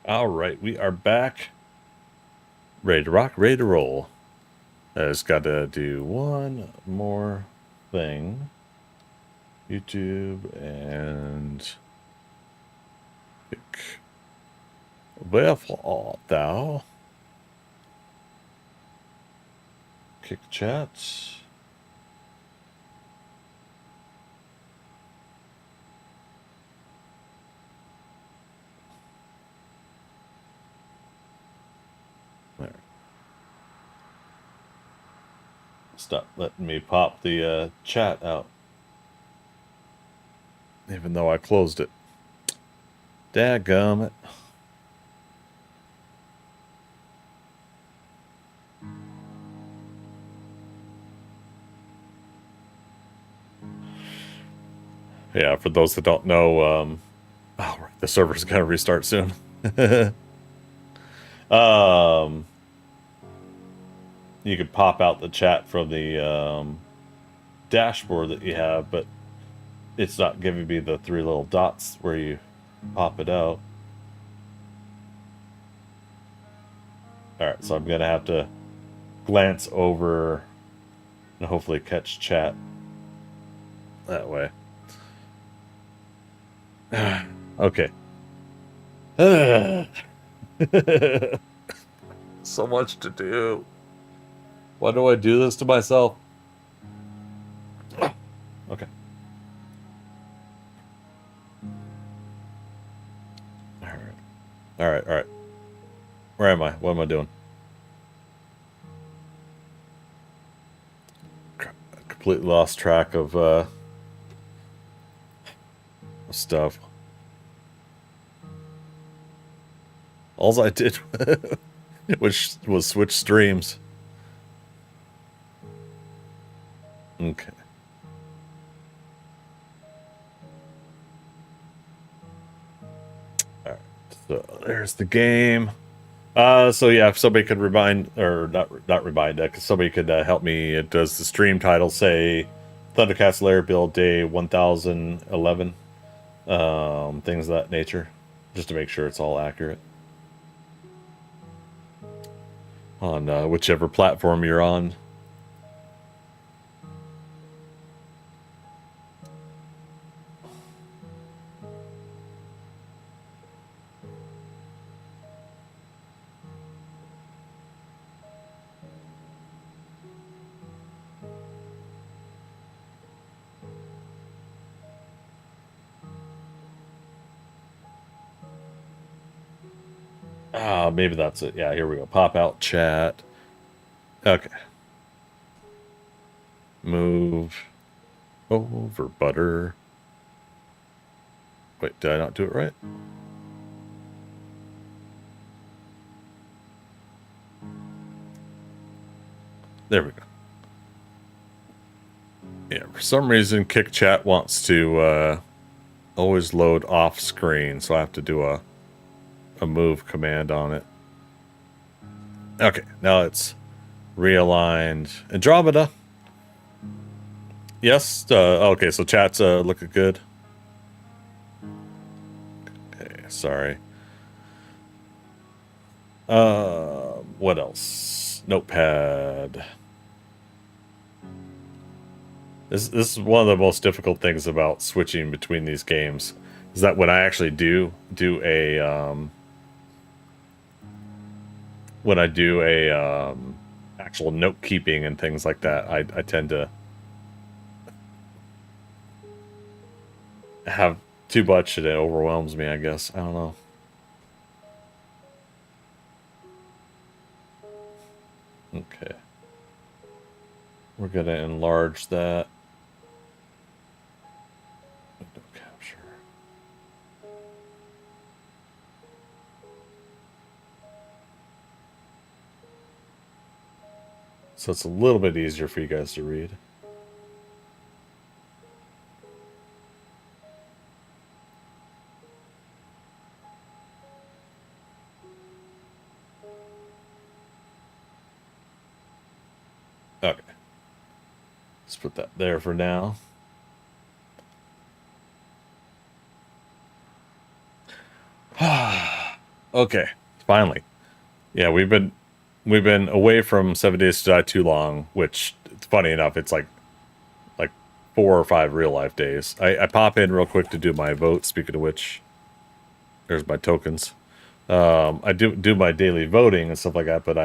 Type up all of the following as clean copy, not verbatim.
All right, we are back. Ready to rock, ready to roll. I just got to do one more thing. YouTube and pick wherefore thou kick chats. There. Stop letting me pop the chat out. Even though I closed it. Dadgummit. Yeah, for those that don't know, oh, right, the server's gonna restart soon. You could pop out the chat from the dashboard that you have, but it's not giving me the three little dots where you pop it out. Alright, so I'm gonna have to glance over and hopefully catch chat that way. Okay. So much to do. Why do I do this to myself? Okay. All right. Where am I? What am I doing? Completely lost track of stuff. All I did which was switch streams. Okay. All right. So there's the game. So yeah, if somebody could remind, or not remind, because somebody could help me. Does the stream title say ThunderCats Lair build day 1011? Things of that nature, just to make sure it's all accurate on whichever platform you're on. Maybe that's it. Yeah, here we go. Pop out chat. Okay. Move. over butter. Wait, did I not do it right? There we go. Yeah, for some reason, Kick Chat wants to always load off screen, so I have to do a move command on it. Okay, now it's realigned. Andromeda. Yes. Okay, so chat's looking good. Okay, sorry. What else? Notepad. This is one of the most difficult things about switching between these games, is that when I actually do a actual note keeping and things like that, I tend to have too much and it overwhelms me, I guess. I don't know. Okay. We're gonna enlarge that. Window capture. So it's a little bit easier for you guys to read. Okay. Let's put that there for now. Okay, finally. Yeah, we've been away from 7 Days to Die too long, which, it's funny enough, it's like 4 or 5 real life days. I pop in real quick to do my vote. Speaking of which, there's my tokens. I do my daily voting and stuff like that, but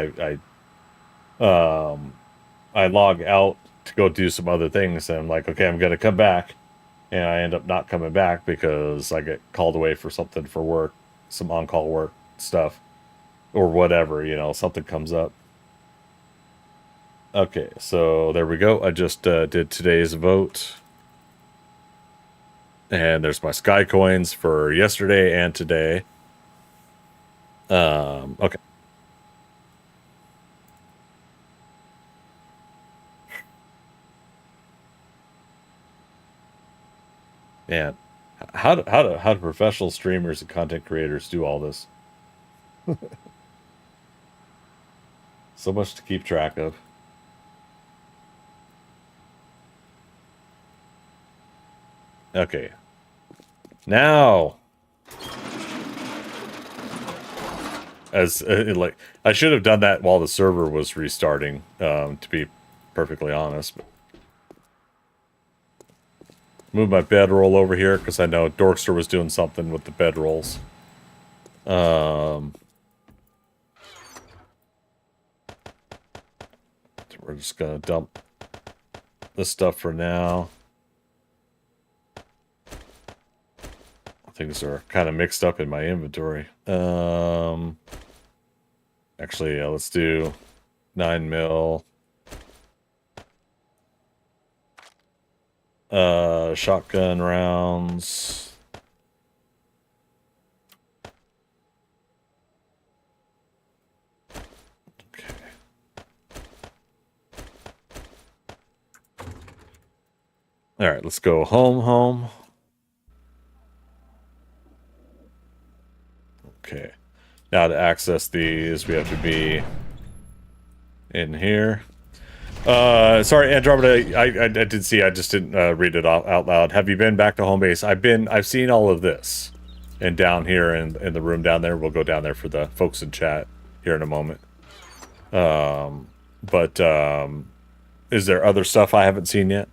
I log out to go do some other things, and I'm like, okay, I'm gonna come back, and I end up not coming back because I get called away for something for work, some on-call work stuff, or whatever, you know, something comes up. Okay, so there we go. I just did today's vote. And there's my Sky Coins for yesterday and today. Okay. Man, how do professional streamers and content creators do all this? So much to keep track of. Okay. Now, as like, I should have done that while the server was restarting, to be perfectly honest. But move my bedroll over here because I know Dorkster was doing something with the bedrolls. So we're just gonna dump this stuff for now. Things are kind of mixed up in my inventory. Actually, let's do 9mm. Shotgun rounds. Okay. All right, let's go home. Okay. Now to access these, we have to be in here. Sorry, Andromeda, I did see, I just didn't read it out loud. Have you been back to home base? I've seen all of this. And down here in the room down there, we'll go down there for the folks in chat here in a moment. Is there other stuff I haven't seen yet?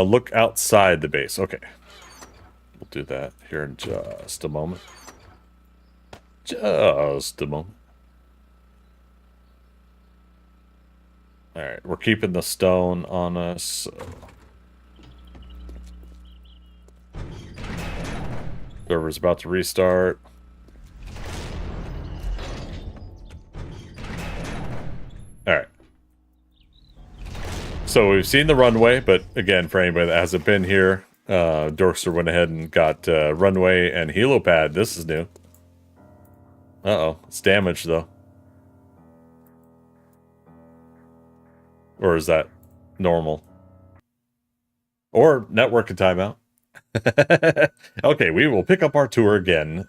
Look outside the base. Okay. We'll do that here in just a moment. Just a moment. Alright, we're keeping the stone on us. So. Server's about to restart. All right. So we've seen the runway, but again, for anybody that hasn't been here, Dorkster went ahead and got runway and helipad. This is new. Uh-oh. It's damaged, though. Or is that normal? Or network and timeout. Okay, we will pick up our tour again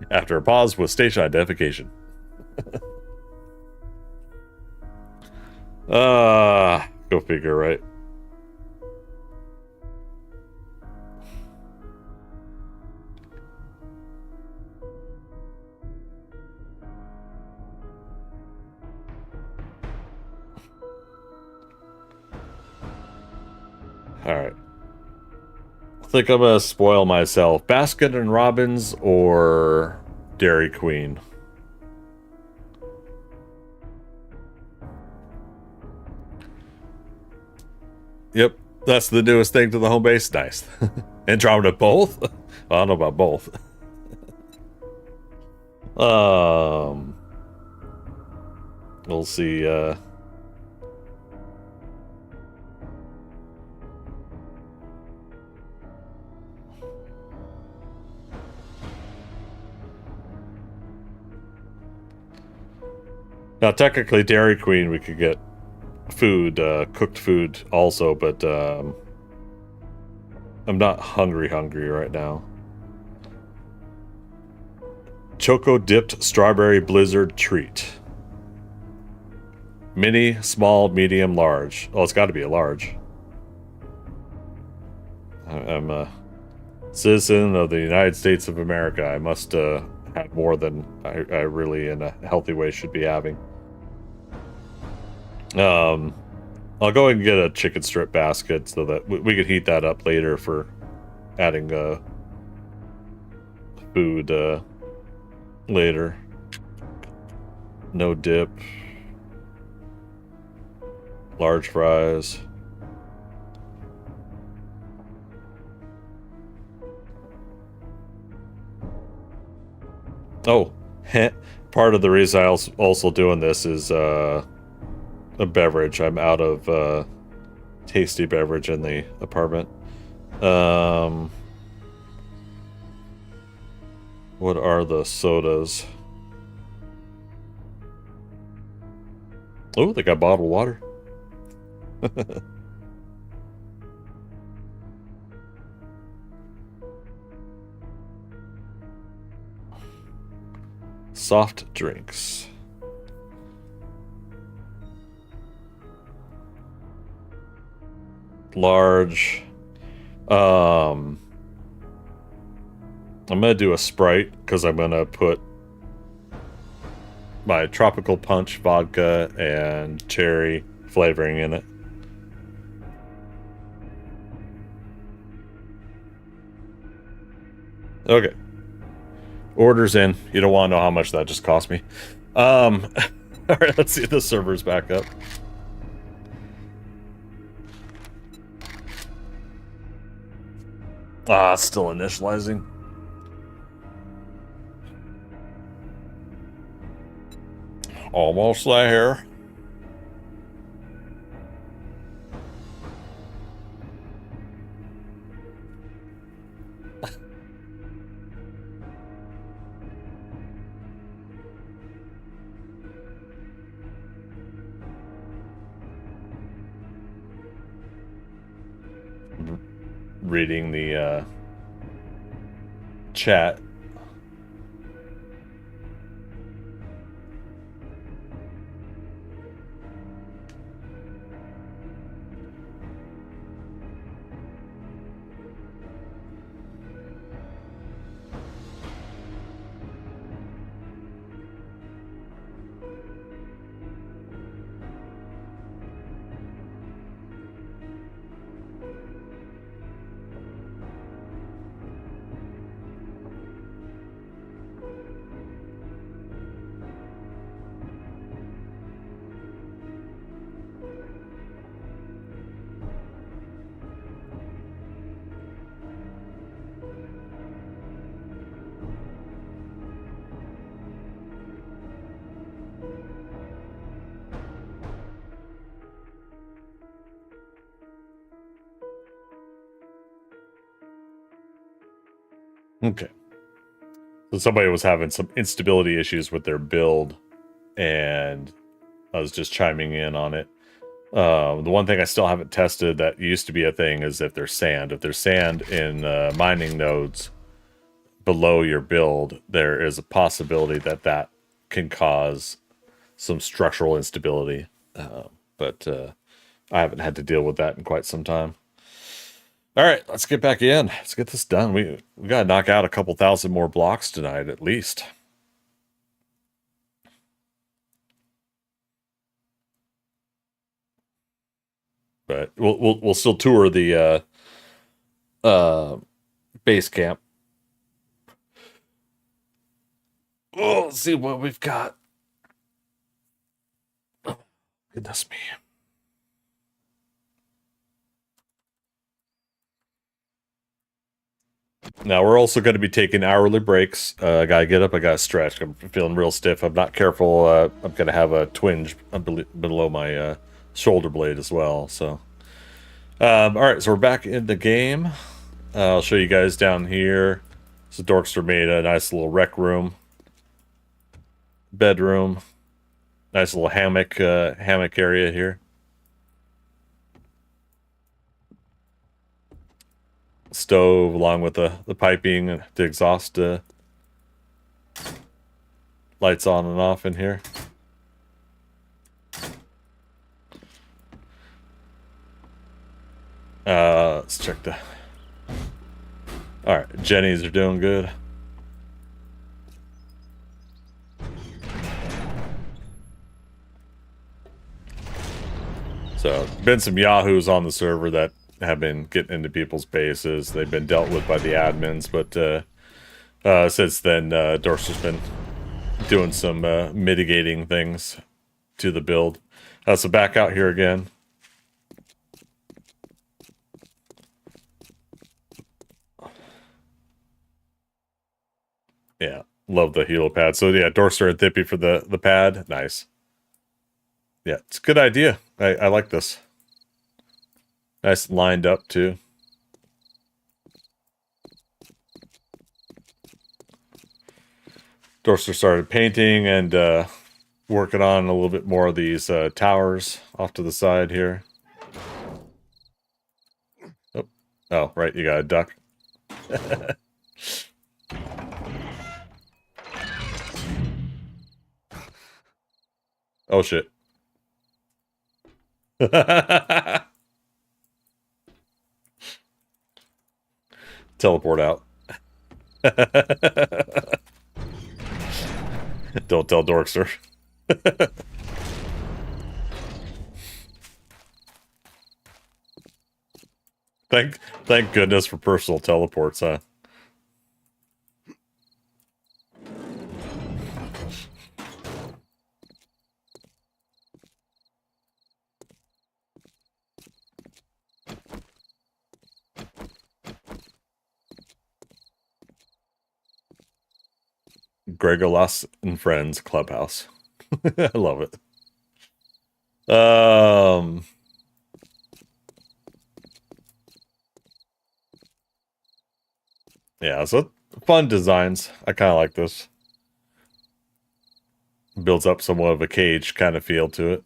after a pause with station identification. Go figure, right? All right. I think I'm gonna spoil myself. Baskin and Robbins or Dairy Queen? Yep, that's the newest thing to the home base. Nice. Andromeda both? I don't know about both. We'll see. Now, technically, Dairy Queen, we could get food, cooked food also, but I'm not hungry right now. Choco dipped strawberry blizzard treat. Mini, small, medium, large. Oh, it's got to be a large. I'm a citizen of the United States of America. I must have more than I really, in a healthy way, should be having. I'll go and get a chicken strip basket so that we could heat that up later for adding food later. No dip. Large fries. Oh, part of the reason I also doing this is a beverage. I'm out of tasty beverage in the apartment. What are the sodas? Oh, they got bottled water. Soft drinks. Large. I'm gonna do a Sprite because I'm gonna put my tropical punch vodka and cherry flavoring in it. Okay. Orders in. You don't want to know how much that just cost me. All right, let's see if the server's back up. It's still initializing. Almost there. Reading the chat. Okay. So somebody was having some instability issues with their build, and I was just chiming in on it. The one thing I still haven't tested that used to be a thing is if there's sand. If there's sand in mining nodes below your build, there is a possibility that that can cause some structural instability. But I haven't had to deal with that in quite some time. All right, let's get back in. Let's get this done. We got to knock out a couple thousand more blocks tonight at least. But we'll still tour the base camp. Oh, let's see what we've got. Oh, goodness me. Now we're also going to be taking hourly breaks. I gotta get up. I gotta stretch. I'm feeling real stiff. I'm not careful. I'm gonna have a twinge below my shoulder blade as well. So, all right. So we're back in the game. I'll show you guys down here. So Dorkster made a nice little rec room, bedroom, nice little hammock area here. Stove along with the piping and the exhaust lights on and off in here. Let's check the... Alright, Jennies are doing good. So, been some yahoos on the server that have been getting into people's bases. They've been dealt with by the admins, but since then, Dorster's been doing some mitigating things to the build. So back out here again. Yeah, love the helipad. So yeah, Dorster and Thippy for the pad. Nice. Yeah, it's a good idea. I like this. Nice lined up too. Dorster started painting and working on a little bit more of these towers off to the side here. Oh, right, you got a duck. Oh shit. Teleport out. Don't tell Dorkster. Thank goodness for personal teleports, huh? Gregolas and Friends Clubhouse. I love it. Yeah, so fun designs. I kind of like this. Builds up somewhat of a cage kind of feel to it.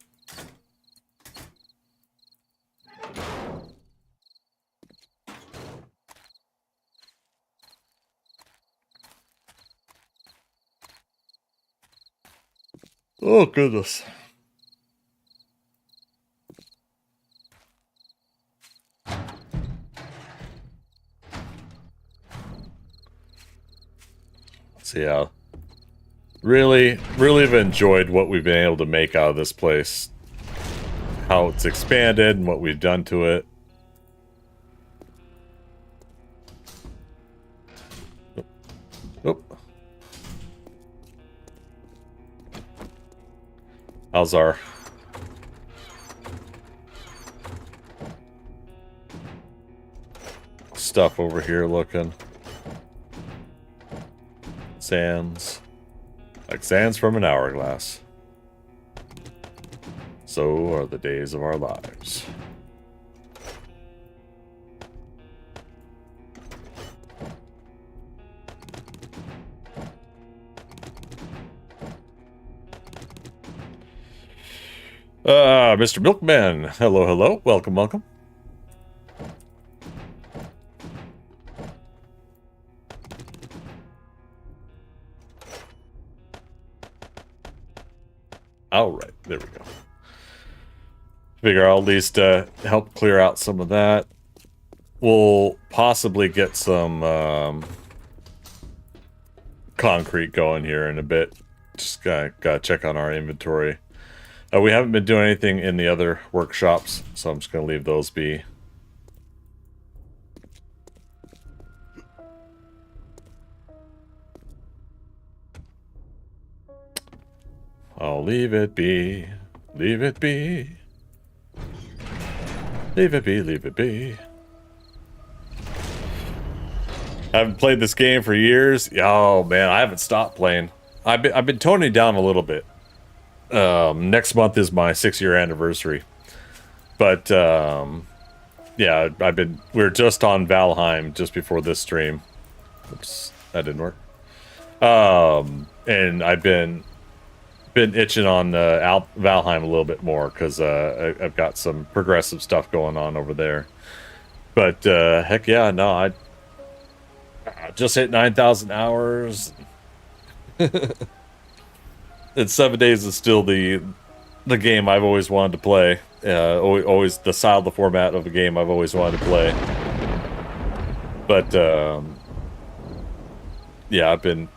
Oh, goodness. So yeah, really have enjoyed what we've been able to make out of this place. How it's expanded and what we've done to it. Oop. How's our stuff over here looking? Sands. Like sands from an hourglass. So are the days of our lives. Mr. Milkman. Hello, hello. Welcome, welcome. All right, there we go. Figure I'll at least help clear out some of that. We'll possibly get some concrete going here in a bit. Just gotta check on our inventory. We haven't been doing anything in the other workshops, so I'm just gonna leave those be. I'll leave it be. Leave it be. Leave it be, leave it be. I haven't played this game for years. Oh man, I haven't stopped playing. I've been toning down a little bit. Next month is my 6-year anniversary. But yeah, we were just on Valheim just before this stream. Oops, that didn't work. And I've been itching on Valheim a little bit more because I've got some progressive stuff going on over there. But heck yeah, no, I just hit 9,000 hours. And 7 days is still the game I've always wanted to play. Always the style, the format of a game I've always wanted to play. But yeah, I've been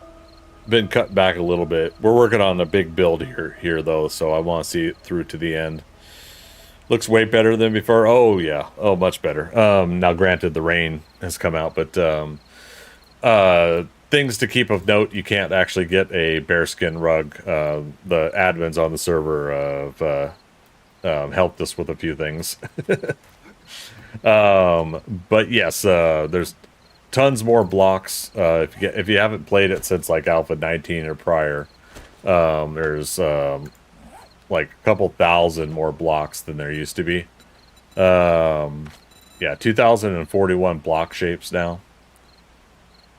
cut back a little bit. We're working on a big build here though, so I want to see it through to the end. Looks way better than before. Oh yeah, oh much better. Now granted the rain has come out, but things to keep of note: you can't actually get a bearskin rug. The admins on the server have helped us with a few things. But yes, there's tons more blocks. If you haven't played it since like Alpha 19 or prior, there's like a couple thousand more blocks than there used to be. Yeah, 2,041 block shapes now.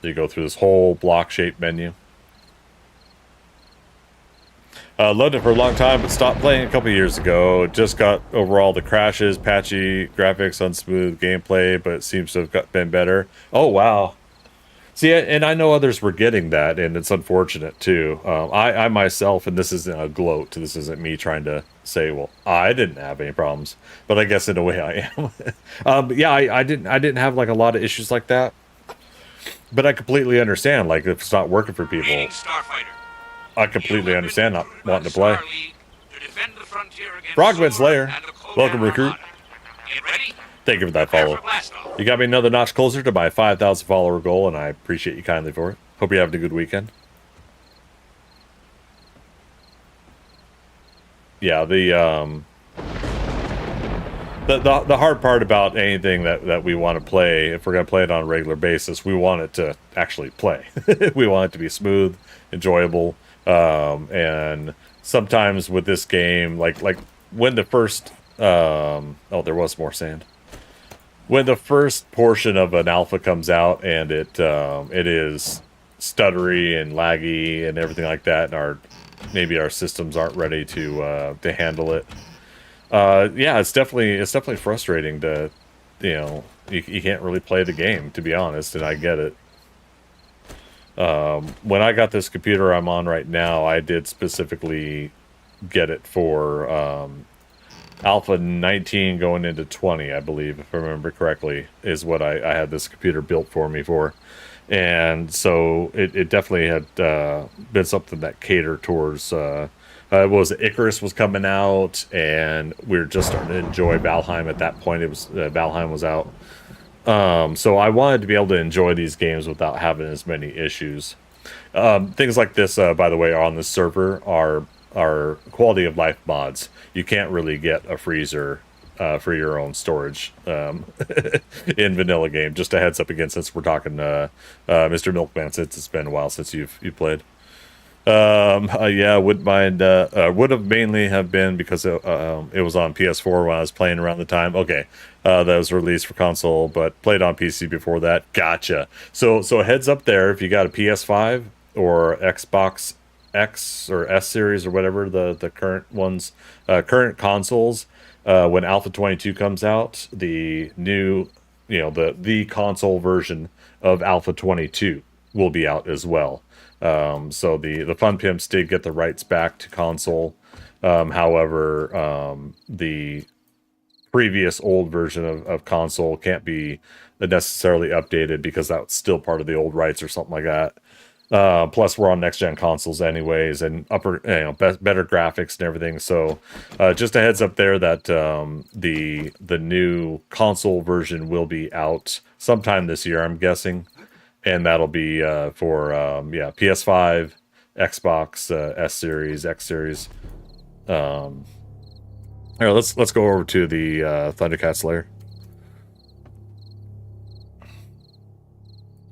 So you go through this whole block shape menu. Loved it for a long time, but stopped playing a couple years ago. Just got over all the crashes, patchy graphics, unsmooth gameplay, but it seems to have been better. Oh, wow. See, and I know others were getting that, and it's unfortunate, too. I myself, and this isn't a gloat, this isn't me trying to say, well, I didn't have any problems, but I guess in a way I am. But yeah, I didn't have, like, a lot of issues like that. But I completely understand, like, if it's not working for people, I completely understand not wanting to play. Frogman's Lair. Welcome, recruit. Thank you for that follow. You got me another notch closer to my 5,000 follower goal, and I appreciate you kindly for it. Hope you're having a good weekend. Yeah, the hard part about anything that we want to play, if we're going to play it on a regular basis, we want it to actually play. We want it to be smooth, enjoyable, and sometimes with this game, like when the first oh, there was more sand. When the first portion of an alpha comes out and it is stuttery and laggy and everything like that, and maybe our systems aren't ready to handle it. Yeah, it's definitely frustrating to, you can't really play the game, to be honest, and I get it. When I got this computer I'm on right now, I did specifically get it for Alpha 19 going into 20, I believe, if I remember correctly, is what I had this computer built for me for. And so it definitely had been something that catered towards... Icarus was coming out, and we were just starting to enjoy Valheim at that point. It was Valheim was out. So I wanted to be able to enjoy these games without having as many issues. Things like this, by the way, on the server are quality of life mods. You can't really get a freezer for your own storage in vanilla game. Just a heads up again, since we're talking Mr. Milkman, since it's been a while since you've played. Yeah, wouldn't mind. Would have mainly have been because it was on PS4 when I was playing around the time. Okay, that was released for console, but played on PC before that. Gotcha. So a heads up there, if you got a PS5 or Xbox X or S series or whatever the current ones, current consoles, when Alpha 22 comes out, the new, the console version of Alpha 22 will be out as well. So the Fun Pimps did get the rights back to console. However, the previous old version of console can't be necessarily updated because that's still part of the old rights or something like that. Plus, we're on next gen consoles anyways, and better graphics and everything. So, just a heads up there that the new console version will be out sometime this year, I'm guessing, and that'll be for PS5, Xbox, S series, X series. Here, let's go over to the ThunderCats Lair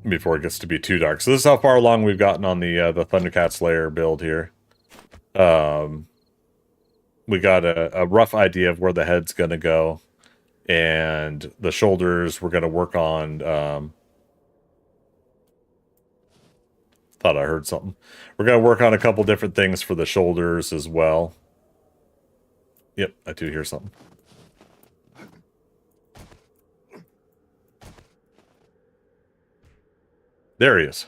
before it gets to be too dark. So this is how far along we've gotten on the ThunderCats Lair build here. We got a rough idea of where the head's gonna go, and the shoulders we're gonna work on. Thought I heard something. We're gonna work on a couple different things for the shoulders as well. Yep, I do hear something. There he is.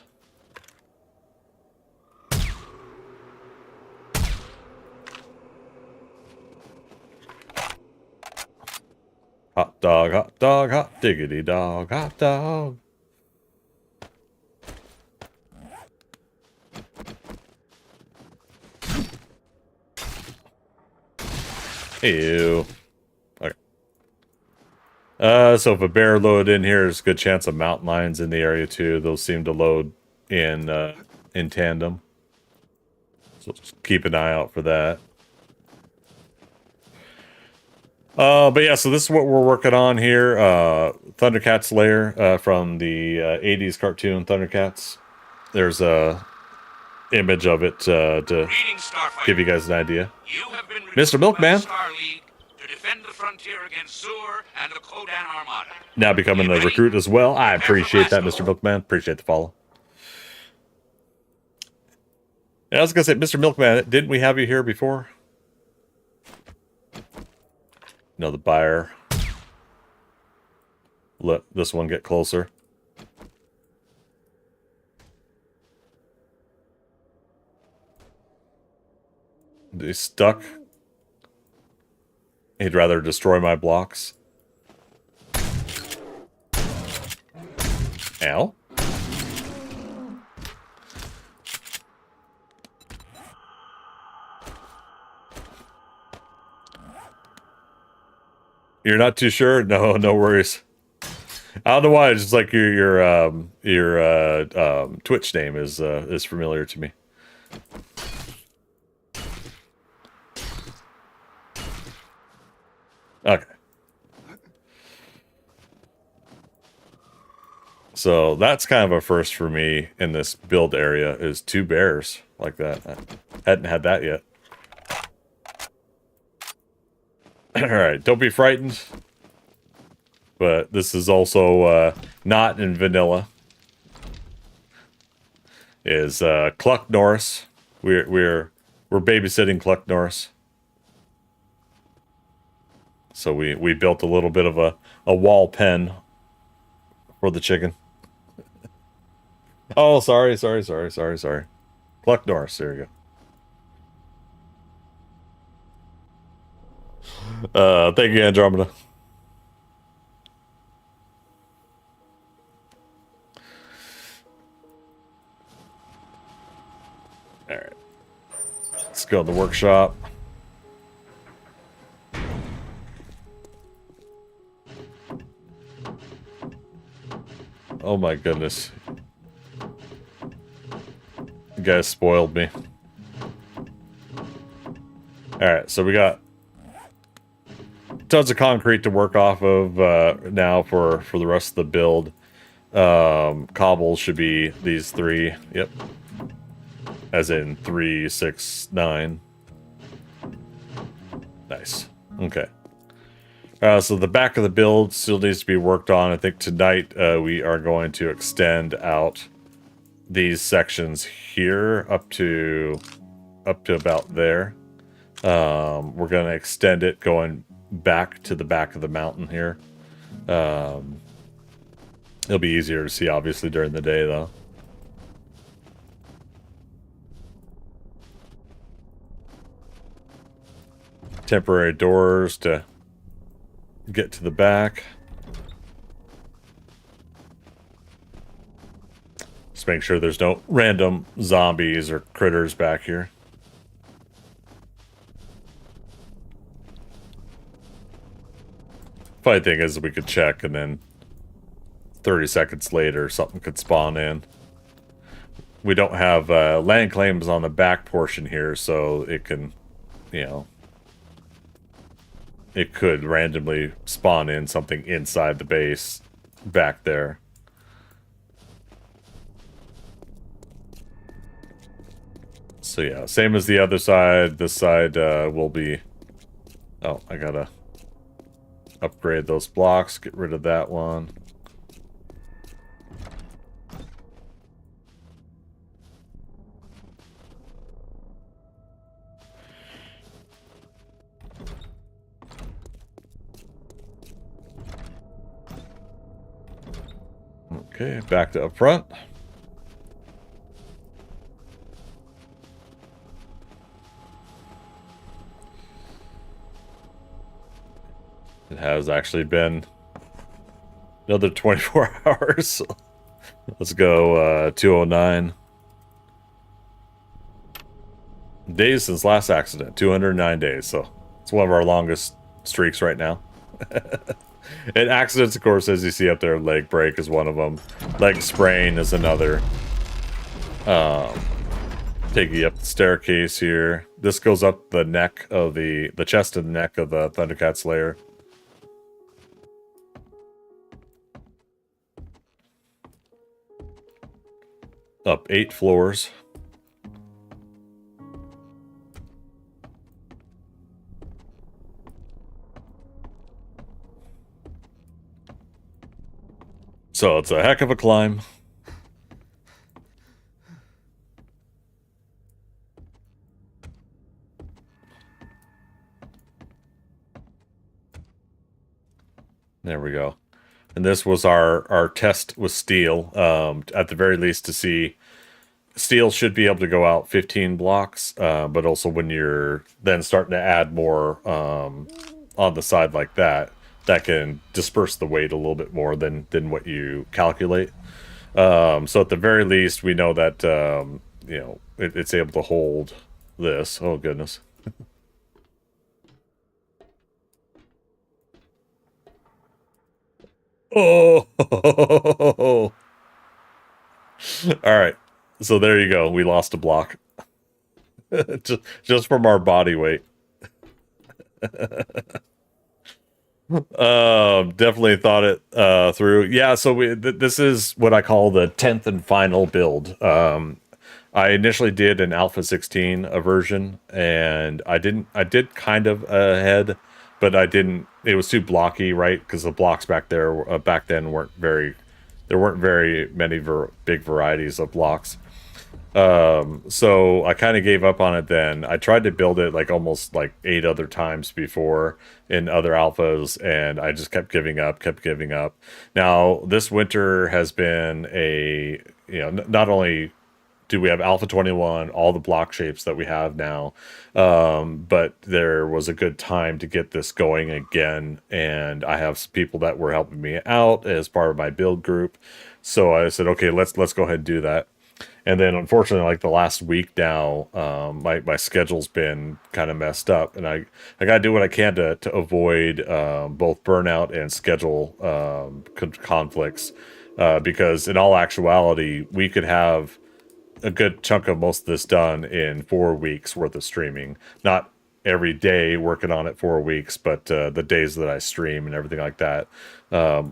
Hot dog, hot diggity dog, hot dog. Ew. Okay. So if a bear loaded in here, there's a good chance of mountain lions in the area too. Those seem to load in tandem. So just keep an eye out for that. But yeah, so this is what we're working on here. ThunderCats Lair from the 80s cartoon ThunderCats. There's a image of it to give you guys an idea. Mr. Milkman. To defend the frontier against Sur and the Kodan Armada. Now becoming a recruit as well. I appreciate that, Mr. Milkman. Appreciate the follow. Yeah, I was gonna say, Mr. Milkman, didn't we have you here before? No, the buyer. Let this one get closer. He's stuck. He'd rather destroy my blocks. Ow. You're not too sure? No, no worries. I don't know why. It's just like your Twitch name is familiar to me. Okay. So that's kind of a first for me in this build area, is 2 bears like that. I hadn't had that yet. Alright, don't be frightened. But this is also not in vanilla. Is Cluck Norris. We're babysitting Cluck Norris. So we built a little bit of a wall pen for the chicken. Oh, sorry. Cluck Norris, there you go. Thank you, Andromeda. Alright. Let's go to the workshop. Oh my goodness. You guys spoiled me. Alright, so we got tons of concrete to work off of now for the rest of the build. Cobbles should be these 3. Yep. As in 3, 6, 9. Nice. Okay. So the back of the build still needs to be worked on. I think tonight we are going to extend out these sections here up to up to about there. We're going to extend it going back to the back of the mountain here. It'll be easier to see, obviously, during the day, though. Temporary doors to get to the back. Just make sure there's no random zombies or critters back here. Funny thing is, we could check and then 30 seconds later something could spawn in. We don't have land claims on the back portion here, so it can, you know, it could randomly spawn in something inside the base back there. So yeah, same as the other side. This side will be... Oh, I gotta upgrade those blocks, get rid of that one. Okay, back to up front. It has actually been another 24 hours. Let's go 209. Days since last accident, 209 days. So it's one of our longest streaks right now. And accidents, of course, as you see up there, leg break is one of them. Leg sprain is another. Take you up the staircase here. This goes up the neck of the chest and neck of the ThunderCats Lair. Up 8 floors. So it's a heck of a climb. There we go. And this was our test with steel. At the very least, to see steel should be able to go out 15 blocks, but also when you're then starting to add more on the side like that, that can disperse the weight a little bit more than what you calculate. So at the very least, we know that you know, it's able to hold this. Oh goodness. Oh. All right. So there you go. We lost a block. just from our body weight. Definitely thought it through. Yeah, so this is what I call the 10th and final build. I initially did an Alpha 16 version, and I did kind of ahead, but I didn't. It was too blocky, right? Because the blocks back there back then weren't very. There weren't very many big varieties of blocks. So I kind of gave up on it then. I tried to build it like almost like 8 other times before in other alphas, and I just kept giving up. Now, this winter has been a, you know, not only do we have Alpha 21, all the block shapes that we have now, but there was a good time to get this going again, and I have some people that were helping me out as part of my build group. So I said, okay, let's go ahead and do that. And then, unfortunately, like the last week now, my schedule's been kind of messed up, and I gotta do what I can to avoid both burnout and schedule conflicts, because in all actuality, we could have a good chunk of most of this done in 4 weeks worth of streaming. Not every day working on it 4 weeks, but the days that I stream and everything like that,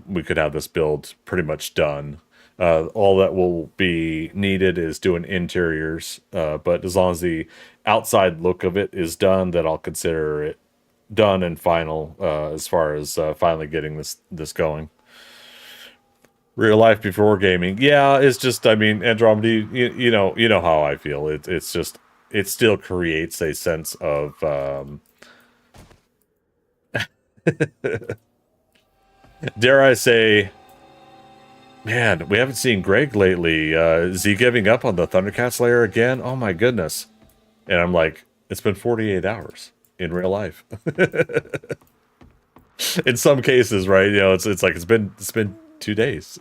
we could have this build pretty much done. All that will be needed is doing interiors, but as long as the outside look of it is done, then I'll consider it done and final, as far as finally getting this going. Real life before gaming, yeah, it's just, I mean, Andromeda, you know how I feel. It's just it still creates a sense of dare I say, man, we haven't seen Greg lately. Is he giving up on the ThunderCats layer again? Oh my goodness. And I'm like, it's been 48 hours in real life. In some cases, right? You know, it's like it's been 2 days.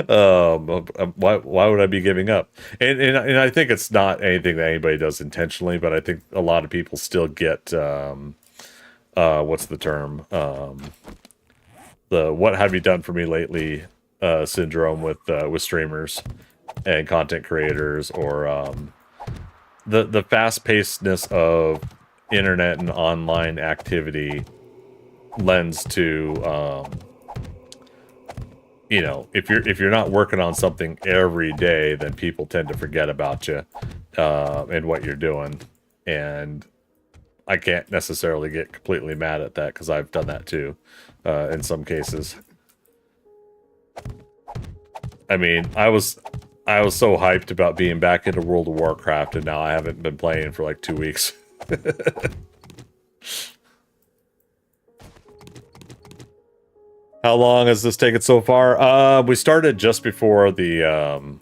Why would I be giving up? And I think it's not anything that anybody does intentionally, but I think a lot of people still get what's the term? The what have you done for me lately syndrome with streamers and content creators, or the fast-pacedness of internet and online activity lends to you know, if you're not working on something every day, then people tend to forget about you and what you're doing. And I can't necessarily get completely mad at that because I've done that too in some cases. I mean, I was so hyped about being back into World of Warcraft, and now I haven't been playing for like 2 weeks. How long has this taken so far? We started just before the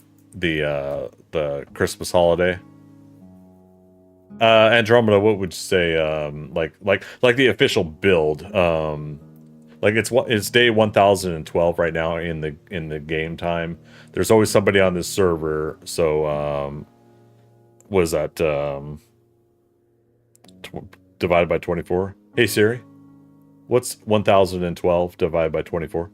Christmas holiday. Andromeda, what would you say? Like the official build. Like it's day 1012 right now in the game time. There's always somebody on this server. So was that divided by 24? Hey Siri, what's 1012 divided by 24?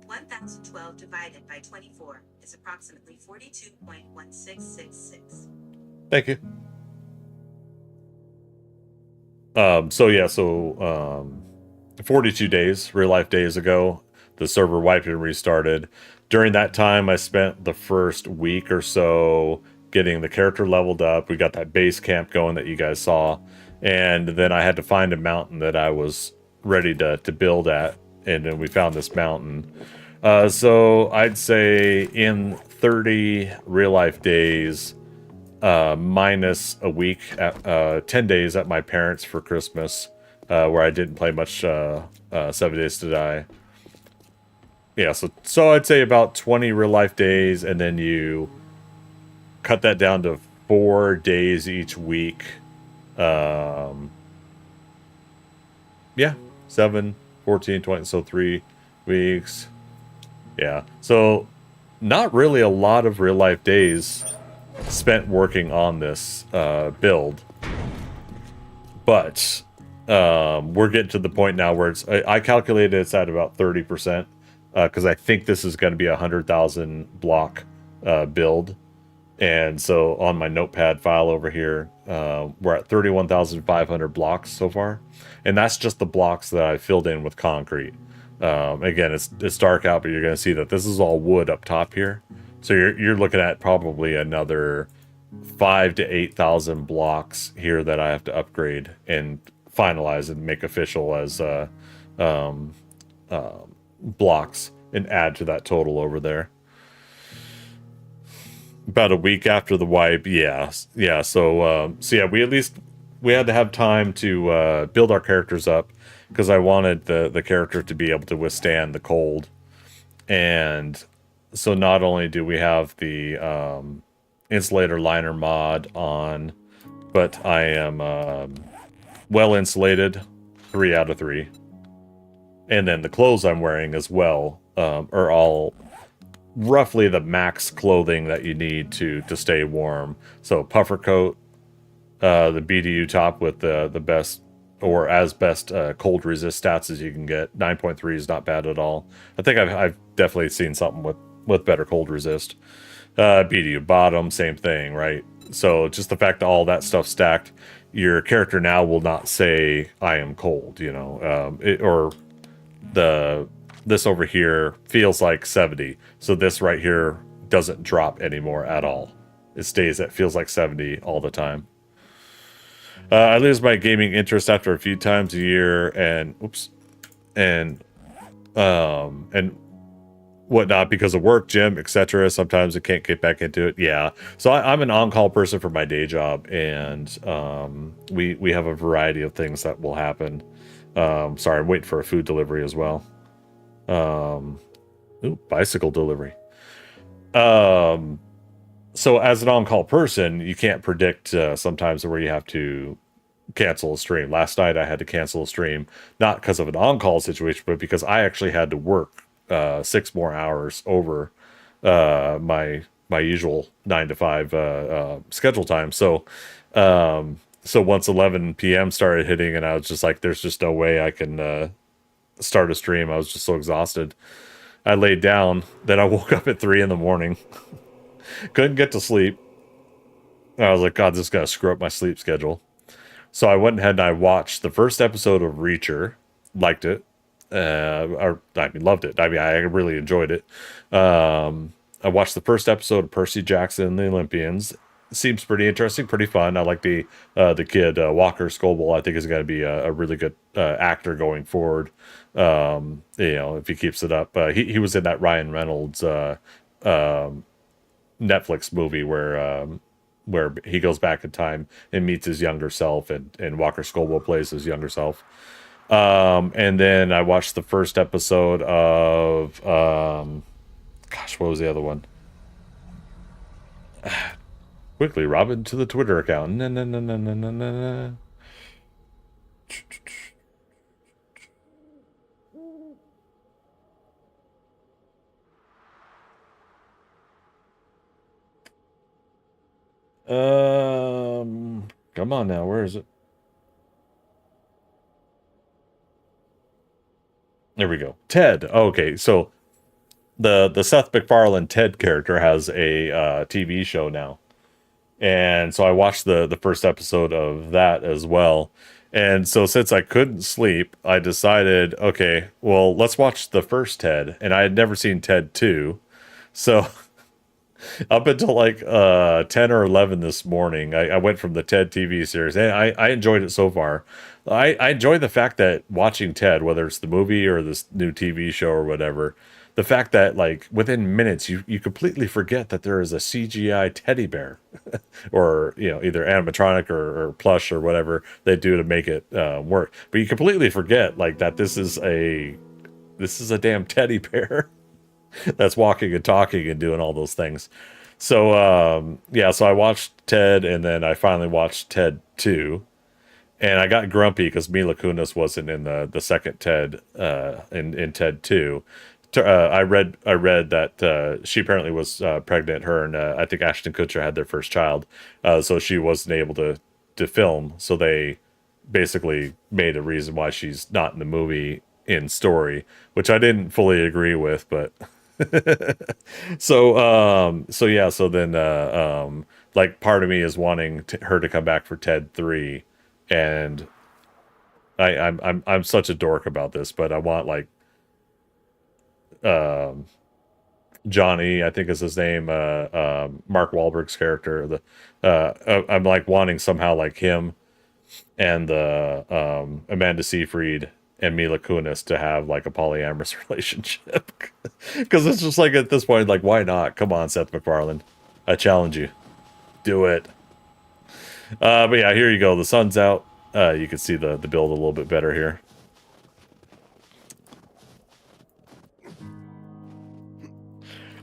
1012 divided by 24 is approximately 42.1666. Thank you. So 42 days, real life days ago, the server wiped and restarted. During that time, I spent the first week or so getting the character leveled up. We got that base camp going that you guys saw. And then I had to find a mountain that I was ready to build at. And then we found this mountain. So I'd say in 30 real life days, minus a week, 10 days at my parents' for Christmas, where I didn't play much 7 Days to Die. Yeah, so I'd say about 20 real life days, and then you cut that down to 4 days each week. Yeah, 7, 14, 20, so 3 weeks. Yeah, so not really a lot of real life days spent working on this build, but we're getting to the point now where I calculated it's at about 30%, because I think this is going to be a 100,000 block build. And so on my notepad file over here, we're at 31,500 blocks so far, and that's just the blocks that I filled in with concrete. Again, it's dark out, but you're going to see that this is all wood up top here. So you're looking at probably another 5,000 to 8,000 blocks here that I have to upgrade and finalize and make official as blocks and add to that total over there. About a week after the wipe, yeah. So yeah, we had to have time to build our characters up, because I wanted the character to be able to withstand the cold. And so not only do we have the insulator liner mod on, but I am well insulated 3 out of 3. And then the clothes I'm wearing as well are all roughly the max clothing that you need to stay warm. So puffer coat, the BDU top with the best, or as best cold resist stats as you can get. 9.3 is not bad at all. I think I've definitely seen something with better cold resist. BDU bottom, same thing, right? So just the fact that all that stuff stacked, your character now will not say I am cold, you know, this over here feels like 70. So this right here doesn't drop anymore at all. It stays at feels like 70 all the time. I lose my gaming interest after a few times a year, and whatnot because of work, gym, etc. Sometimes I can't get back into it. Yeah, so I'm an on-call person for my day job, and we have a variety of things that will happen. Sorry, I'm waiting for a food delivery as well. Ooh, bicycle delivery. So as an on-call person, you can't predict sometimes where you have to cancel a stream. Last night I had to cancel a stream, not because of an on-call situation, but because I actually had to work 6 more hours over my usual 9 to 5 schedule time. So once 11 p.m. started hitting, and I was just like, "There's just no way I can start a stream." I was just so exhausted. I laid down. Then I woke up at 3 in the morning. Couldn't get to sleep. I was like, "God, this is gonna screw up my sleep schedule." So I went ahead and I watched the first episode of Reacher, liked it, or I mean, loved it. I mean, I really enjoyed it. I watched the first episode of Percy Jackson and the Olympians. Seems pretty interesting, pretty fun. I like the kid Walker Scobell. I think is going to be a really good actor going forward. If he keeps it up, he was in that Ryan Reynolds Netflix movie where he goes back in time and meets his younger self, and Walker Scobell plays his younger self. And then I watched the first episode of gosh, what was the other one? Quickly, Robin to the Twitter account. Na, na, na, na, na, na, na. Come on now, where is it? There we go. Ted. Okay, so the Seth MacFarlane Ted character has a TV show now, and so I watched the first episode of that as well. And so since I couldn't sleep, I decided, okay, well, let's watch the first Ted, and I had never seen Ted 2. So up until like 10 or 11 this morning, I went from the Ted TV series, and I enjoyed it so far. I enjoy the fact that watching Ted, whether it's the movie or this new TV show or whatever, the fact that like within minutes you completely forget that there is a CGI teddy bear, or either animatronic or plush or whatever they do to make it work. But you completely forget like that this is a damn teddy bear that's walking and talking and doing all those things. So yeah, so I watched Ted, and then I finally watched Ted 2, and I got grumpy because Mila Kunis wasn't in the second Ted in Ted 2. I read that she apparently was pregnant. Her and I think Ashton Kutcher had their first child, so she wasn't able to film. So they basically made a reason why she's not in the movie in story, which I didn't fully agree with, but so yeah, so then like part of me is wanting her to come back for Ted 3, and I'm such a dork about this, but I want like um Johnny, I think is his name, Mark Wahlberg's character. I'm like wanting somehow like him and the Amanda Seyfried and Mila Kunis to have like a polyamorous relationship, because it's just like at this point, like why not? Come on, Seth MacFarlane, I challenge you, do it. But yeah, here you go. The sun's out. You can see the build a little bit better here.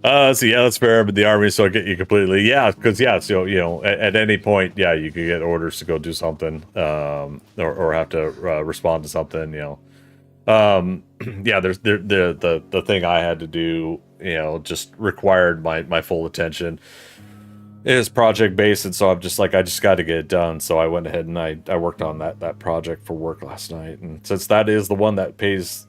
So yeah, that's fair. But the army, so I get you completely. Yeah, because yeah, so at any point, yeah, you could get orders to go do something, or have to respond to something. Yeah, there's the thing I had to do. Just required my full attention. It is project based, and so I'm just like I just got to get it done. So I went ahead and I worked on that project for work last night, and since that is the one that pays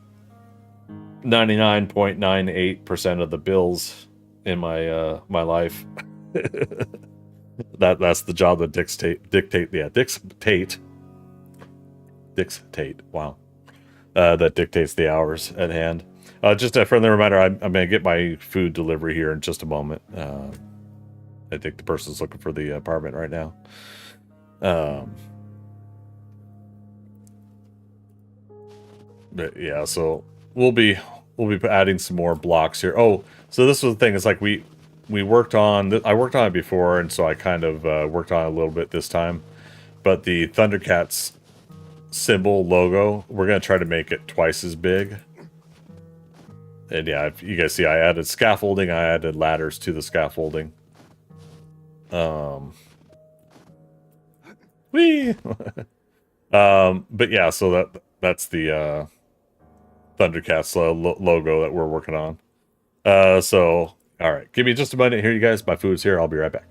99.98% of the bills in my life. That's the job that dictate. Wow, that dictates the hours at hand. Just a friendly reminder: I'm gonna get my food delivery here in just a moment. I think the person's looking for the apartment right now. But yeah, so we'll be we'll be adding some more blocks here. Oh, so this was the thing. It's like we worked on. I worked on it before, and so I kind of worked on it a little bit this time. But the ThunderCats symbol logo, we're gonna try to make it twice as big. And yeah, if you guys see, I added scaffolding. I added ladders to the scaffolding. Whee! But yeah, so that's the ThunderCats logo that we're working on. So all right, give me just a minute here, you guys. My food's here. I'll be right back.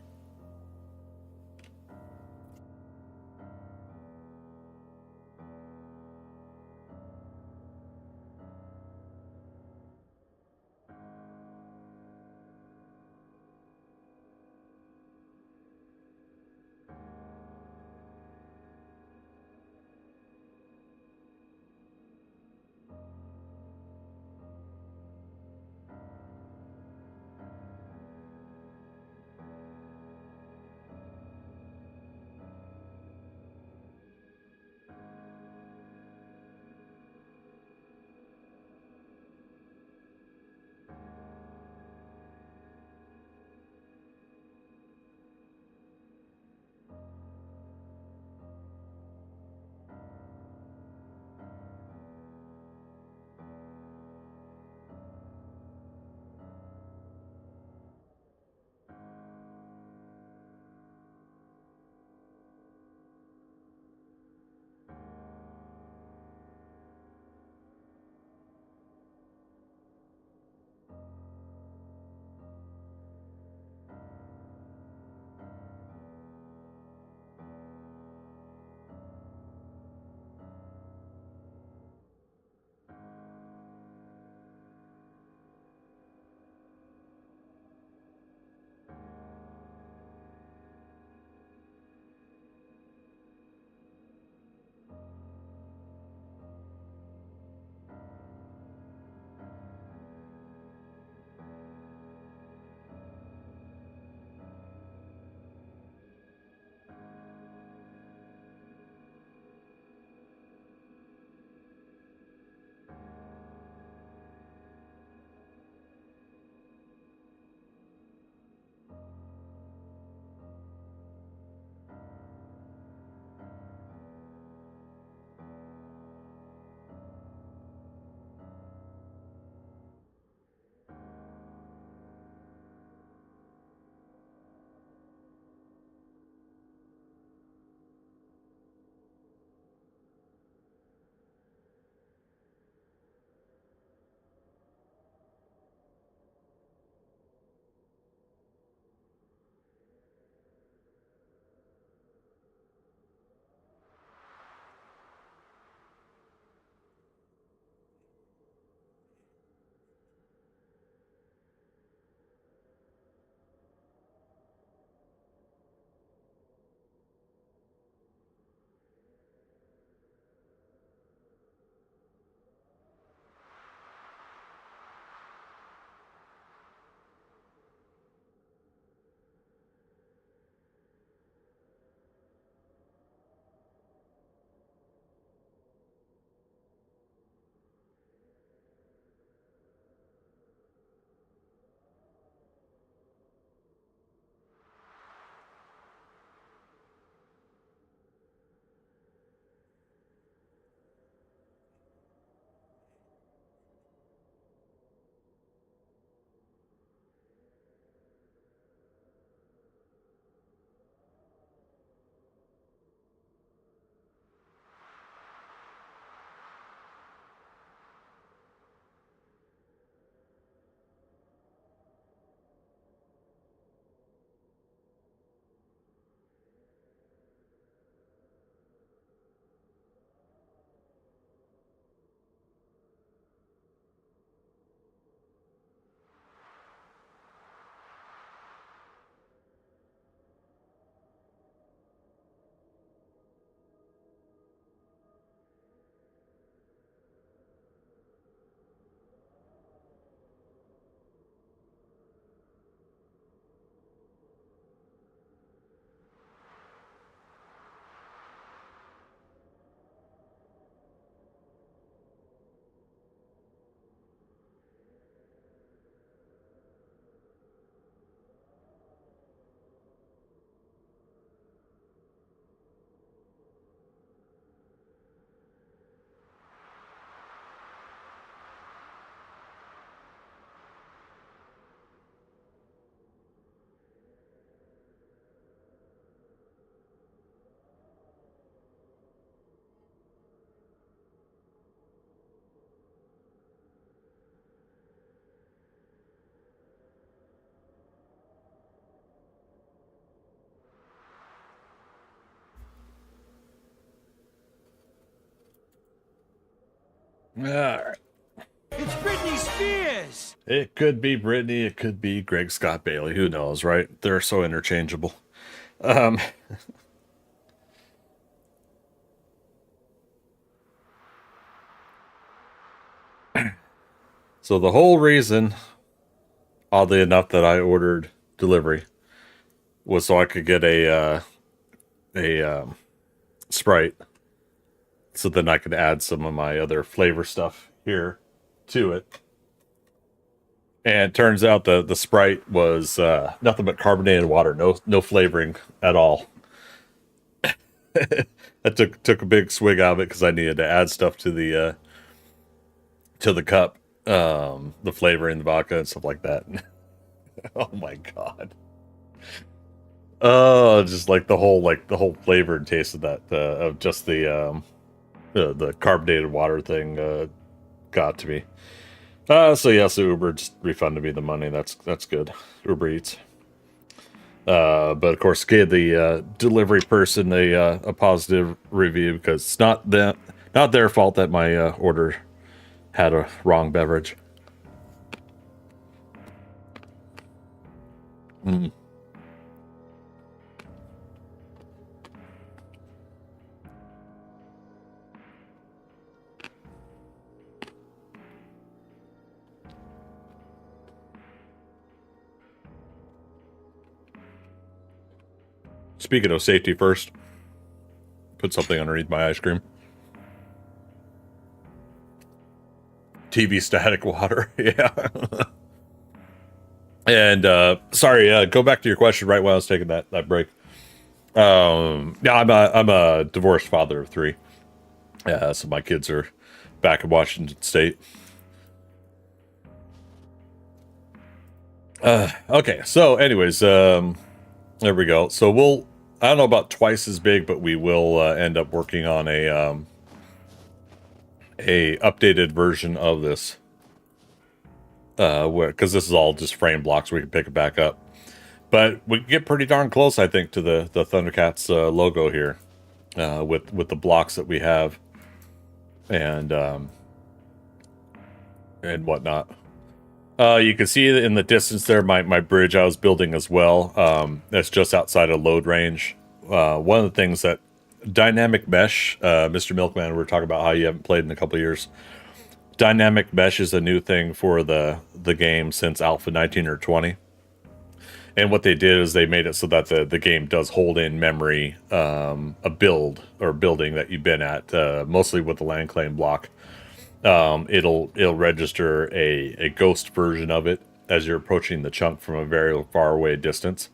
All right. It's Britney Spears! It could be Brittany. It could be Greg Scott Bailey. Who knows, right? They're so interchangeable. Um, so the whole reason, oddly enough, that I ordered delivery was so I could get a Sprite, so then I could add some of my other flavor stuff here to it. And it turns out the Sprite was nothing but carbonated water, no flavoring at all. I took a big swig out of it because I needed to add stuff to the cup, the flavor in the vodka and stuff like that. Oh my god! Oh, just like the whole flavor and taste of that of just the carbonated water thing got to me. So Uber just refunded me the money. That's good. Uber Eats. But of course, gave the delivery person a positive review because it's not their fault that my order had a wrong beverage. Mm. Speaking of safety first, put something underneath my ice cream. TV static water, yeah. And sorry, go back to your question right while I was taking that break. Yeah, I'm a divorced father of 3. So my kids are back in Washington State. Okay, so anyways, there we go. So I don't know about twice as big, but we will end up working on a updated version of this. Because this is all just frame blocks, we can pick it back up. But we can get pretty darn close, I think, to the ThunderCats logo here, with the blocks that we have, and whatnot. You can see in the distance there my bridge I was building as well. That's just outside of load range. One of the things that dynamic mesh, Mr. Milkman, we were talking about how you haven't played in a couple of years. Dynamic mesh is a new thing for the game since Alpha 19 or 20. And what they did is they made it so that the game does hold in memory a build or building that you've been at, mostly with the land claim block. It'll register a ghost version of it as you're approaching the chunk from a very far away distance.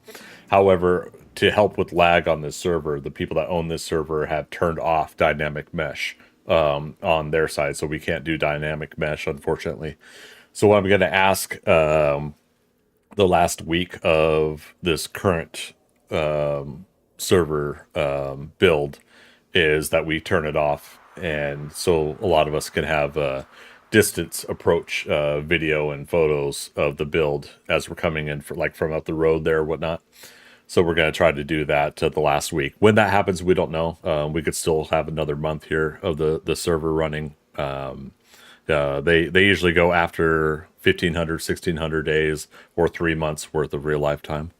However, to help with lag on this server, the people that own this server have turned off dynamic mesh on their side, so we can't do dynamic mesh, unfortunately. So what I'm going to ask the last week of this current server build is that we turn it off, and so a lot of us can have distance approach video and photos of the build as we're coming in from up the road there or whatnot. So we're going to try to do that the last week. When that happens, we don't know. We could still have another month here of the server running. They usually go after 1,500, 1,600 days or 3 months worth of real life time.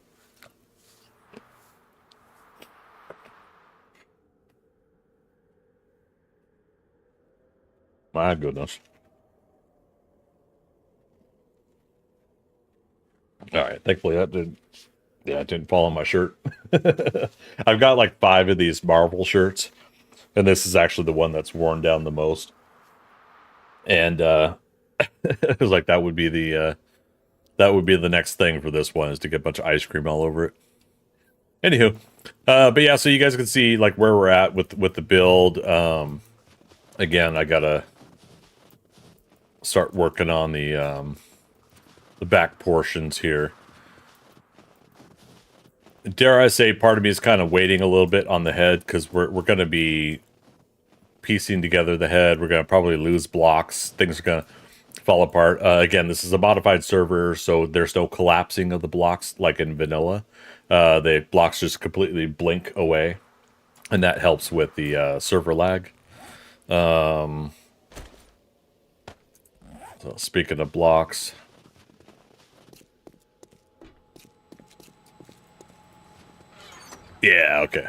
My goodness. All right. Thankfully that didn't fall on my shirt. I've got like 5 of these Marvel shirts, and this is actually the one that's worn down the most. And it was like that would be the next thing for this one, is to get a bunch of ice cream all over it. Anywho, but yeah, so you guys can see like where we're at with the build. Again, I gotta start working on the back portions here. Dare I say, part of me is kind of waiting a little bit on the head, because we're going to be piecing together the head. We're going to probably lose blocks. Things are going to fall apart. Again, this is a modified server, so there's no collapsing of the blocks like in vanilla. The blocks just completely blink away, and that helps with the server lag. So speaking of blocks, yeah, okay.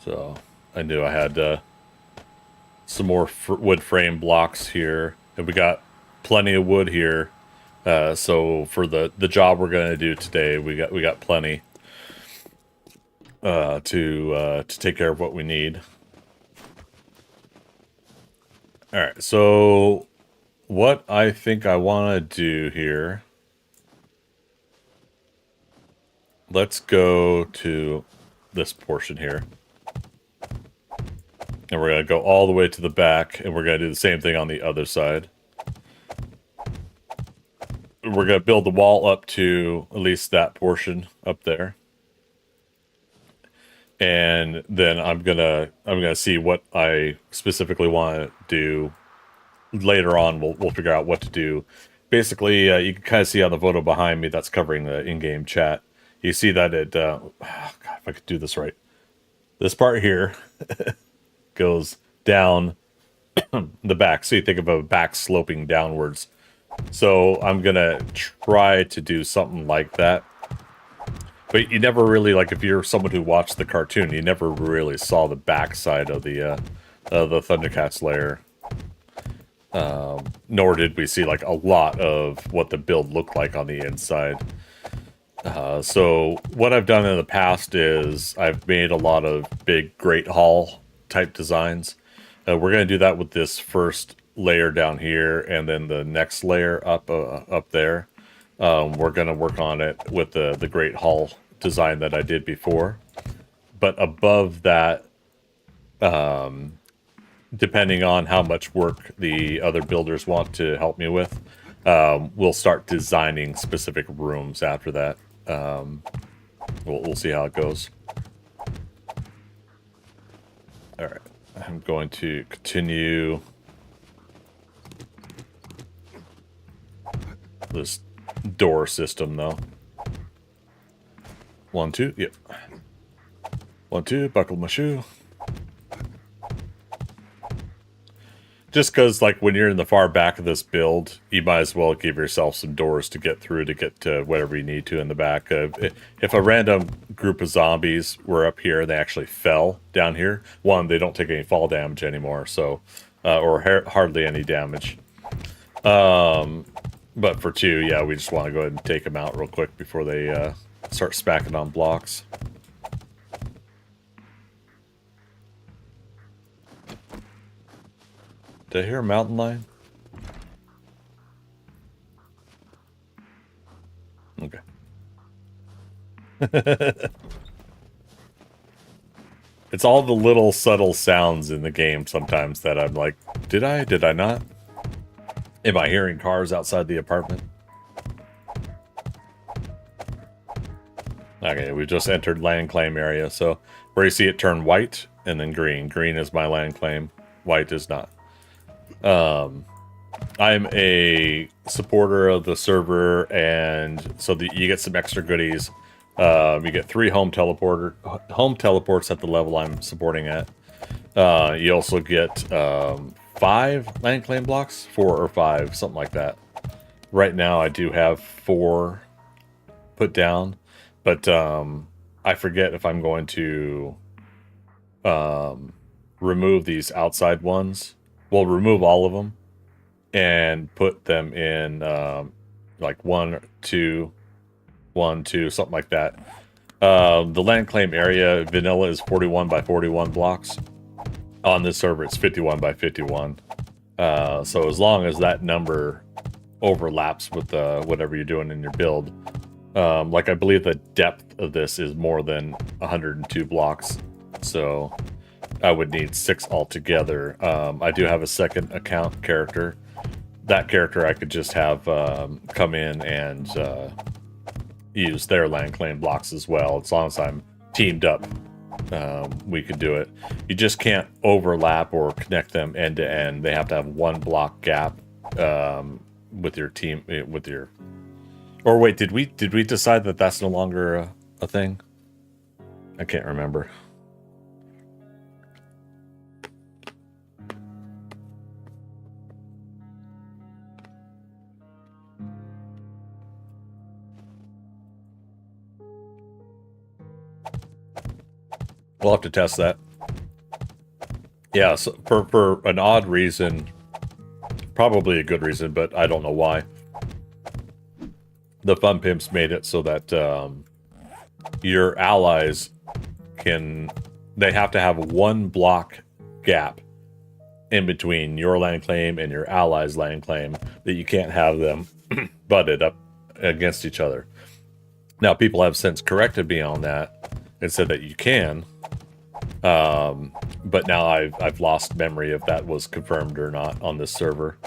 So I knew I had some more wood frame blocks here, and we got plenty of wood here. So for the job we're gonna do today, we got plenty to take care of what we need. All right, so what I think I want to do here, let's go to this portion here. And we're going to go all the way to the back, and we're going to do the same thing on the other side. We're going to build the wall up to at least that portion up there. And then I'm gonna see what I specifically want to do. Later on, we'll figure out what to do. Basically, you can kind of see on the photo behind me that's covering the in-game chat. You see that it, God, if I could do this right. This part here goes down the back. So you think of a back sloping downwards. So I'm going to try to do something like that. But you never really, like, if you're someone who watched the cartoon, you never really saw the backside of the ThunderCats lair. Nor did we see, like, a lot of what the build looked like on the inside. So what I've done in the past is I've made a lot of big Great Hall type designs. We're going to do that with this first layer down here, and then the next layer up there. We're going to work on it with the Great Hall design that I did before. But above that, depending on how much work the other builders want to help me with, we'll start designing specific rooms after that. We'll see how it goes. All right, I'm going to continue this door system though. 1, 2, yep. 1, 2, buckle my shoe. Just because, like, when you're in the far back of this build, you might as well give yourself some doors to get through to get to whatever you need to in the back. If a random group of zombies were up here and they actually fell down here, one, they don't take any fall damage anymore, so or hardly any damage. But for two, yeah, we just want to go ahead and take them out real quick before they start smacking on blocks. Did I hear a mountain lion? Okay. It's all the little subtle sounds in the game sometimes that I'm like, did I not? Am I hearing cars outside the apartment? Okay, we just entered land claim area, so where you see it turn white and then green. Green is my land claim, white is not. I'm a supporter of the server, and so you get some extra goodies. You get 3 home teleports at the level I'm supporting at. You also get 5 land claim blocks, 4 or 5, something like that. Right now, I do have 4 put down, but I forget if I'm going to remove these outside ones. Well, remove all of them and put them in like 1, 2, 1, 2, something like that. The land claim area vanilla is 41 by 41 blocks. On this server, it's 51 by 51. So as long as that number overlaps with whatever you're doing in your build, like I believe the depth of this is more than 102 blocks, so I would need 6 altogether. I do have a second account character. That character I could just have come in and use their land claim blocks as well. As long as I'm teamed up, we could do it. You just can't overlap or connect them end to end. They have to have 1 block gap with your team. Or wait, did we decide that that's no longer a thing? I can't remember. We'll have to test that. Yeah, so for an odd reason, probably a good reason, but I don't know why. The Fun Pimps made it so that your allies they have to have one block gap in between your land claim and your allies' land claim, that you can't have them butted up against each other. Now, people have since corrected me on that and said that you can. But now I've lost memory if that was confirmed or not on this server.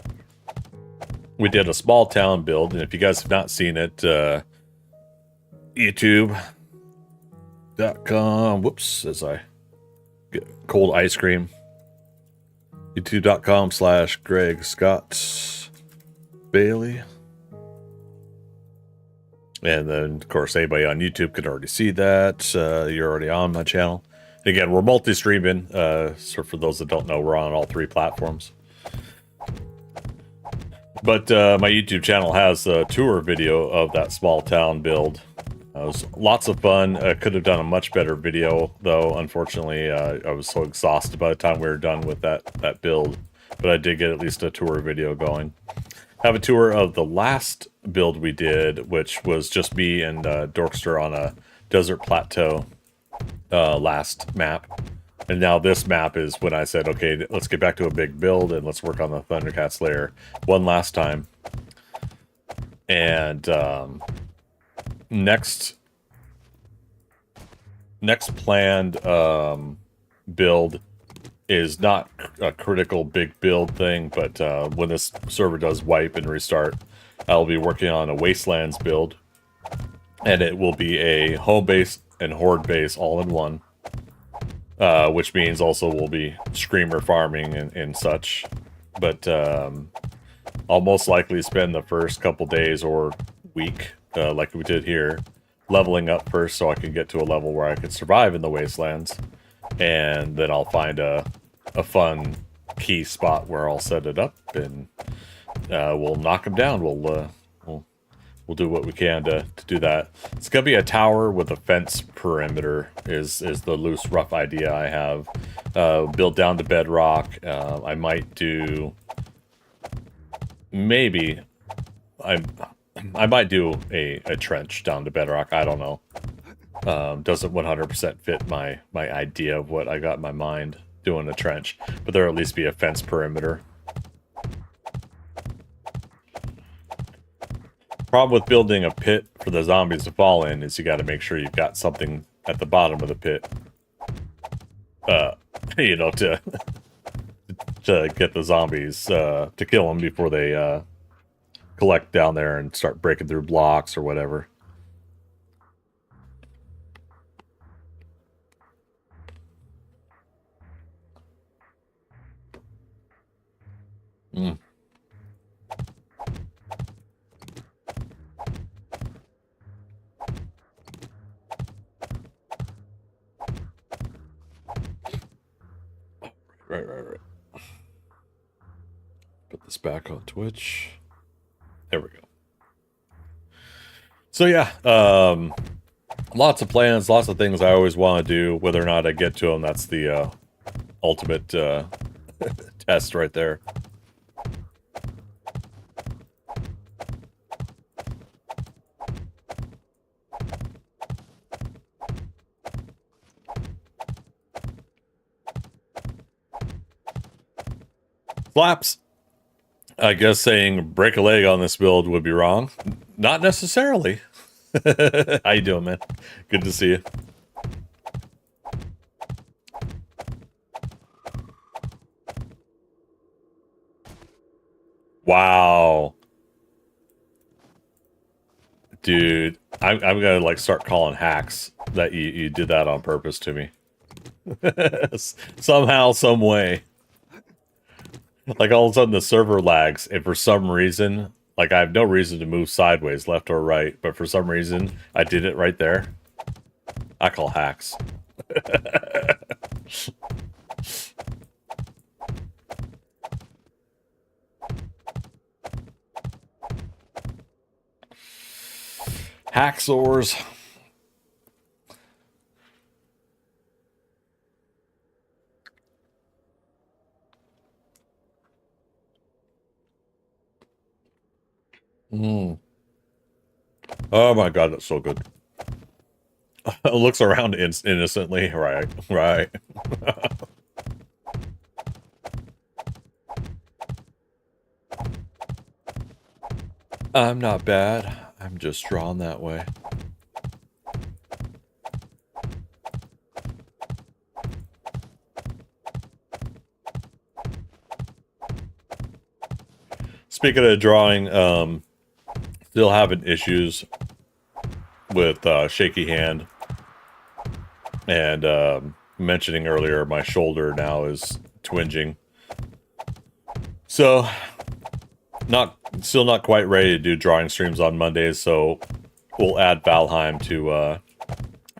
We did a small town build, and if you guys have not seen it, youtube.com, whoops, as I get cold ice cream, youtube.com/Greg Scott Bailey. And then, of course, anybody on YouTube can already see that. You're already on my channel. Again, we're multi-streaming, so for those that don't know, we're on all 3 platforms. But my YouTube channel has a tour video of that small town build. It was lots of fun. I could have done a much better video, though. Unfortunately, I was so exhausted by the time we were done with that build. But I did get at least a tour video going. I have a tour of the last build we did, which was just me and Dorkster on a desert plateau. Last map, and now this map is when I said, okay, let's get back to a big build and let's work on the ThunderCats lair one last time. And next planned build is not a critical big build thing, but when this server does wipe and restart, I'll be working on a Wastelands build, and it will be a home base and horde base all in one, which means also we'll be screamer farming and such. But I'll most likely spend the first couple days or week, like we did here, leveling up first so I can get to a level where I can survive in the Wastelands, and then I'll find a fun key spot where I'll set it up, and we'll knock them down. We'll do what we can to do that. It's gonna be a tower with a fence perimeter is the loose, rough idea I have. Build down to bedrock. I might do... Maybe... I might do a trench down to bedrock. I don't know. Doesn't 100% fit my idea of what I got in my mind doing a trench. But there'll at least be a fence perimeter. Problem with building a pit for the zombies to fall in is you got to make sure you've got something at the bottom of the pit, you know, to get the zombies to kill them before they collect down there and start breaking through blocks or whatever. Right. Put this back on Twitch. There we go. So yeah, lots of plans, lots of things I always want to do. Whether or not I get to them, that's the ultimate test right there. Slaps. I guess saying break a leg on this build would be wrong. Not necessarily. How you doing, man? Good to see you. Wow. Dude, I'm gonna like start calling hacks that you did that on purpose to me. Somehow, some way. Like all of a sudden the server lags, and for some reason, like I have no reason to move sideways, left or right, but for some reason I did it right there. I call hacks. Hacksaws. Mm. Oh my god, that's so good. Looks around innocently. Right, right. I'm not bad. I'm just drawn that way. Speaking of drawing, still having issues with shaky hand. And mentioning earlier, my shoulder now is twinging. So, still not quite ready to do drawing streams on Mondays. So, we'll add Valheim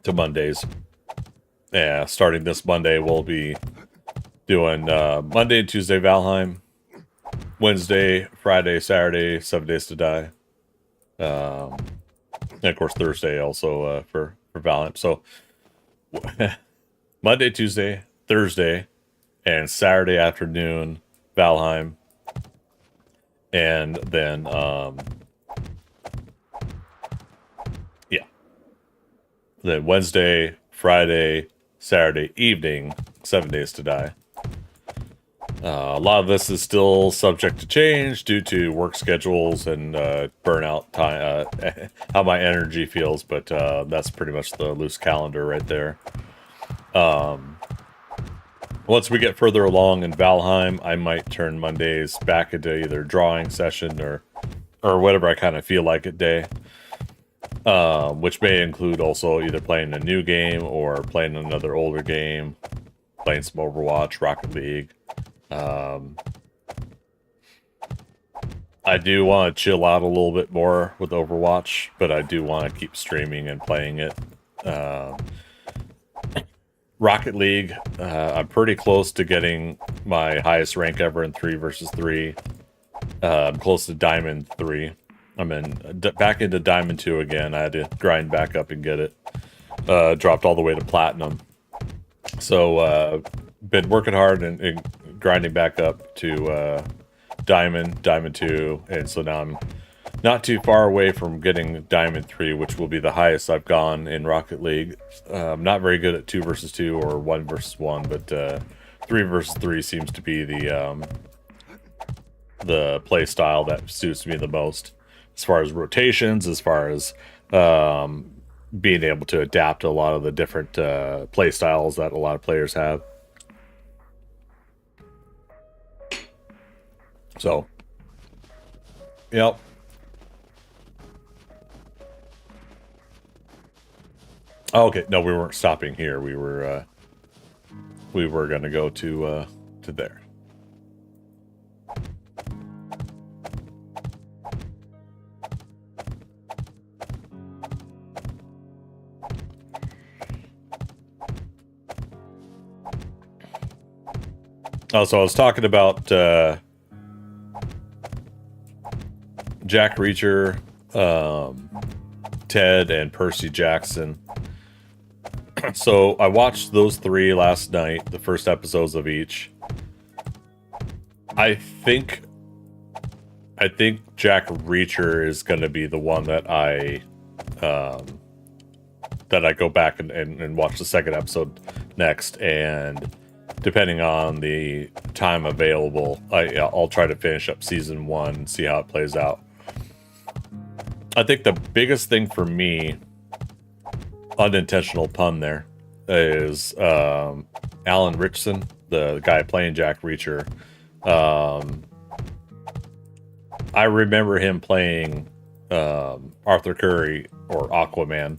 to Mondays. Yeah, starting this Monday, we'll be doing Monday and Tuesday Valheim, Wednesday, Friday, Saturday, 7 Days to Die. And of course Thursday also for Valheim. So Monday, Tuesday, Thursday, and Saturday afternoon Valheim, and then yeah, then Wednesday, Friday, Saturday evening, 7 Days to Die. A lot of this is still subject to change due to work schedules and burnout time, how my energy feels, but that's pretty much the loose calendar right there. Once we get further along in Valheim, I might turn Mondays back into either drawing session or whatever I kind of feel like at day. Which may include also either playing a new game or playing another older game, playing some Overwatch, Rocket League. I do want to chill out a little bit more with Overwatch, but I do want to keep streaming and playing it. Rocket League, I'm pretty close to getting my highest rank ever in 3 versus 3. I'm close to Diamond 3. I'm back into Diamond 2 again. I had to grind back up and get it. Dropped all the way to Platinum. So, been working hard and grinding back up to Diamond 2, and so now I'm not too far away from getting Diamond 3, which will be the highest I've gone in Rocket League. I'm not very good at 2 versus 2 or 1 versus 1, but 3 versus 3 seems to be the play style that suits me the most, as far as rotations, as far as being able to adapt to a lot of the different play styles that a lot of players have. So, yep. Oh, okay, no, we weren't stopping here. We were gonna go to there. Oh, so I was talking about Jack Reacher, Ted, and Percy Jackson. So I watched those 3 last night, the first episodes of each. I think Jack Reacher is going to be the one that I go back and watch the second episode next, and depending on the time available, I'll try to finish up season 1 and see how it plays out. I think the biggest thing for me, unintentional pun there, is Alan Ritchson, the guy playing Jack Reacher. I remember him playing Arthur Curry, or Aquaman,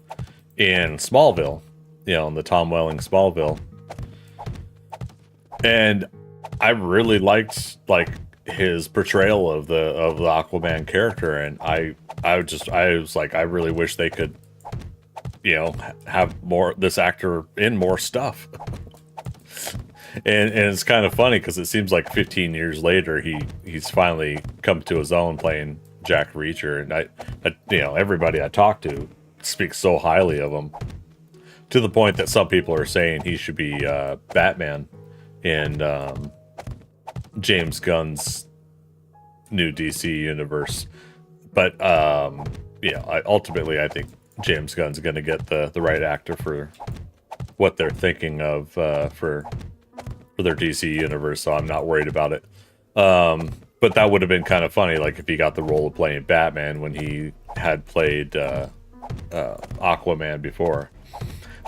in Smallville, in the Tom Welling Smallville. And I really liked his portrayal of the Aquaman character, and I was like, I really wish they could, have this actor in more stuff. and it's kind of funny because it seems like 15 years later he's finally come to his own playing Jack Reacher, and I everybody I talk to speaks so highly of him, to the point that some people are saying he should be Batman in James Gunn's new DC universe, But yeah, ultimately I think James Gunn's going to get the right actor for what they're thinking of for their DC universe, so I'm not worried about it. But that would have been kind of funny, like if he got the role of playing Batman when he had played Aquaman before.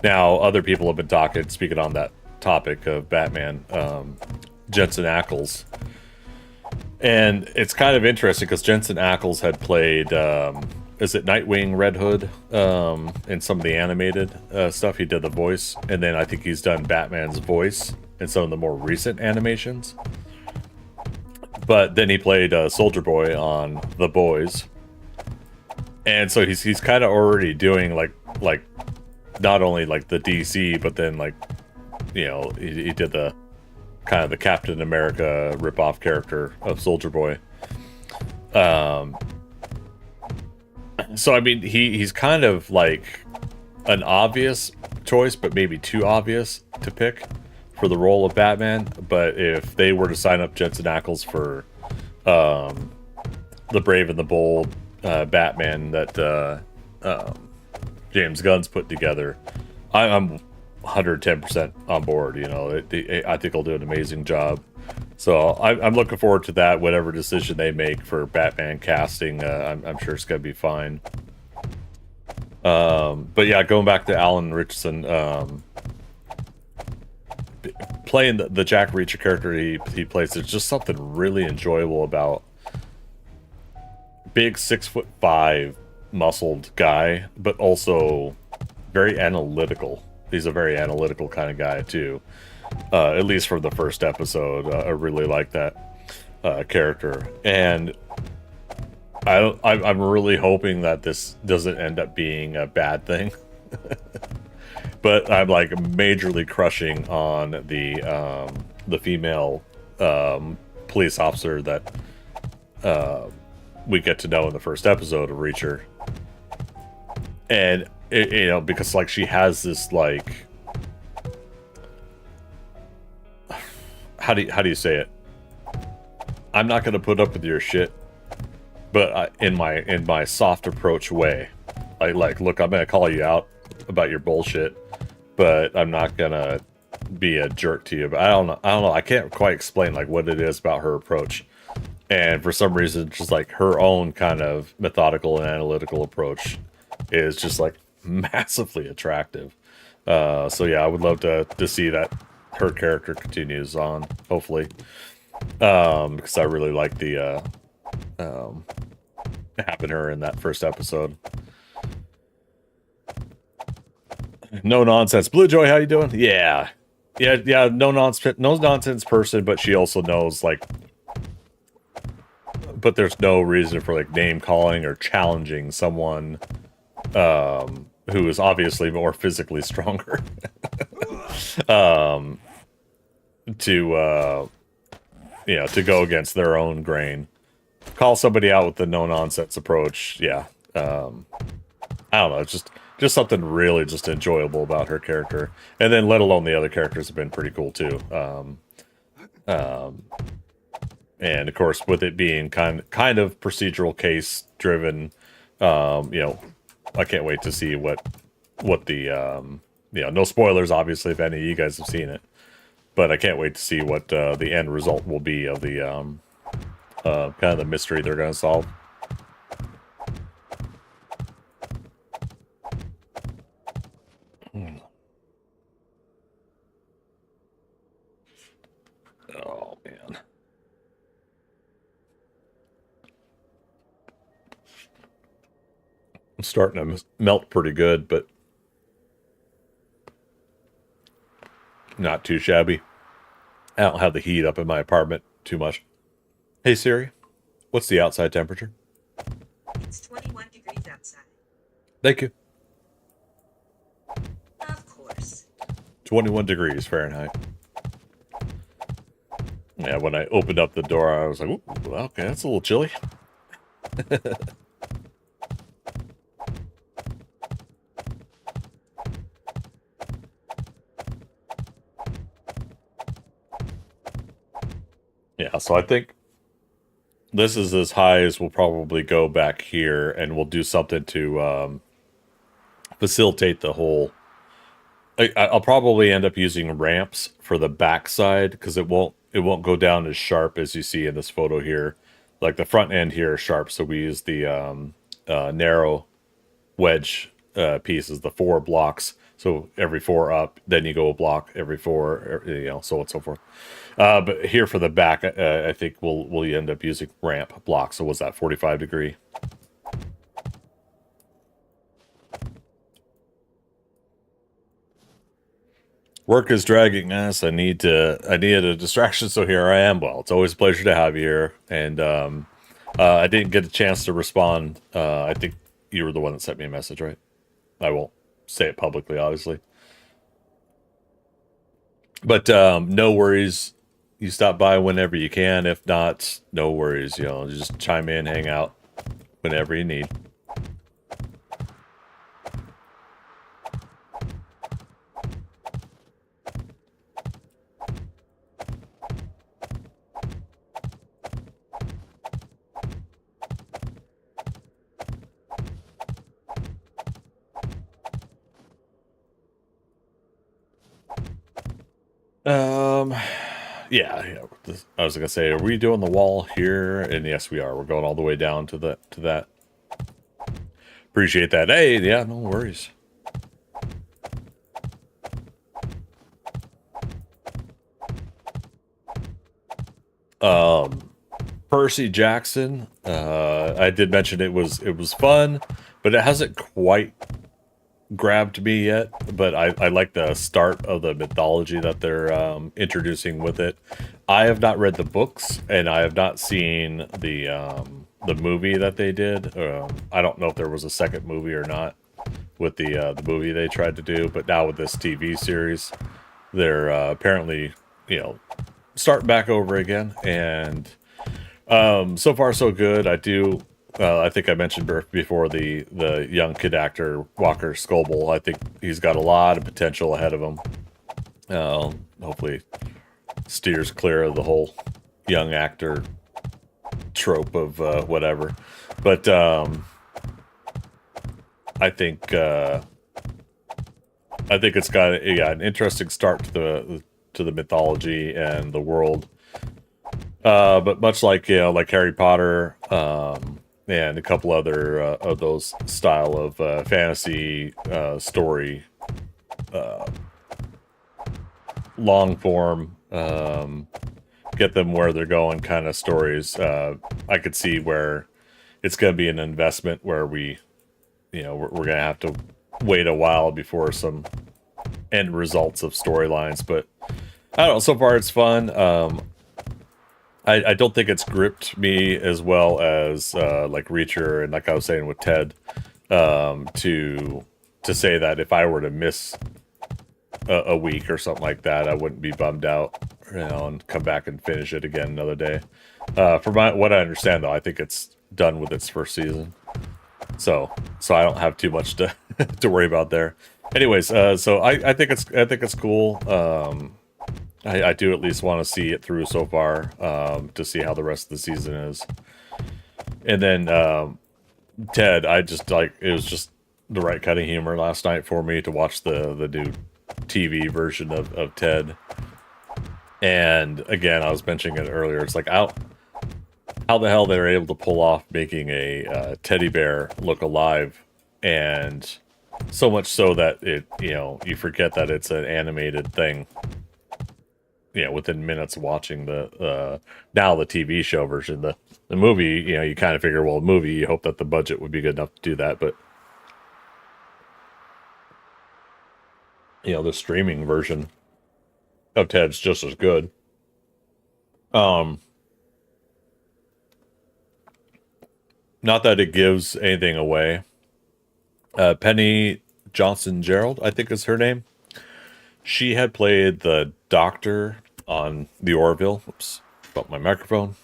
Now, other people have been talking, speaking on that topic of Batman, Jensen Ackles. And it's kind of interesting because Jensen Ackles had played, is it Nightwing, Red Hood, in some of the animated stuff. He did the voice, and then I think he's done Batman's voice in some of the more recent animations. But then he played Soldier Boy on The Boys, and so he's kind of already doing like not only like the DC, but then like, you know, he did the kind of the Captain America ripoff character of Soldier Boy. So I mean, he's kind of like an obvious choice, but maybe too obvious to pick for the role of Batman. But if they were to sign up Jensen Ackles for the Brave and the Bold Batman that James Gunn's put together, I'm 110% on board. You know, I think he'll do an amazing job. So I'm looking forward to that. Whatever decision they make for Batman casting, I'm sure it's gonna be fine. But yeah, going back to Alan Richardson, playing the Jack Reacher character he plays, there's just something really enjoyable about big 6'5" muscled guy, but also very analytical. He's a very analytical kind of guy too. At least for the first episode, I really like that character, and I'm really hoping that this doesn't end up being a bad thing. But I'm like majorly crushing on the female police officer that we get to know in the first episode of Reacher, and you know, because like she has this like, how do you say it? I'm not gonna put up with your shit, but in my soft approach way, like look, I'm gonna call you out about your bullshit, but I'm not gonna be a jerk to you. But I don't know. I can't quite explain like what it is about her approach, and for some reason, just like her own kind of methodical and analytical approach is just like massively attractive. So yeah, I would love to see that her character continues on, hopefully, because I really like the having her in that first episode. No nonsense, Blue Joy. How you doing? Yeah. No nonsense person, but she also knows like. But there's no reason for like name calling or challenging someone who is obviously more physically stronger. To you know, to go against their own grain. Call somebody out with the no nonsense approach. Yeah. I don't know. It's just something really just enjoyable about her character, and then let alone the other characters have been pretty cool too. And of course, with it being kind of procedural case driven, you know, I can't wait to see what the you know, no spoilers obviously if any of you guys have seen it, but I can't wait to see what the end result will be of the kind of the mystery they're going to solve. Oh man. I'm starting to melt pretty good, but not too shabby. I don't have the heat up in my apartment too much. Hey Siri, what's the outside temperature? It's 21 degrees outside. Thank you. Of course. 21 degrees Fahrenheit. Yeah, when I opened up the door, I was like, ooh, okay, that's a little chilly. Yeah, so I think this is as high as we'll probably go back here, and we'll do something to facilitate the whole. I'll probably end up using ramps for the backside because it won't go down as sharp as you see in this photo here. Like the front end here is sharp, so we use the narrow wedge pieces, the 4 blocks. So every 4 up, then you go a block every 4, so on and so forth. But here for the back, I think we'll end up using ramp blocks. So what's that, 45 degree? Work is dragging us. I needed a distraction, so here I am. Well, it's always a pleasure to have you here. And I didn't get a chance to respond. I think you were the one that sent me a message, right? I won't say it publicly, obviously. But no worries. You stop by whenever you can. If not, no worries. Just chime in, hang out whenever you need. Um, yeah. I was gonna say, are we doing the wall here? And yes, we are. We're going all the way down to that. Appreciate that. Hey, yeah, no worries. Percy Jackson. I did mention it was fun, but it hasn't quite grabbed me yet. But I like the start of the mythology that they're introducing with it. I have not read the books, and I have not seen the movie that they did. I don't know if there was a second movie or not with the movie they tried to do, but now with this TV series, they're apparently starting back over again, and so far so good. I think I mentioned before the young kid actor Walker Scobell. I think he's got a lot of potential ahead of him. Hopefully steers clear of the whole young actor trope of whatever. But I think it's got an interesting start to the mythology and the world. But much like Harry Potter, and a couple other of those style of fantasy story, long form, get them where they're going kind of stories. I could see where it's going to be an investment where we're going to have to wait a while before some end results of storylines. But I don't know. So far, it's fun. I don't think it's gripped me as well as like Reacher and like I was saying with Ted, to say that if I were to miss a week or something like that, I wouldn't be bummed out, and come back and finish it again another day. From what I understand, though, I think it's done with its first season, so I don't have too much to to worry about there. Anyways, so I think it's cool. I do at least want to see it through so far, to see how the rest of the season is. And then Ted, it was just the right kind of humor last night for me to watch the new TV version of Ted. And again, I was mentioning it earlier. It's like how the hell they were able to pull off making a teddy bear look alive, and so much so that it you forget that it's an animated thing. Within minutes of watching the now the TV show version. The movie, you kind of figure, well, movie, you hope that the budget would be good enough to do that, but the streaming version of Ted's just as good. Not that it gives anything away. Penny Johnson Gerald, I think is her name. She had played the Doctor on the Orville. Oops, about my microphone.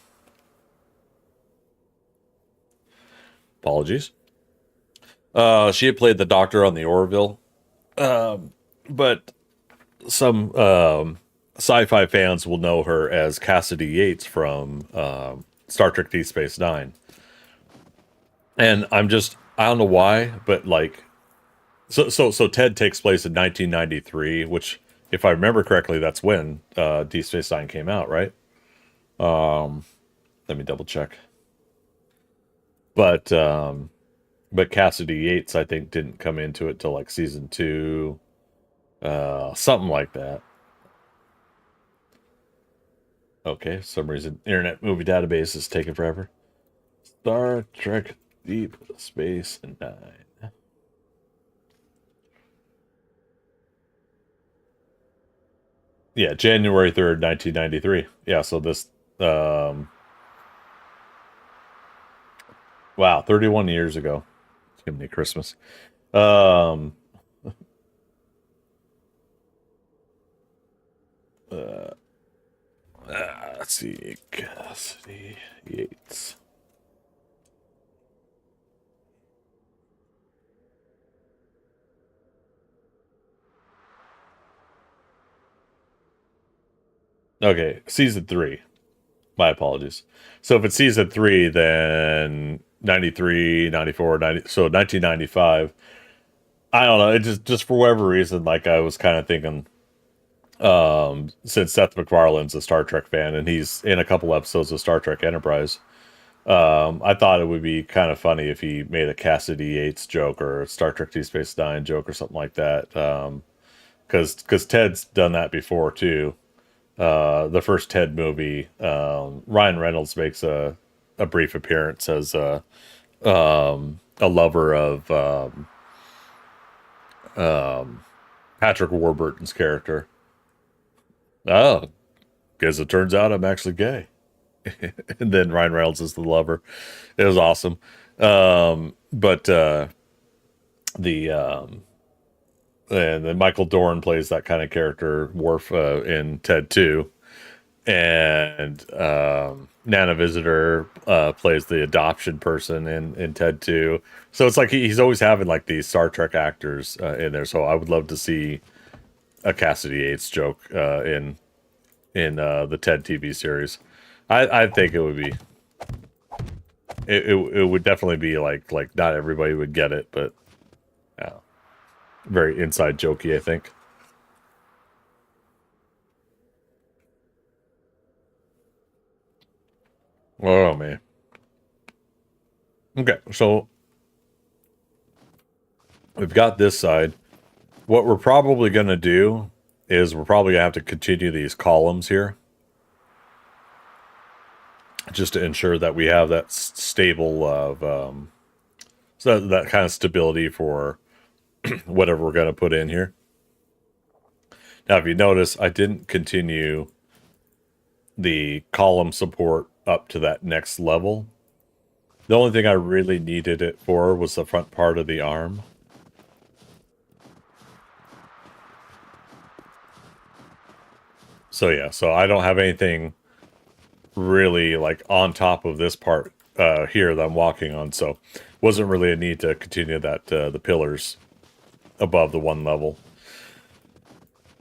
Apologies. She had played the Doctor on the Orville, but some sci-fi fans will know her as Cassidy Yates from Star Trek Deep Space Nine. And I don't know why, but like, so Ted takes place in 1993, which, if I remember correctly, that's when Deep Space Nine came out, right? Let me double check. But Cassidy Yates, I think, didn't come into it till like season 2, something like that. Okay, for some reason, Internet Movie Database is taking forever. Star Trek Deep Space Nine. Yeah, January 3rd, 1993. Yeah, so this, wow, 31 years ago. Give me Christmas. Um, uh, let's see, Cassidy Yates. Okay, season 3. My apologies. So if it's season 3, then 93, 94, 90, so 1995. I don't know. It just for whatever reason, like I was kind of thinking, since Seth MacFarlane's a Star Trek fan and he's in a couple episodes of Star Trek Enterprise, I thought it would be kind of funny if he made a Cassidy Yates joke or a Star Trek Deep Space Nine joke or something like that. Because Ted's done that before too. The first Ted movie, Ryan Reynolds makes a brief appearance as a lover of Patrick Warburton's character. Oh, because it turns out I'm actually gay. And then Ryan Reynolds is the lover. It was awesome. But the and then Michael Dorn plays that kind of character, Worf, in Ted 2. And Nana Visitor plays the adoption person in Ted 2. So it's like he's always having like these Star Trek actors in there. So I would love to see a Cassidy Yates joke in the Ted TV series. I think it would be it would definitely be like not everybody would get it, but very inside jokey, I think. Oh man. Okay, so we've got this side. What we're probably going to do is we're probably going to have to continue these columns here, just to ensure that we have that stable of so that kind of stability for whatever we're going to put in here. Now, if you notice, I didn't continue the column support up to that next level. The only thing I really needed it for was the front part of the arm. So yeah, so I don't have anything really like on top of this part here that I'm walking on, so wasn't really a need to continue that the pillars above the one level.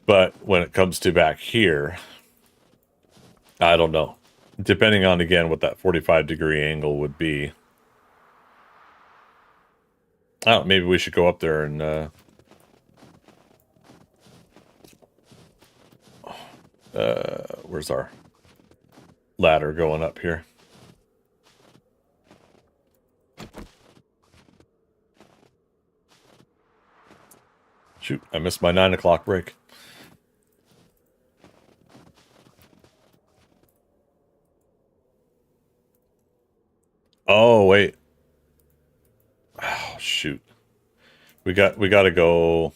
But when it comes to back here, I don't know. Depending on, again, what that 45-degree angle would be. I don't know, maybe we should go up there and where's our ladder going up here? Shoot, I missed my 9 o'clock break. Oh, wait. Oh, shoot. We got to go.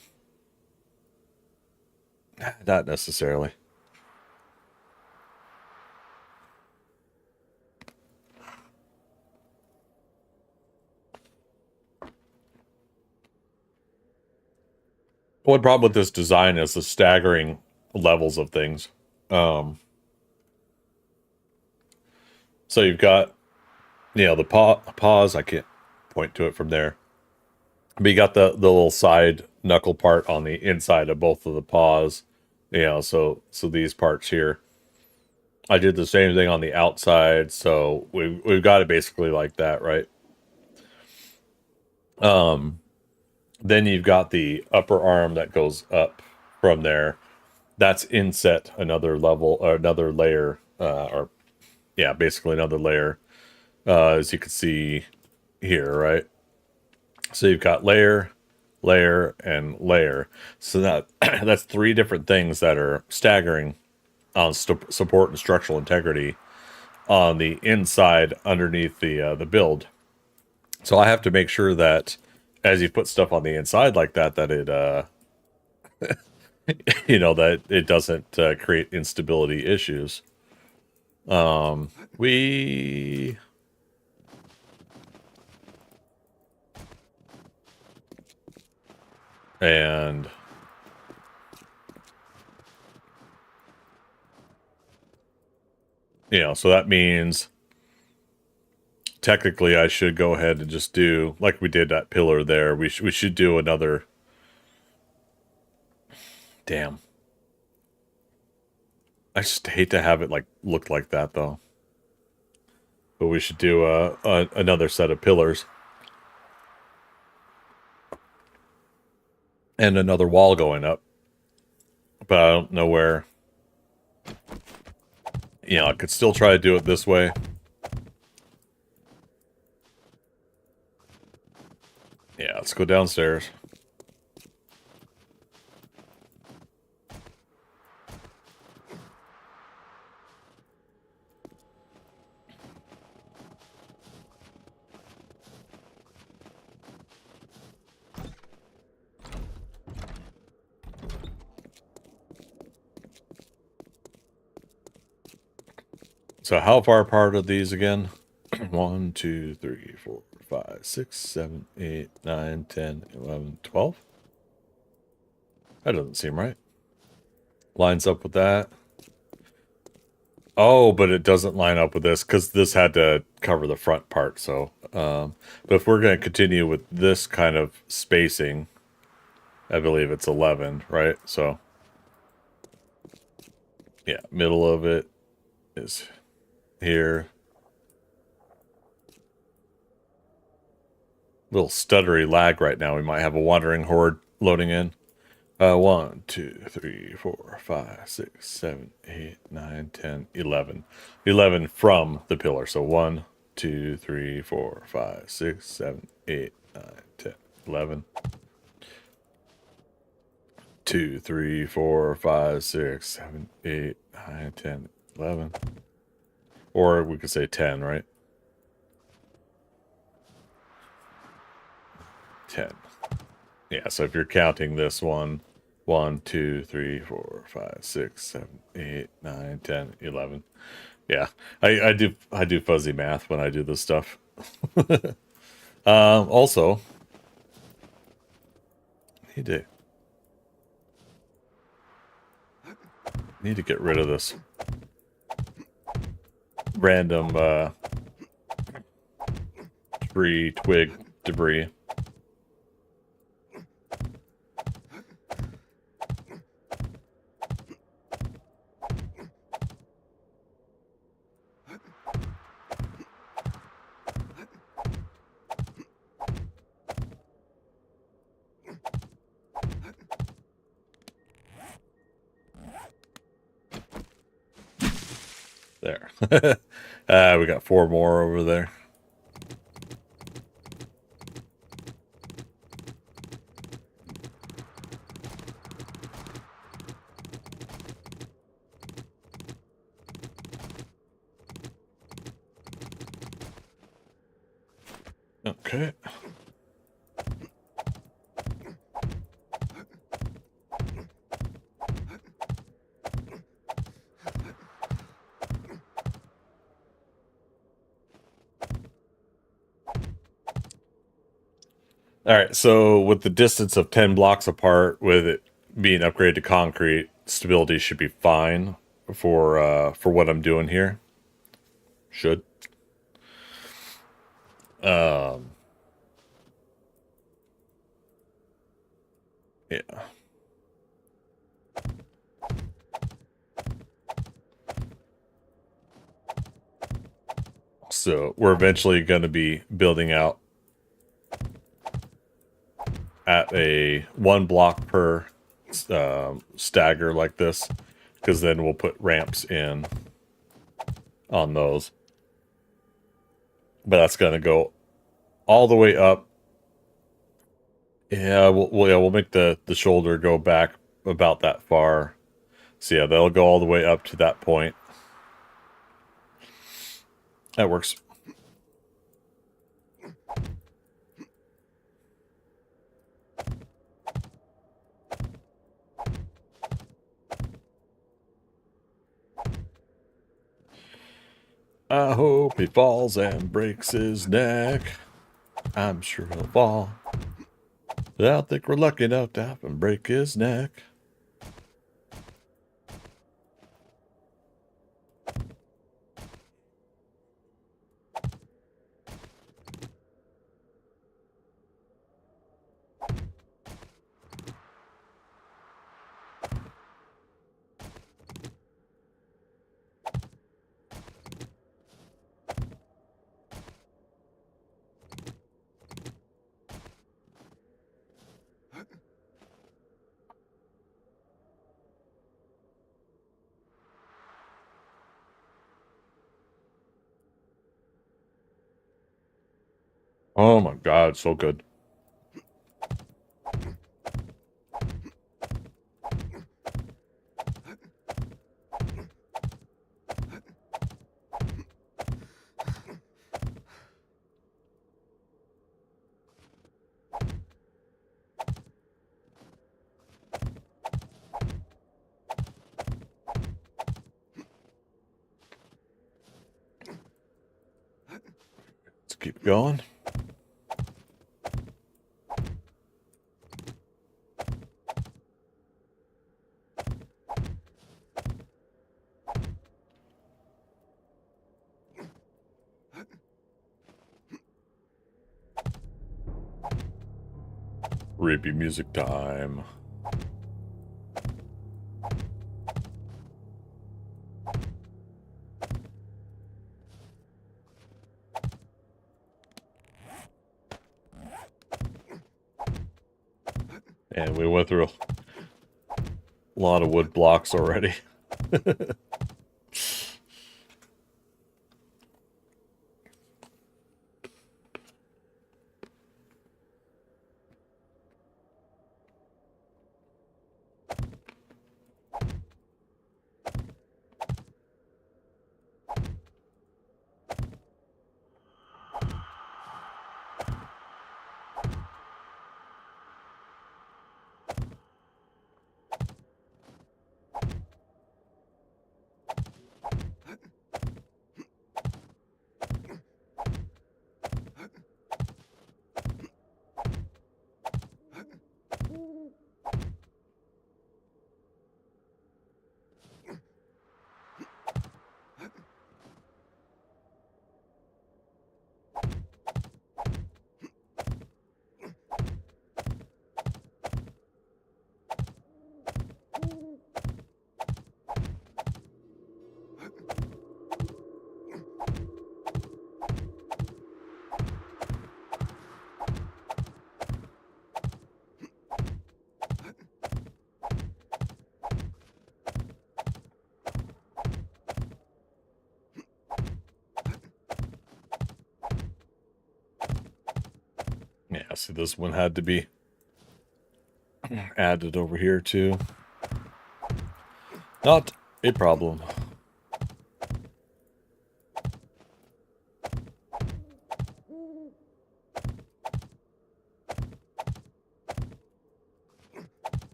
Not necessarily. One problem with this design is the staggering levels of things. So you've got, the paws. I can't point to it from there. But you got the little side knuckle part on the inside of both of the paws. So these parts here I did the same thing on the outside, so we've got it basically like that, right? Then you've got the upper arm that goes up from there. That's inset another level or another layer, or yeah, basically another layer, as you can see here, right? So you've got layer, layer, and layer. So that that's three different things that are staggering on support and structural integrity on the inside underneath the build. So I have to make sure that as you put stuff on the inside like that, that it that it doesn't create instability issues. We and so that means technically I should go ahead and just do like we did that pillar there. We should do another. Damn. I just hate to have it like look like that though. But we should do another set of pillars and another wall going up. But I don't know where. I could still try to do it this way. Yeah, let's go downstairs. So how far apart are these again? 1, 2, 3, 4, 5, 6, 7, 8, 9, 10, 11, 12? That doesn't seem right. Lines up with that. Oh, but it doesn't line up with this because this had to cover the front part. So, but if we're going to continue with this kind of spacing, I believe it's 11, right? So, yeah, middle of it is here. Little stuttery lag right now. We might have a wandering horde loading in. 1, 2, 3, 4, 5, 6, 7, 8, 9, 10, 11. 11 from the pillar. So 1, 2, 3, 4, 5, 6, 7, 8, 9, 10, 11. 2, 3, 4, 5, 6, 7, 8, 9, 10, 11. Or we could say 10, right? 10. Yeah, so if you're counting this one, 1, 2, 3, 4, 5, 6, 7, 8, 9, 10, 11. Yeah, I do fuzzy math when I do this stuff. Also, need to get rid of this random tree twig debris. There. We got 4 more over there. Okay. All right, so with the distance of 10 blocks apart, with it being upgraded to concrete, stability should be fine for what I'm doing here. Should. Yeah. So we're eventually going to be building out at a 1 block per stagger like this, because then we'll put ramps in on those. But that's going to go all the way up. Yeah, we'll make the shoulder go back about that far. So yeah, that'll go all the way up to that point. That works. I hope he falls and breaks his neck. I'm sure he'll fall. I don't think we're lucky enough to have him break his neck. Oh my god, so good. Let's keep going. Rapey music time. And we went through a lot of wood blocks already. Yeah, see, this one had to be added over here too. Not a problem.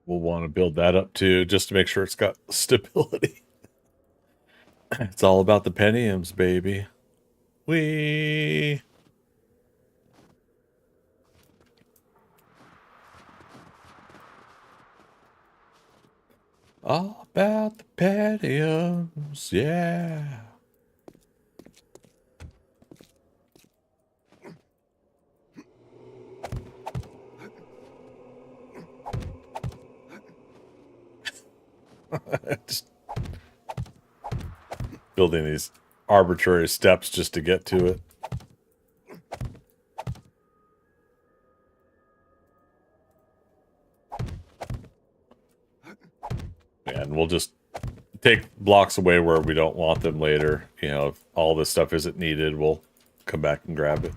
We'll want to build that up too, just to make sure it's got stability. It's all about the Pentiums, baby. Wee. All about the patios, yeah. Just building these arbitrary steps just to get to it. And we'll just take blocks away where we don't want them later. You know, if all this stuff isn't needed, we'll come back and grab it.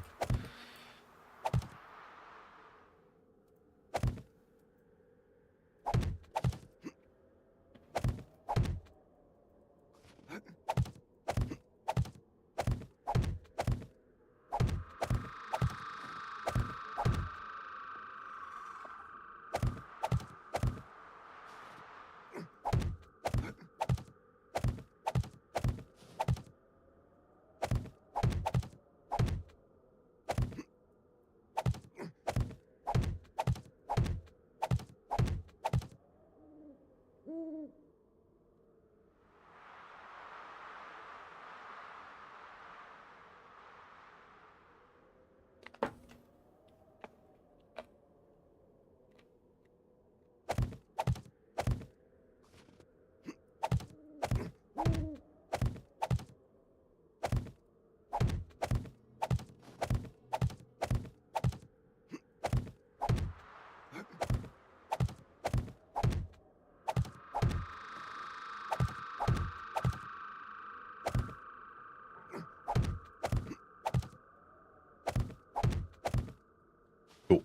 Cool.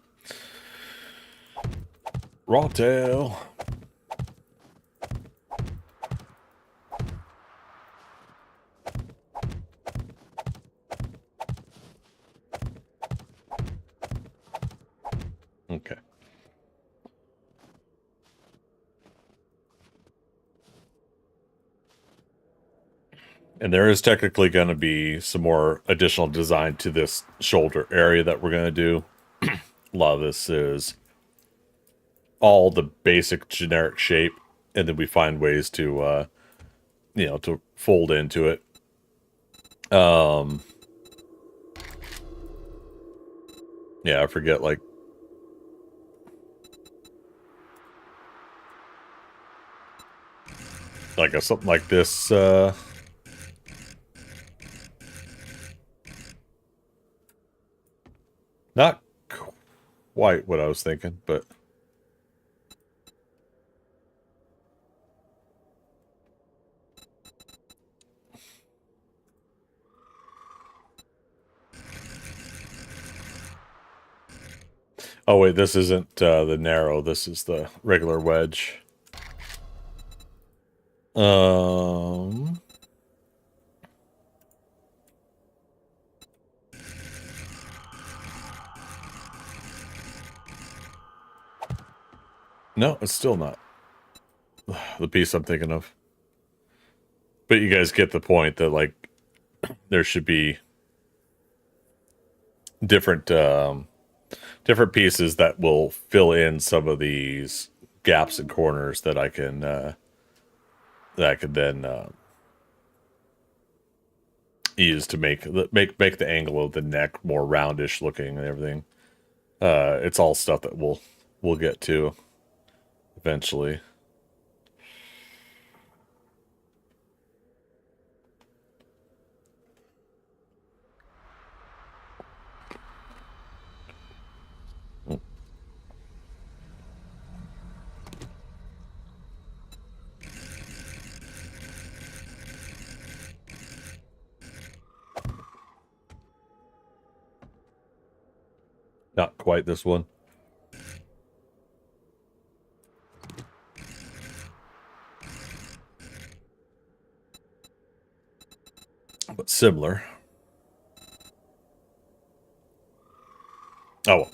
Raw tail. Okay. And there is technically going to be some more additional design to this shoulder area that we're going to do. A lot of this is all the basic generic shape, and then we find ways to, you know, to fold into it. Yeah, I forget, like, something like this, not quite what I was thinking, but oh wait, this isn't the narrow, this is the regular wedge. No, it's still not the piece I'm thinking of. But you guys get the point that, like, there should be different different pieces that will fill in some of these gaps and corners that I can that I could then use to make the angle of the neck more roundish looking and everything. It's all stuff that we'll get to eventually. Not quite this one. But similar. Oh well.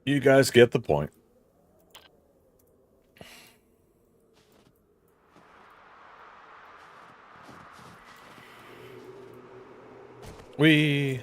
You guys get the point. We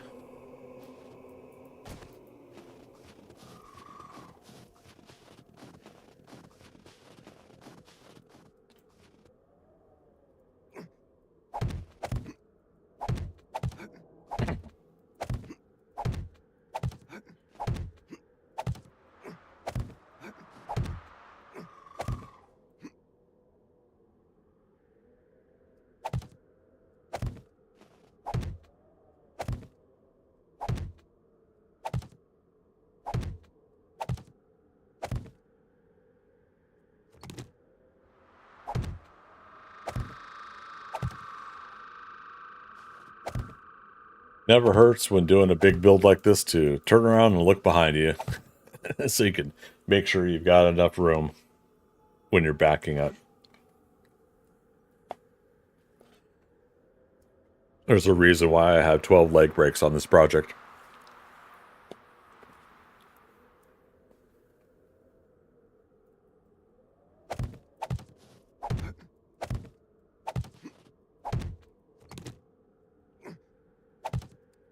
Never hurts when doing a big build like this to turn around and look behind you so you can make sure you've got enough room when you're backing up. There's a reason why I have 12 leg brakes on this project.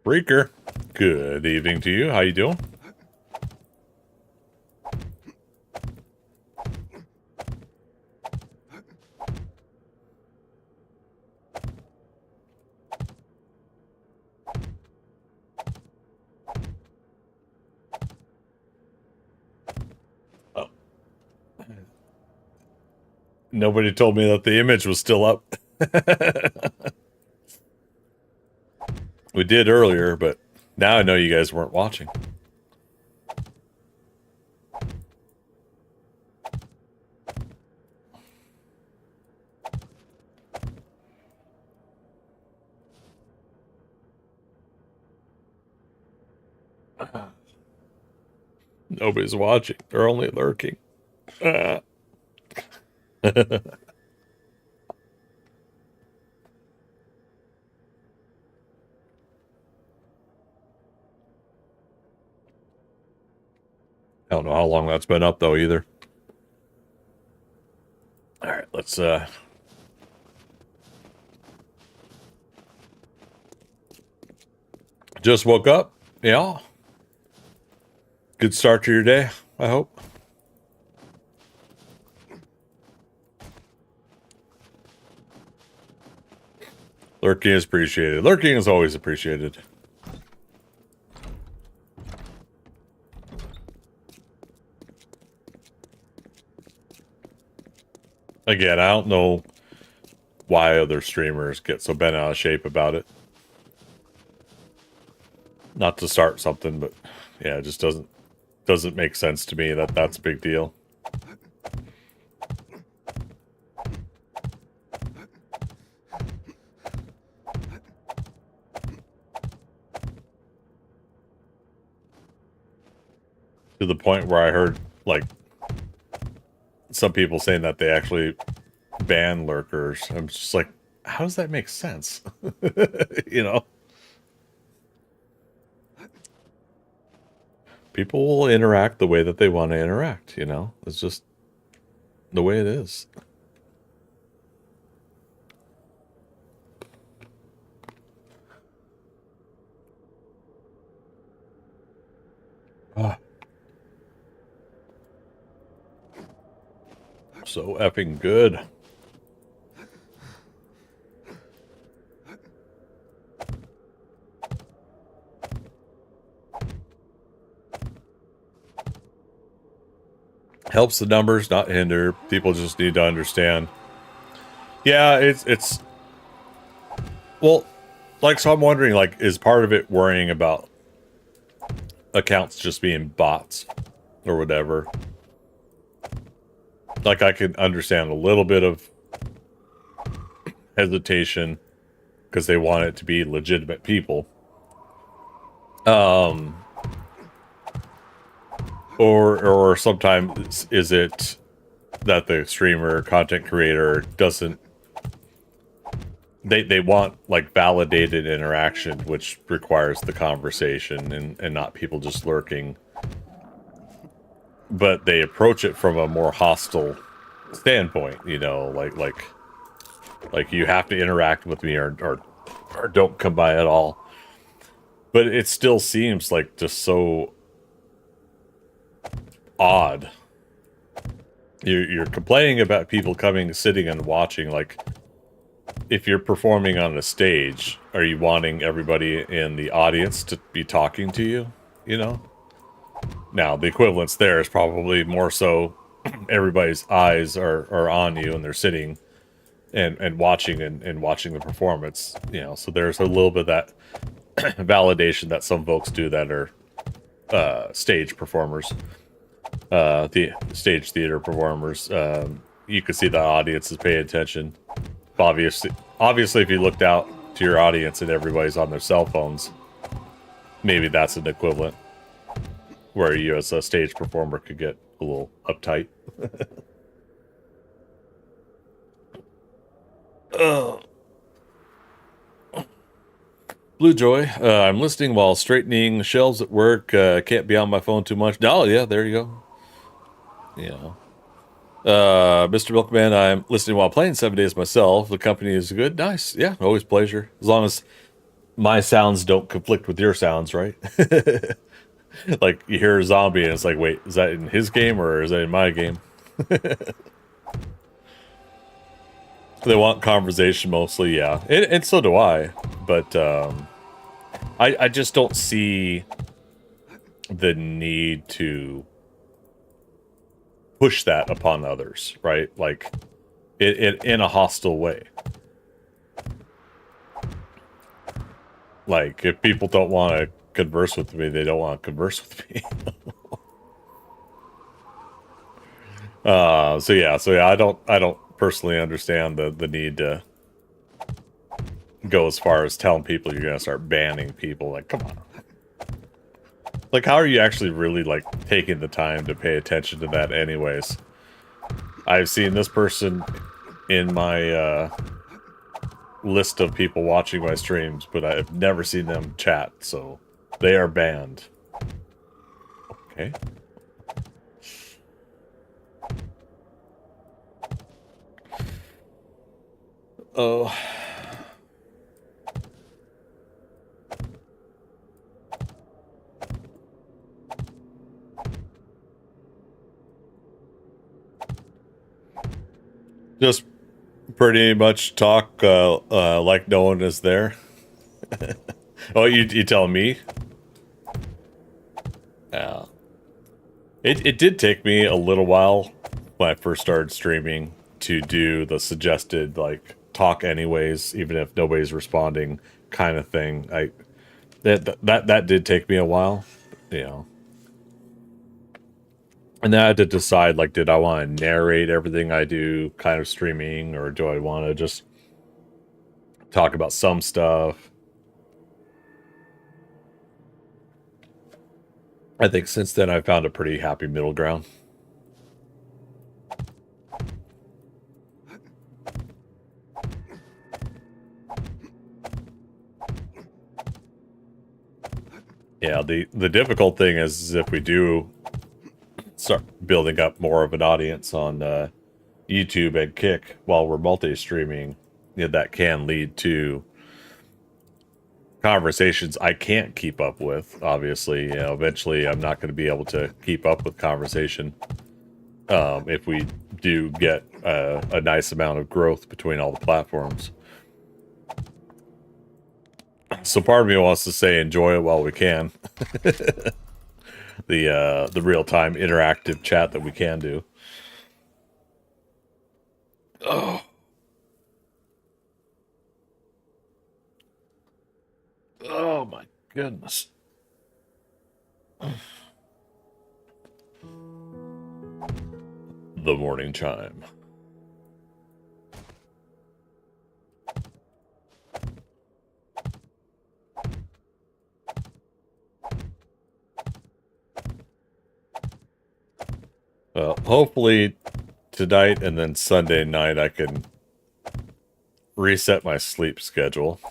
Breaker, good evening to you. How you doing? Oh. Nobody told me that the image was still up. We did earlier, but now I know you guys weren't watching. Nobody's watching. They're only lurking. I don't know how long that's been up, though, either. All right, let's... Just woke up. Yeah. Good start to your day, I hope. Lurking is appreciated. Lurking is always appreciated. Again, I don't know why other streamers get so bent out of shape about it. Not to start something, but yeah, it just doesn't make sense to me that that's a big deal. To the point where I heard, like, some people saying that they actually ban lurkers. I'm just like, how does that make sense? You know? People will interact the way that they want to interact, you know? It's just the way it is. Ah. So effing good. Helps the numbers, not hinder. People just need to understand. Yeah, it's well, like, so I'm wondering, like, is part of it worrying about accounts just being bots or whatever? Like, I can understand a little bit of hesitation because they want it to be legitimate people. Or sometimes is it that the streamer, content creator doesn't... They want, like, validated interaction, which requires the conversation and not people just lurking. But they approach it from a more hostile standpoint, you know, like you have to interact with me or don't come by at all. But it still seems like just so odd. You're complaining about people coming, sitting and watching. Like, if you're performing on a stage, are you wanting everybody in the audience to be talking to you, you know? Now, the equivalence there is probably more so everybody's eyes are on you and they're sitting and watching and watching the performance, you know. So there's a little bit of that validation that some folks do that are stage performers, the stage theater performers. You can see the audience is paying attention. Obviously, if you looked out to your audience and everybody's on their cell phones, maybe that's an equivalent where you as a stage performer could get a little uptight. Oh. Blue Joy, I'm listening while straightening shelves at work. Can't be on my phone too much. Oh, yeah, there you go. Yeah. Mr. Milkman, I'm listening while playing 7 days myself. The company is good. Nice. Yeah, always pleasure. As long as my sounds don't conflict with your sounds, right? Like you hear a zombie and it's like, wait, is that in his game or is that in my game? They want conversation mostly, yeah. And so do I. But I just don't see the need to push that upon others, right? Like it in a hostile way. Like if people don't want to converse with me, they don't want to converse with me. So yeah, I don't personally understand the need to go as far as telling people you're gonna start banning people. Like, come on. Like, how are you actually really like taking the time to pay attention to that anyways? I've seen this person in my list of people watching my streams, but I've never seen them chat, so they are banned. Okay. Oh. Just pretty much talk like no one is there. Oh, you tell me? Yeah. It did take me a little while when I first started streaming to do the suggested like talk anyways, even if nobody's responding kind of thing. That did take me a while, you know. And then I had to decide like, did I want to narrate everything I do kind of streaming, or do I want to just talk about some stuff? I think since then I found a pretty happy middle ground. Yeah, the difficult thing is if we do start building up more of an audience on YouTube and Kick while we're multi-streaming, that can lead to conversations I can't keep up with. Obviously, eventually I'm not going to be able to keep up with conversation if we do get a nice amount of growth between all the platforms. So part of me wants to say enjoy it while we can. The real-time interactive chat that we can do. Oh. Oh my goodness. The morning chime. Well, hopefully tonight and then Sunday night I can reset my sleep schedule.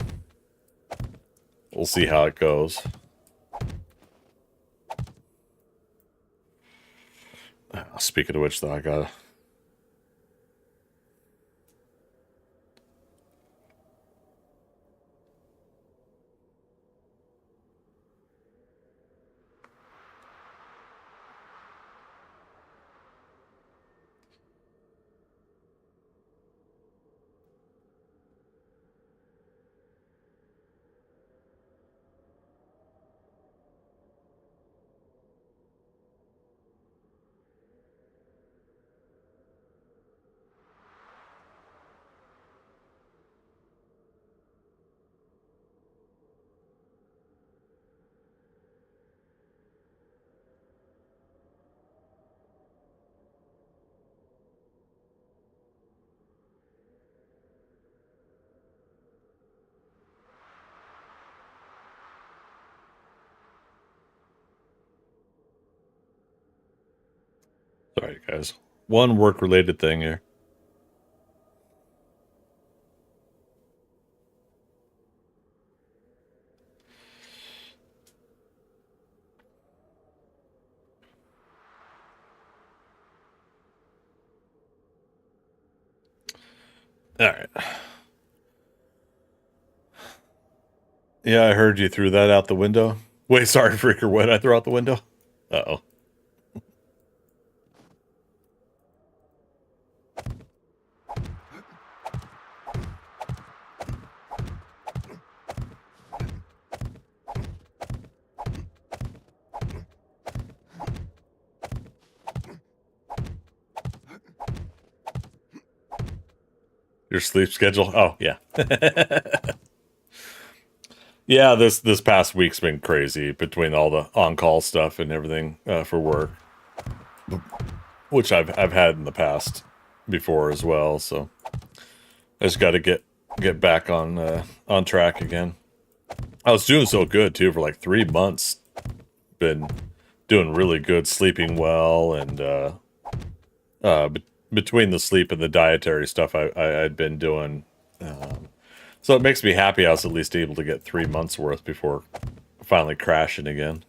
We'll see how it goes. Speaking of which, though, I gotta... Sorry, guys. One work-related thing here. All right. Yeah, I heard you threw that out the window. Wait, sorry, Freaker. What did I throw out the window? Uh-oh. Your sleep schedule? Oh, yeah. Yeah, this past week's been crazy between all the on-call stuff and everything for work, which I've had in the past before as well. So I just got to get back on track again. I was doing so good too for like 3 months. Been doing really good, sleeping well, and between the sleep and the dietary stuff I'd been doing. So it makes me happy I was at least able to get 3 months worth before finally crashing again.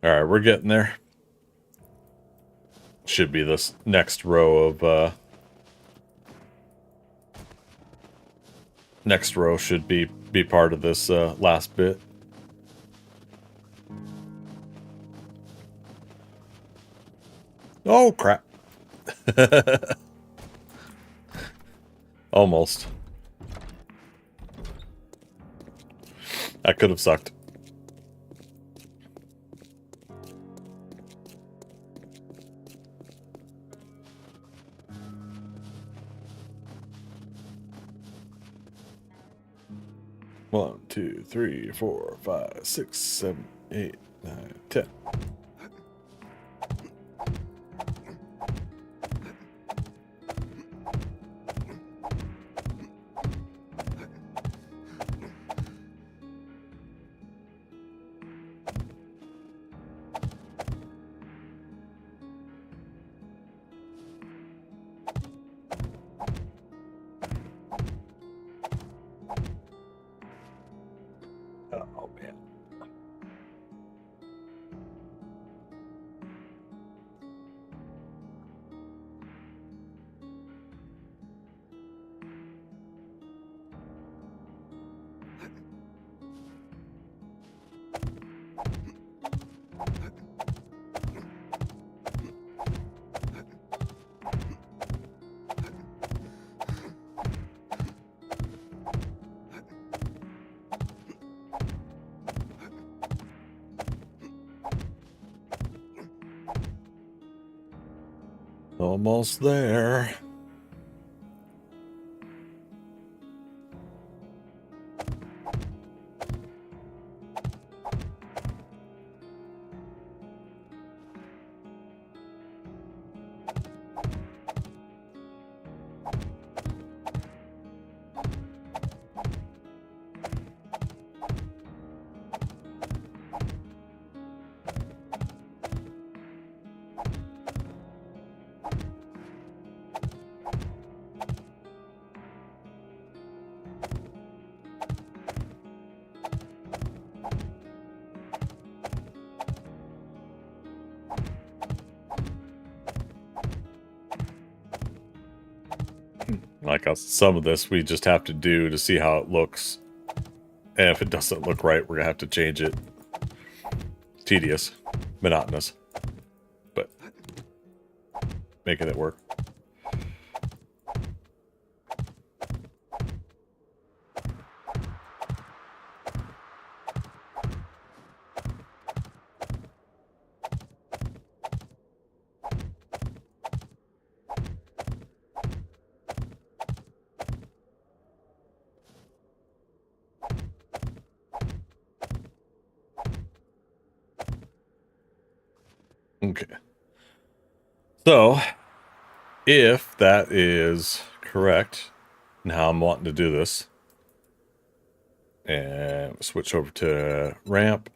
All right, we're getting there. Should be this next row of next row should be part of this last bit. Oh crap. Almost. That could have sucked. One, 2, 3, 4, 5, 6, 7, 8, 9, 10. Oh man. Almost there. Like some of this we just have to do to see how it looks. And if it doesn't look right, we're gonna have to change it. Tedious, monotonous, but making it work. Okay. So, if that is correct, and how I'm wanting to do this, And switch over to ramp.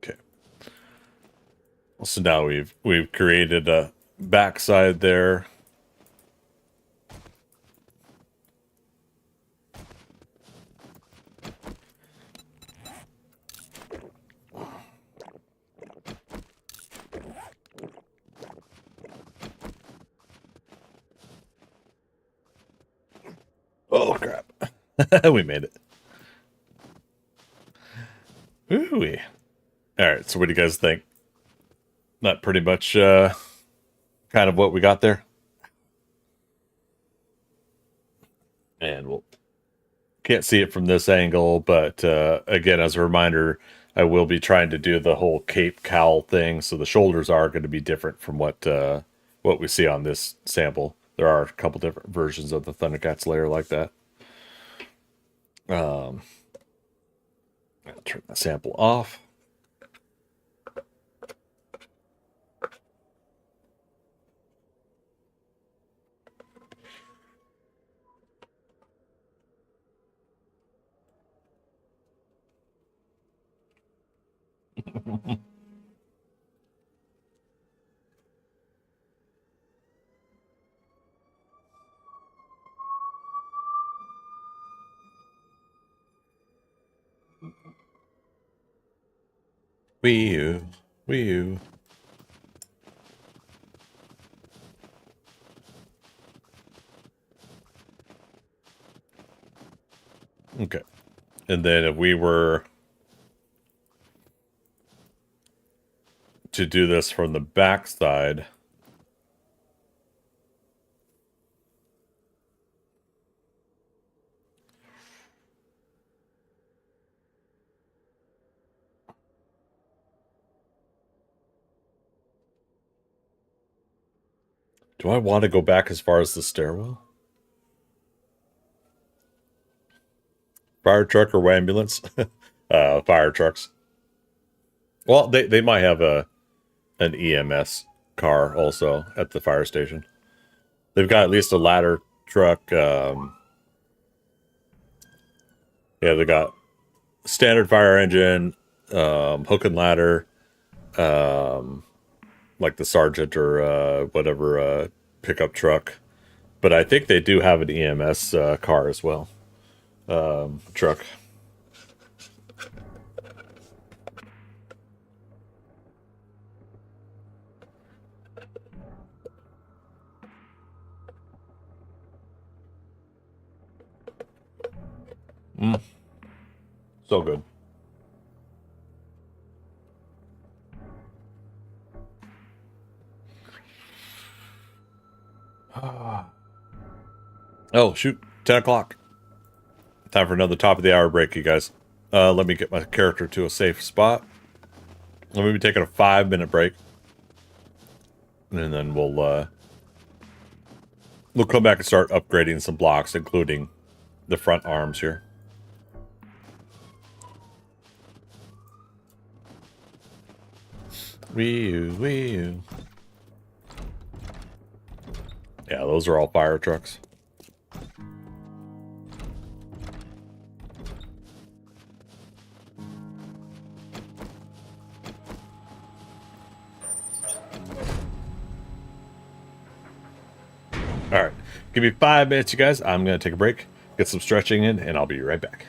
Okay. So now we've created a backside there. Oh crap. We made it. Ooh. Alright, so what do you guys think? That pretty much kind of what we got there. And we'll can't see it from this angle, but again, as a reminder, I will be trying to do the whole cape cowl thing, so the shoulders are going to be different from what we see on this sample. There are a couple different versions of the ThunderCats layer like that. I'll turn the sample off. Wee you, wee you. Okay, and then if we were to do this from the back side, do I want to go back as far as the stairwell? Fire truck or ambulance? Fire trucks. Well, they might have an EMS car also at the fire station. They've got at least a ladder truck. Yeah, they got standard fire engine, hook and ladder, like the sergeant or whatever pickup truck. But I think they do have an EMS car as well. Truck. So good. Oh, shoot. 10 o'clock. Time for another top of the hour break, you guys. Let me get my character to a safe spot. I'm going to be taking a 5-minute break. And then we'll come back and start upgrading some blocks, including the front arms here. Wee. Yeah, those are all fire trucks. All right, give me 5 minutes, you guys. I'm going to take a break, get some stretching in, and I'll be right back.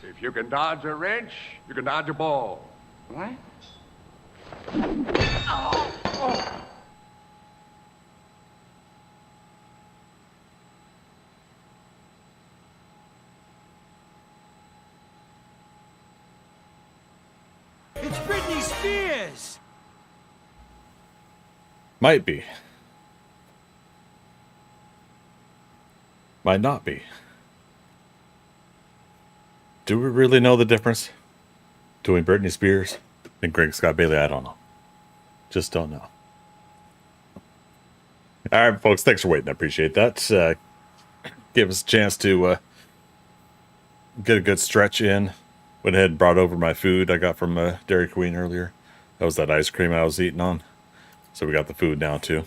If you can dodge a wrench, you can dodge a ball. What? It's Britney Spears! Might be. Might not be. Do we really know the difference between Britney Spears and Greg Scott Bailey? I don't know. Just don't know. All right, folks. Thanks for waiting. I appreciate that. Give us a chance to get a good stretch in. Went ahead and brought over my food I got from Dairy Queen earlier. That was that ice cream I was eating on. So we got the food now too.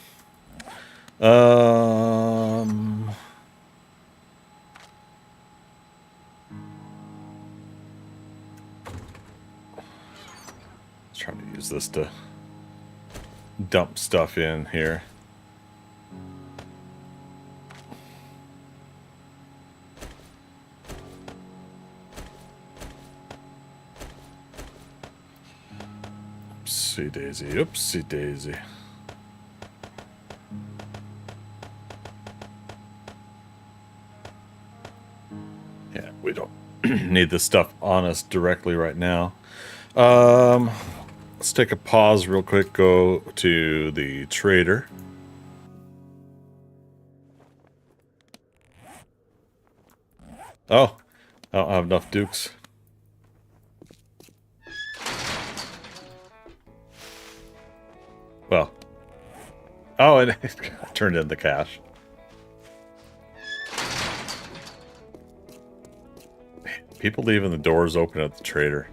Trying to use this to dump stuff in here. Oopsie daisy, oopsie daisy. Yeah, we don't need this stuff on us directly right now. Let's take a pause real quick, go to the trader. Oh, I don't have enough dukes. Well, oh, and I turned in the cash. People leaving the doors open at the trader.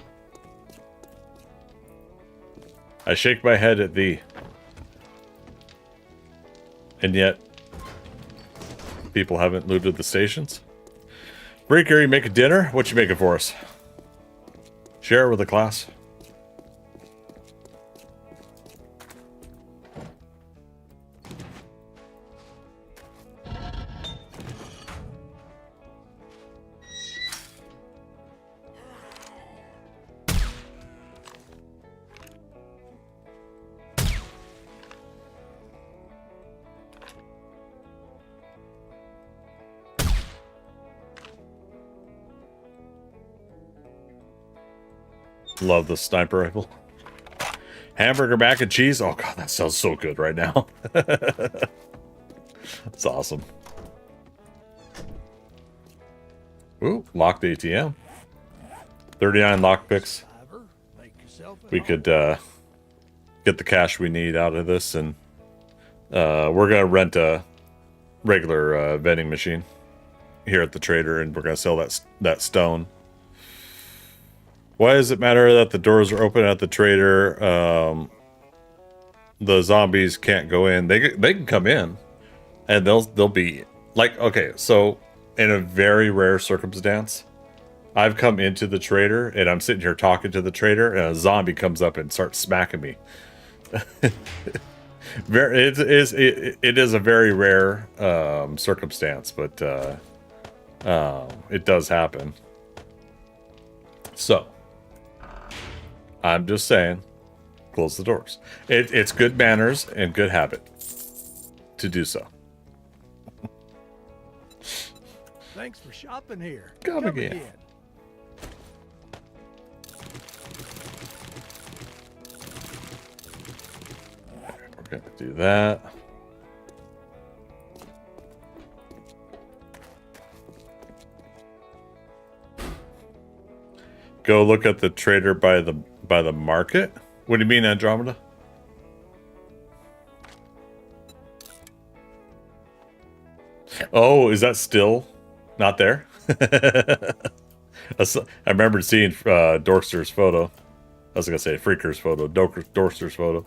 I shake my head at thee. And yet, people haven't looted the stations. Breaker, you making dinner? What you making for us? Share it with the class. Love the sniper rifle. Hamburger, mac and cheese. Oh god, that sounds so good right now. That's awesome. Ooh, locked ATM. 39 lockpicks. We could get the cash we need out of this, and we're gonna rent a regular vending machine here at the trader, and we're gonna sell that stone. Why does it matter that the doors are open at the trader? The zombies can't go in. They can come in, and they'll be like, okay. So in a very rare circumstance, I've come into the trader and I'm sitting here talking to the trader, and a zombie comes up and starts smacking me. It is a very rare circumstance, but it does happen. So I'm just saying, close the doors. It's good manners and good habit to do so. Thanks for shopping here. Come again. We're gonna do that. Go look at the trader by the market. What do you mean, Andromeda? Oh, is that still not there? I remember seeing Dorkster's photo. I was gonna say Freaker's photo. Dorkster's photo.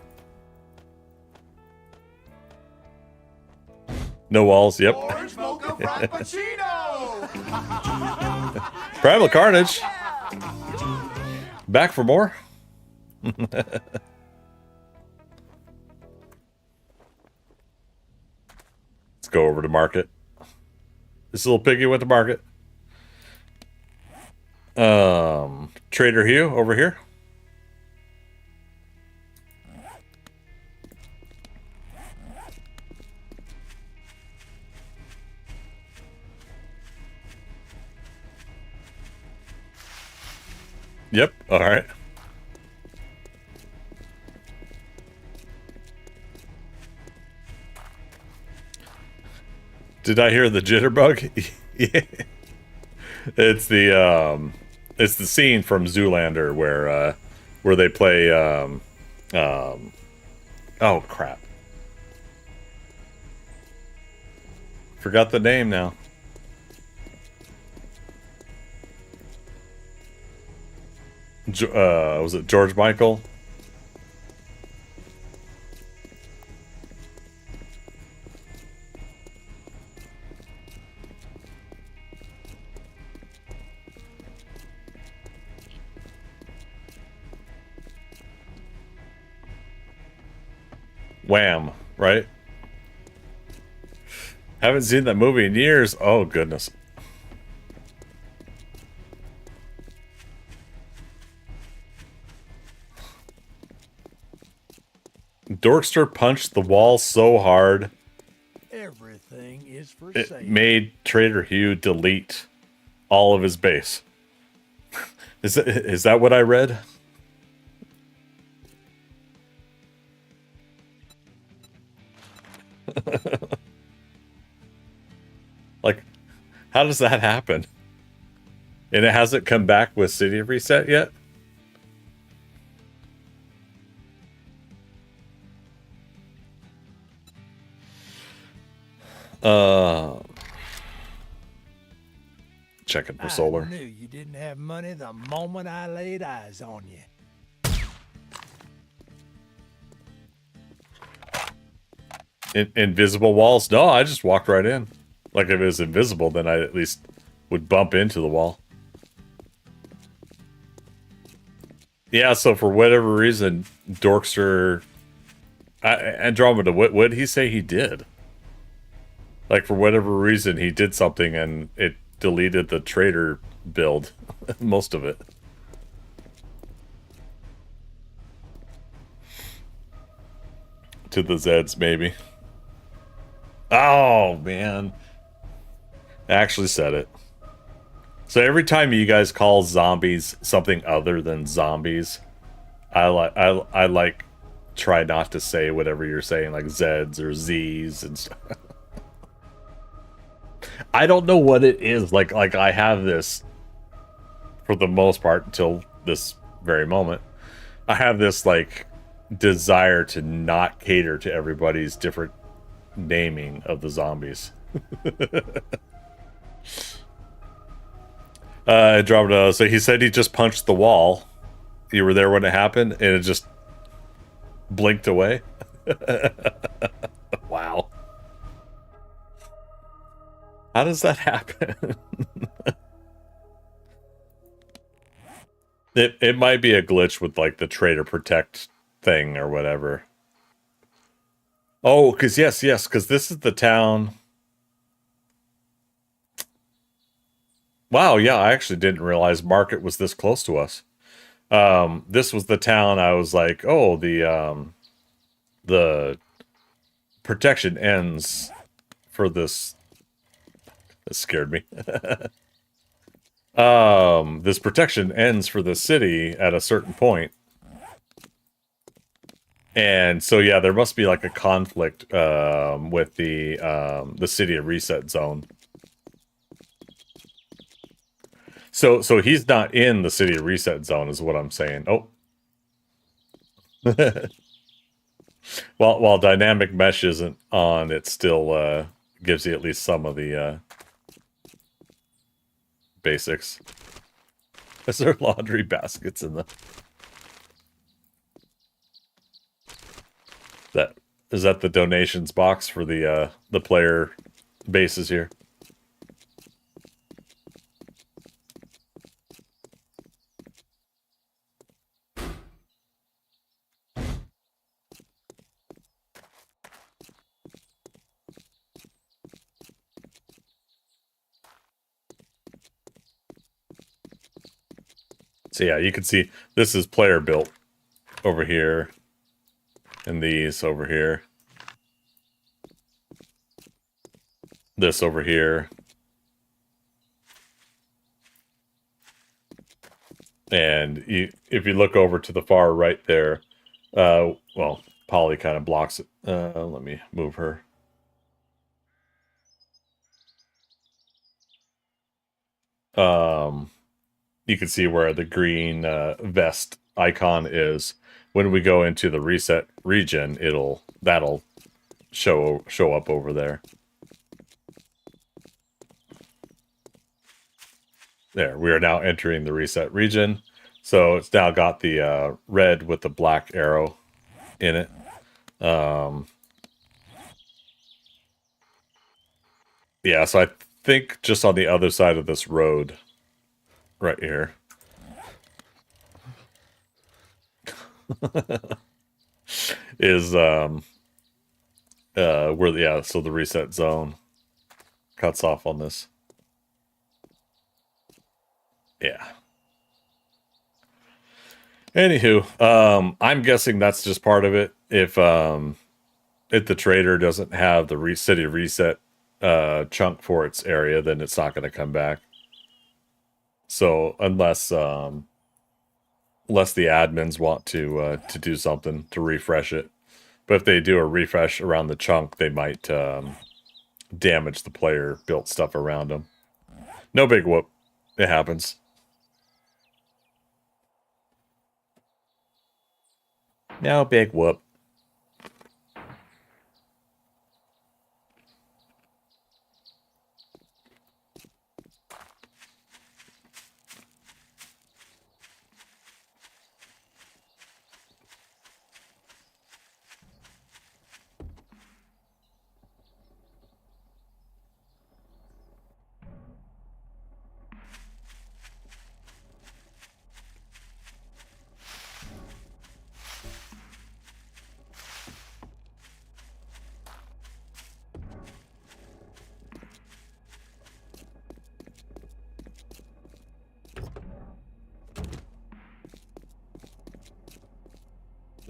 No walls. Yep. Orange mocha frappuccino. Primal Carnage. Back for more. Let's go over to market. This little piggy went to market. Trader Hugh over here. Yep. All right. Did I hear the jitterbug? Yeah. It's the scene from Zoolander where they play oh crap. Forgot the name now. Was it George Michael? Wham, right? Haven't seen that movie in years. Oh, goodness. Dorkster punched the wall so hard Everything is for it sale. made Trader Hugh delete all of his base. Is that what I read? Like, how does that happen? And it hasn't come back with City Reset yet? Checking for solar. I knew you didn't have money the moment I laid eyes on you. Invisible walls? No, I just walked right in. Like, if it was invisible, then I at least would bump into the wall. Yeah, so for whatever reason, Dorkster... Andromeda, what did he say he did? Like, for whatever reason, he did something and it deleted the trader build. Most of it. To the Zeds, maybe. Oh, man. I actually said it. So every time you guys call zombies something other than zombies, I like try not to say whatever you're saying, like Zeds or Zs and stuff. I don't know what it is. Like I have this, for the most part, until this very moment, I have this like desire to not cater to everybody's different naming of the zombies. Andromeda, so he said he just punched the wall. You were there when it happened, and it just blinked away. Wow. How does that happen? It might be a glitch with like the Trader Protect thing or whatever. Oh, because yes, because this is the town. Wow, yeah, I actually didn't realize Market was this close to us. This was the town I was like, oh, the protection ends for this. That scared me. This protection ends for the city at a certain point. And so yeah, there must be like a conflict with the city of reset zone. So he's not in the city of reset zone, is what I'm saying. Oh. While dynamic mesh isn't on, it still gives you at least some of the basics. Is there laundry baskets in the... Is that the donations box for the player bases here? So yeah, you can see this is player built over here, and these over here, this over here, and if you look over to the far right there, well, Polly kind of blocks it. Let me move her. You can see where the green vest icon is. When we go into the reset region, that'll show up over there. There, we are now entering the reset region. So it's now got the red with the black arrow in it. Yeah, so I think just on the other side of this road, right here, is so the reset zone cuts off on this. Yeah. Anywho, I'm guessing that's just part of it. If the trader doesn't have the city reset chunk for its area, then it's not going to come back. So unless the admins want to do something to refresh it, but if they do a refresh around the chunk, they might damage the player built stuff around them. No big whoop. It happens. No big whoop.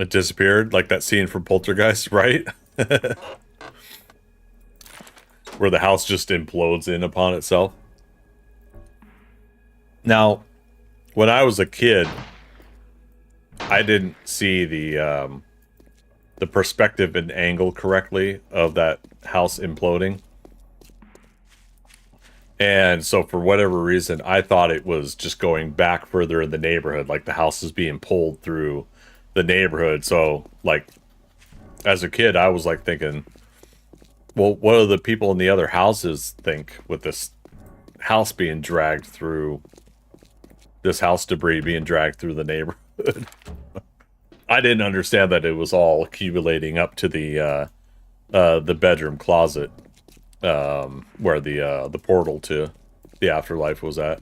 It disappeared, like that scene from Poltergeist, right? Where the house just implodes in upon itself. Now, when I was a kid, I didn't see the perspective and angle correctly of that house imploding. And so for whatever reason, I thought it was just going back further in the neighborhood, like the house is being pulled through the neighborhood. So, like, as a kid, I was like thinking, well, what do the people in the other houses think with this house being dragged through, this house debris being dragged through the neighborhood? I didn't understand that it was all accumulating up to the bedroom closet, where the portal to the afterlife was at.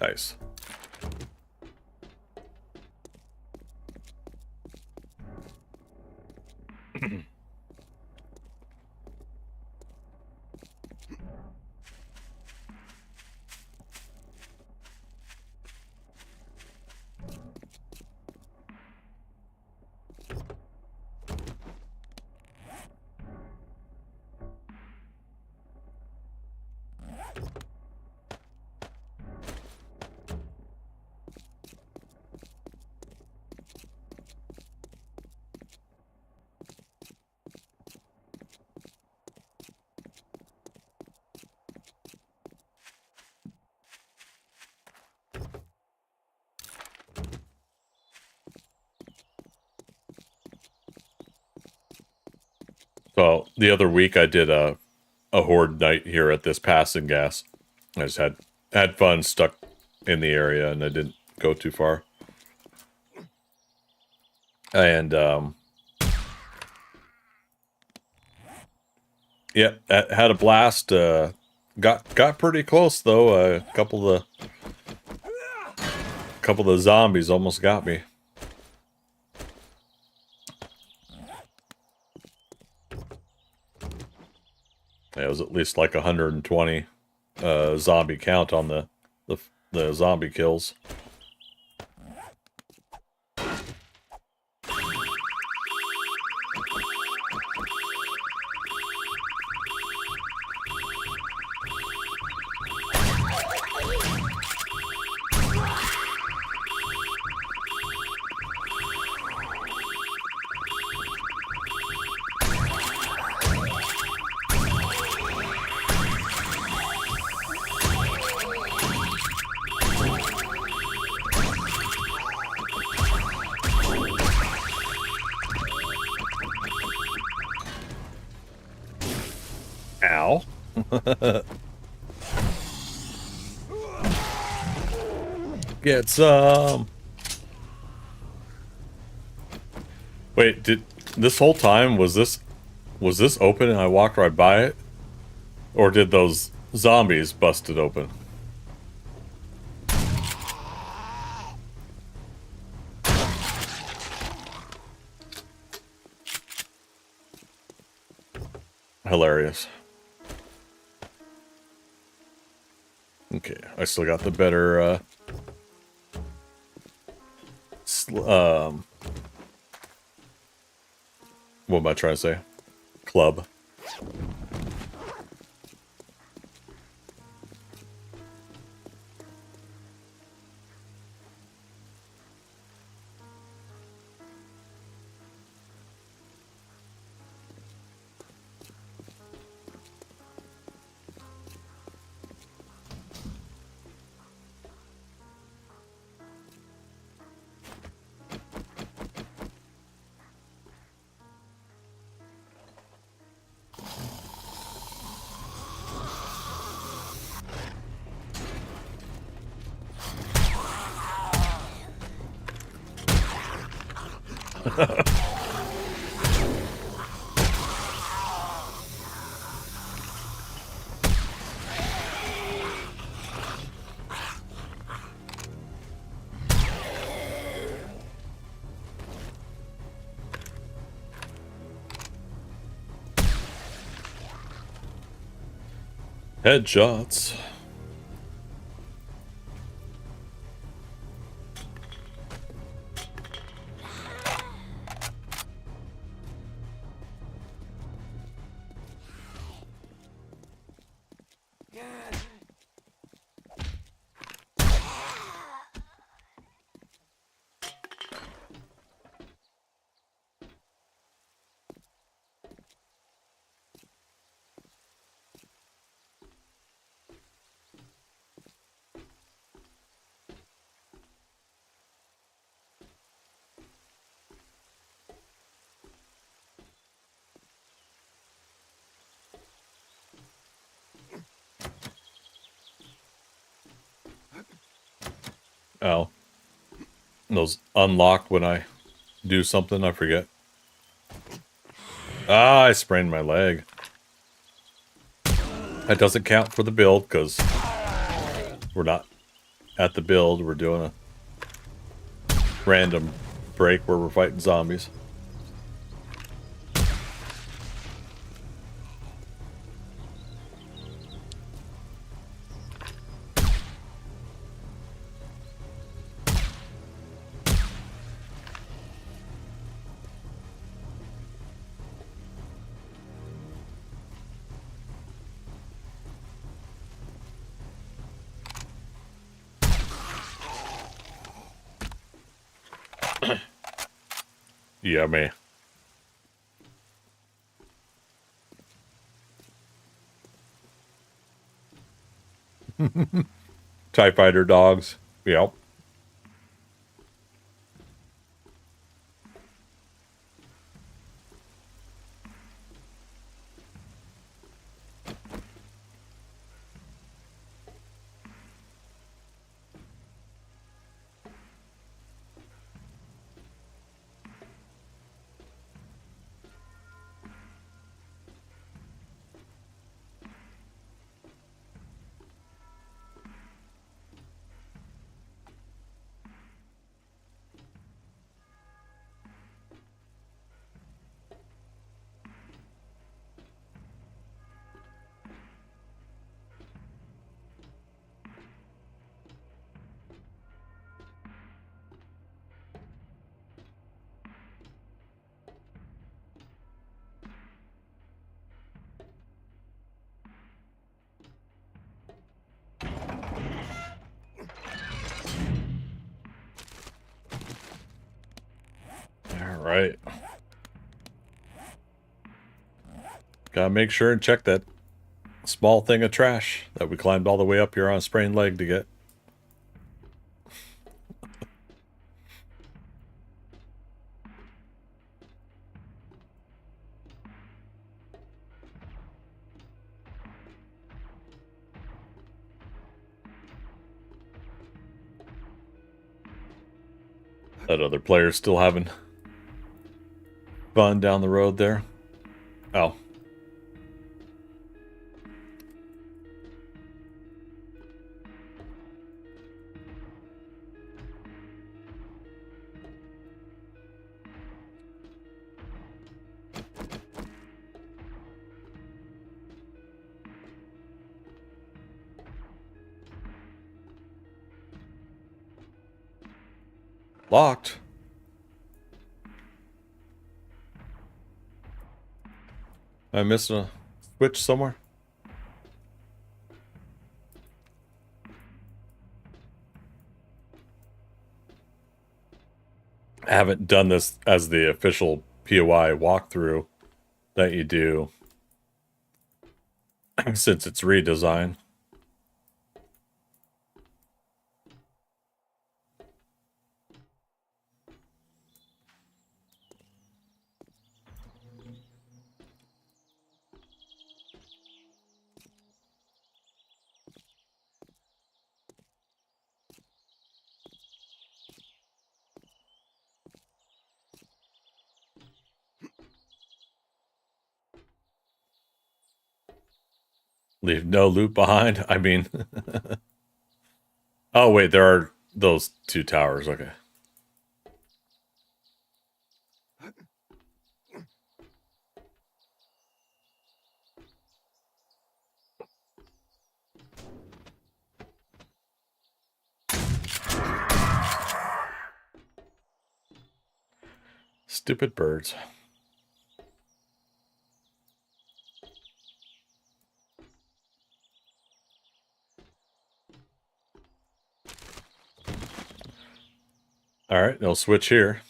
Nice. So the other week I did a horde night here at this passing gas. I just had fun stuck in the area, and I didn't go too far. And Yeah, had a blast. Got pretty close though. A couple of the zombies almost got me. Yeah, it was at least like 120 zombie count on the zombie kills. Ow. Get some. Wait, did this whole time was this open and I walked right by it? Or did those zombies bust it open? Hilarious. Okay, I still got the better what am I trying to say? Club. Headshots. Oh. Those unlock when I do something, I forget. Ah, I sprained my leg. That doesn't count for the build, because we're not at the build. We're doing a random break where we're fighting zombies. Yummy. TIE fighter dogs. Yep. Right. Gotta make sure and check that small thing of trash that we climbed all the way up here on a sprained leg to get. That other player's still having fun down the road there. Oh. Locked. Am I missing a switch somewhere? I haven't done this as the official POI walkthrough that you do since its redesign. Leave no loot behind. I mean, oh wait, there are those two towers. Okay. Stupid birds. All right, they'll switch here.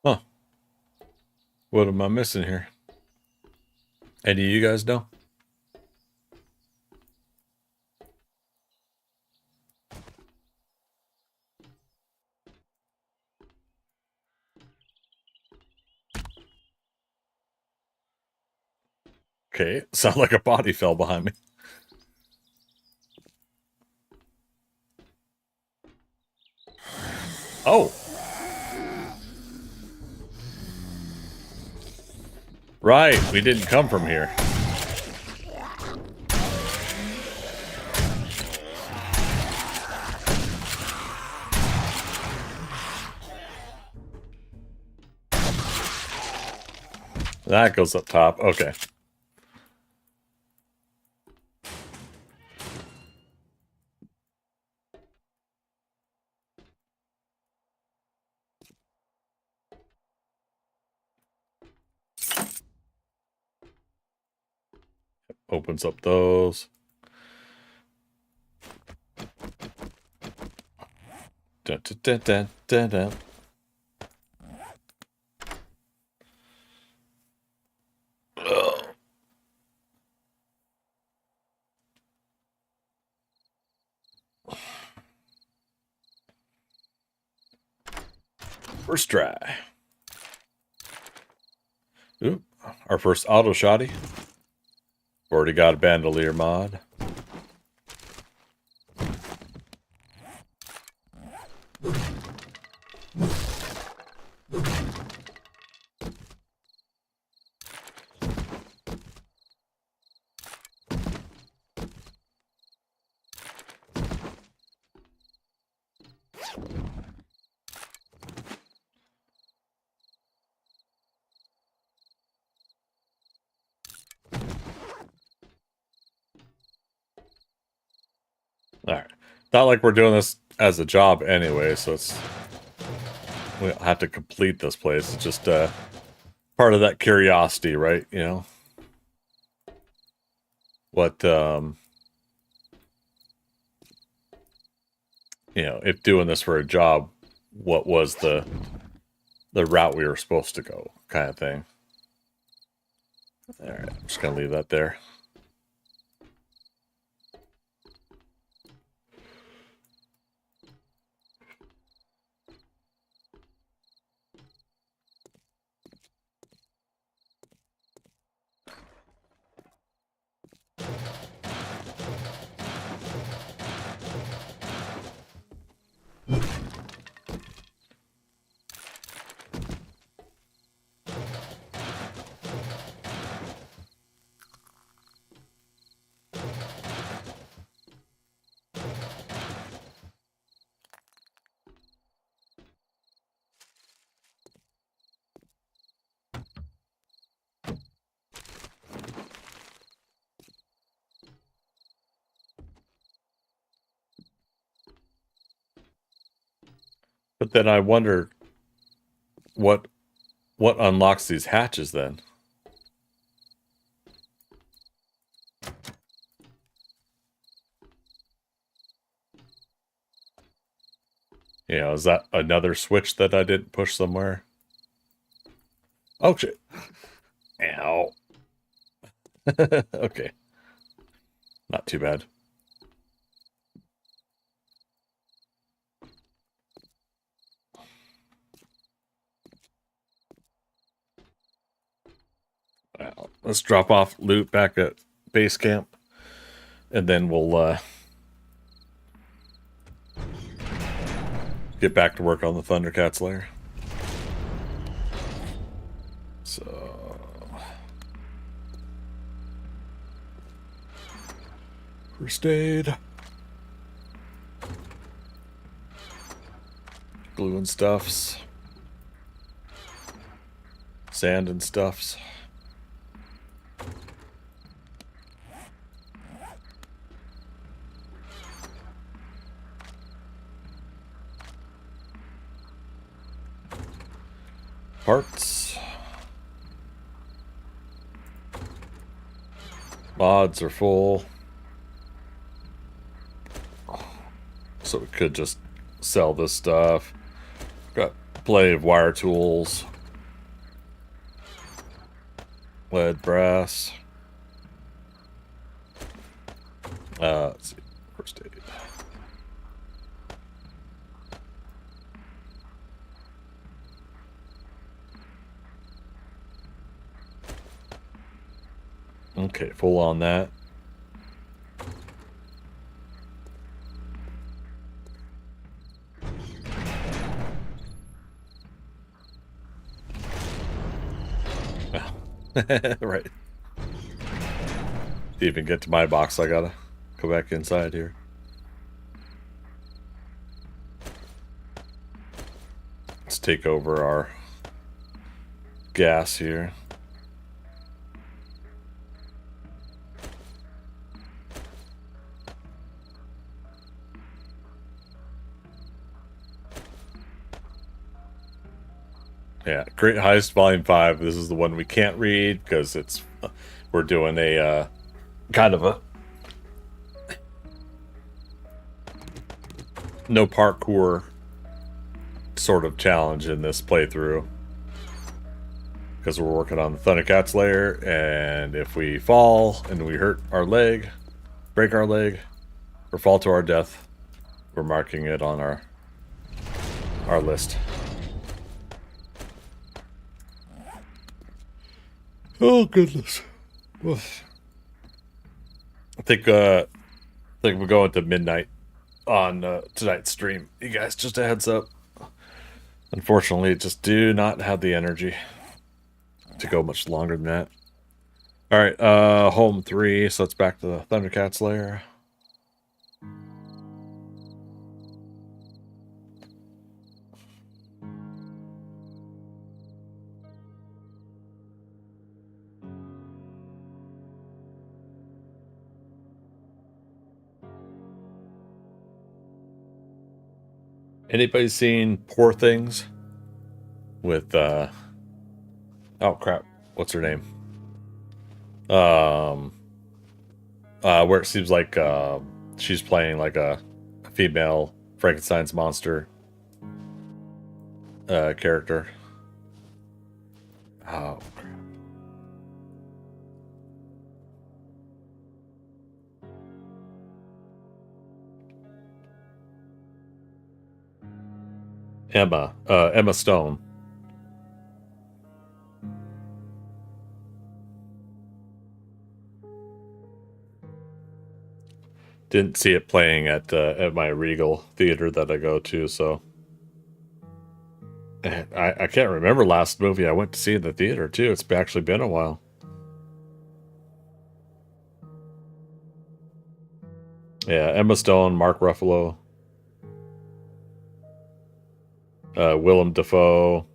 Huh. What am I missing here? Any of you guys know? Okay, sound like a body fell behind me. Oh. Right, we didn't come from here. That goes up top. Okay. Opens up those. Dun, dun, dun, dun, dun, dun. Ugh. First try. Ooh, our first auto shotty. Already got a bandolier mod. All right. Not like we're doing this as a job anyway, so we don't have to complete this place. It's just part of that curiosity, right? You know what? If doing this for a job, what was the route we were supposed to go, kind of thing. All right, I'm just gonna leave that there. But then I wonder what unlocks these hatches then. Is that another switch that I didn't push somewhere? Oh shit. Ow. Okay. Not too bad. Well, let's drop off loot back at base camp. And then we'll get back to work on the ThunderCats lair. So first aid. Glue and stuffs. Sand and stuffs. Parts. Mods are full. So we could just sell this stuff. Got plenty of wire tools. Lead, brass. Let's see. First aid. Okay, full on that. Right. To even get to my box, I gotta go back inside here. Let's take over our gas here. Yeah, Great Heist Volume 5. This is the one we can't read because we're doing a kind of a no parkour sort of challenge in this playthrough. Because we're working on the ThunderCats lair, and if we fall and we hurt our leg, break our leg, or fall to our death, we're marking it on our list. Oh goodness. I think we're going to midnight on tonight's stream. You guys, just a heads up. Unfortunately, just do not have the energy to go much longer than that. Alright, home 3, so it's back to the ThunderCats lair. Anybody seen Poor Things with oh crap, what's her name? Where it seems like she's playing like a female Frankenstein's monster character. Oh crap. Emma Stone. Didn't see it playing at my Regal theater that I go to, so I can't remember last movie I went to see in the theater too. It's actually been a while. Yeah, Emma Stone, Mark Ruffalo, Willem Dafoe.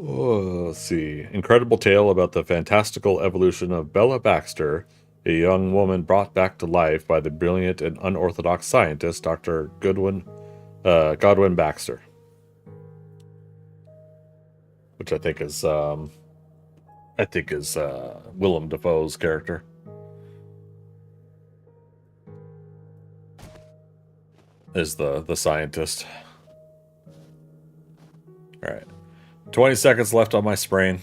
Oh, let's see. Incredible tale about the fantastical evolution of Bella Baxter, a young woman brought back to life by the brilliant and unorthodox scientist Dr. Godwin Baxter, which I think is Willem Dafoe's character. Is the scientist. All right. 20 seconds left on my sprain.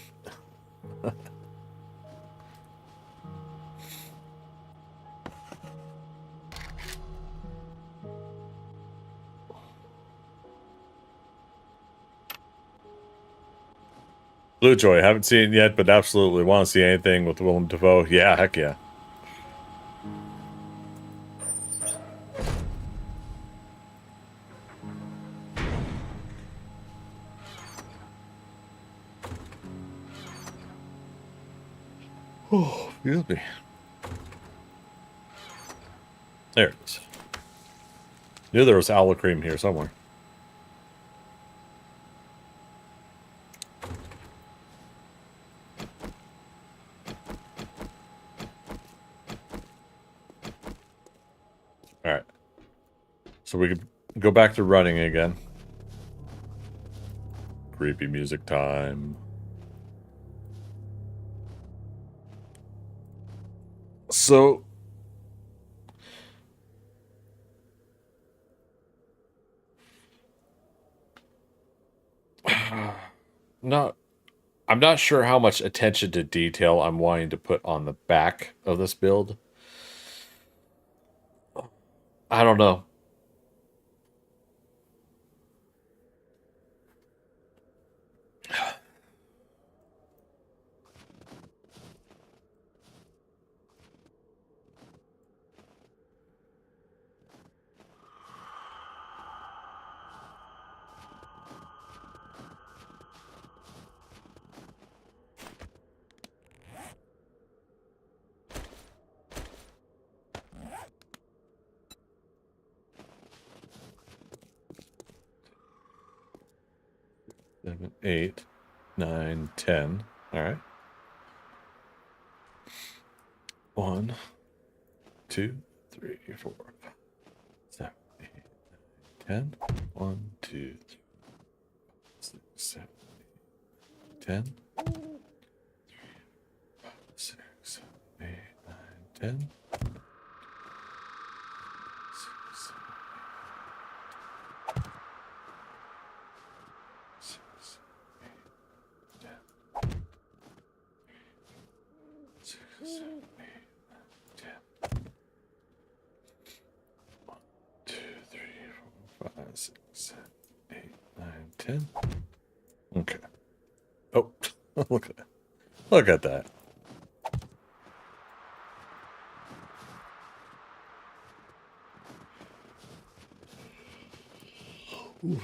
Blue Joy, haven't seen it yet, but absolutely want to see anything with Willem Dafoe. Yeah, heck yeah. Oh, excuse me. There it is. Knew there was aloe cream here somewhere. All right. So we could go back to running again. Creepy music time. So I'm not sure how much attention to detail I'm wanting to put on the back of this build. I don't know. Seven, 8, 9, 10. All right. 1, 2, 3, 4, 5, 7, 8, 9, 10. 1, 2, 3, 6, 7, 8, 10. 6, 7, 8, 9, 10. 6, 7, 8, 1, 2, 3, 4, 5, 6, 7, 8, 9, 10. Okay. Oh, look at that. Look at that. Ooh.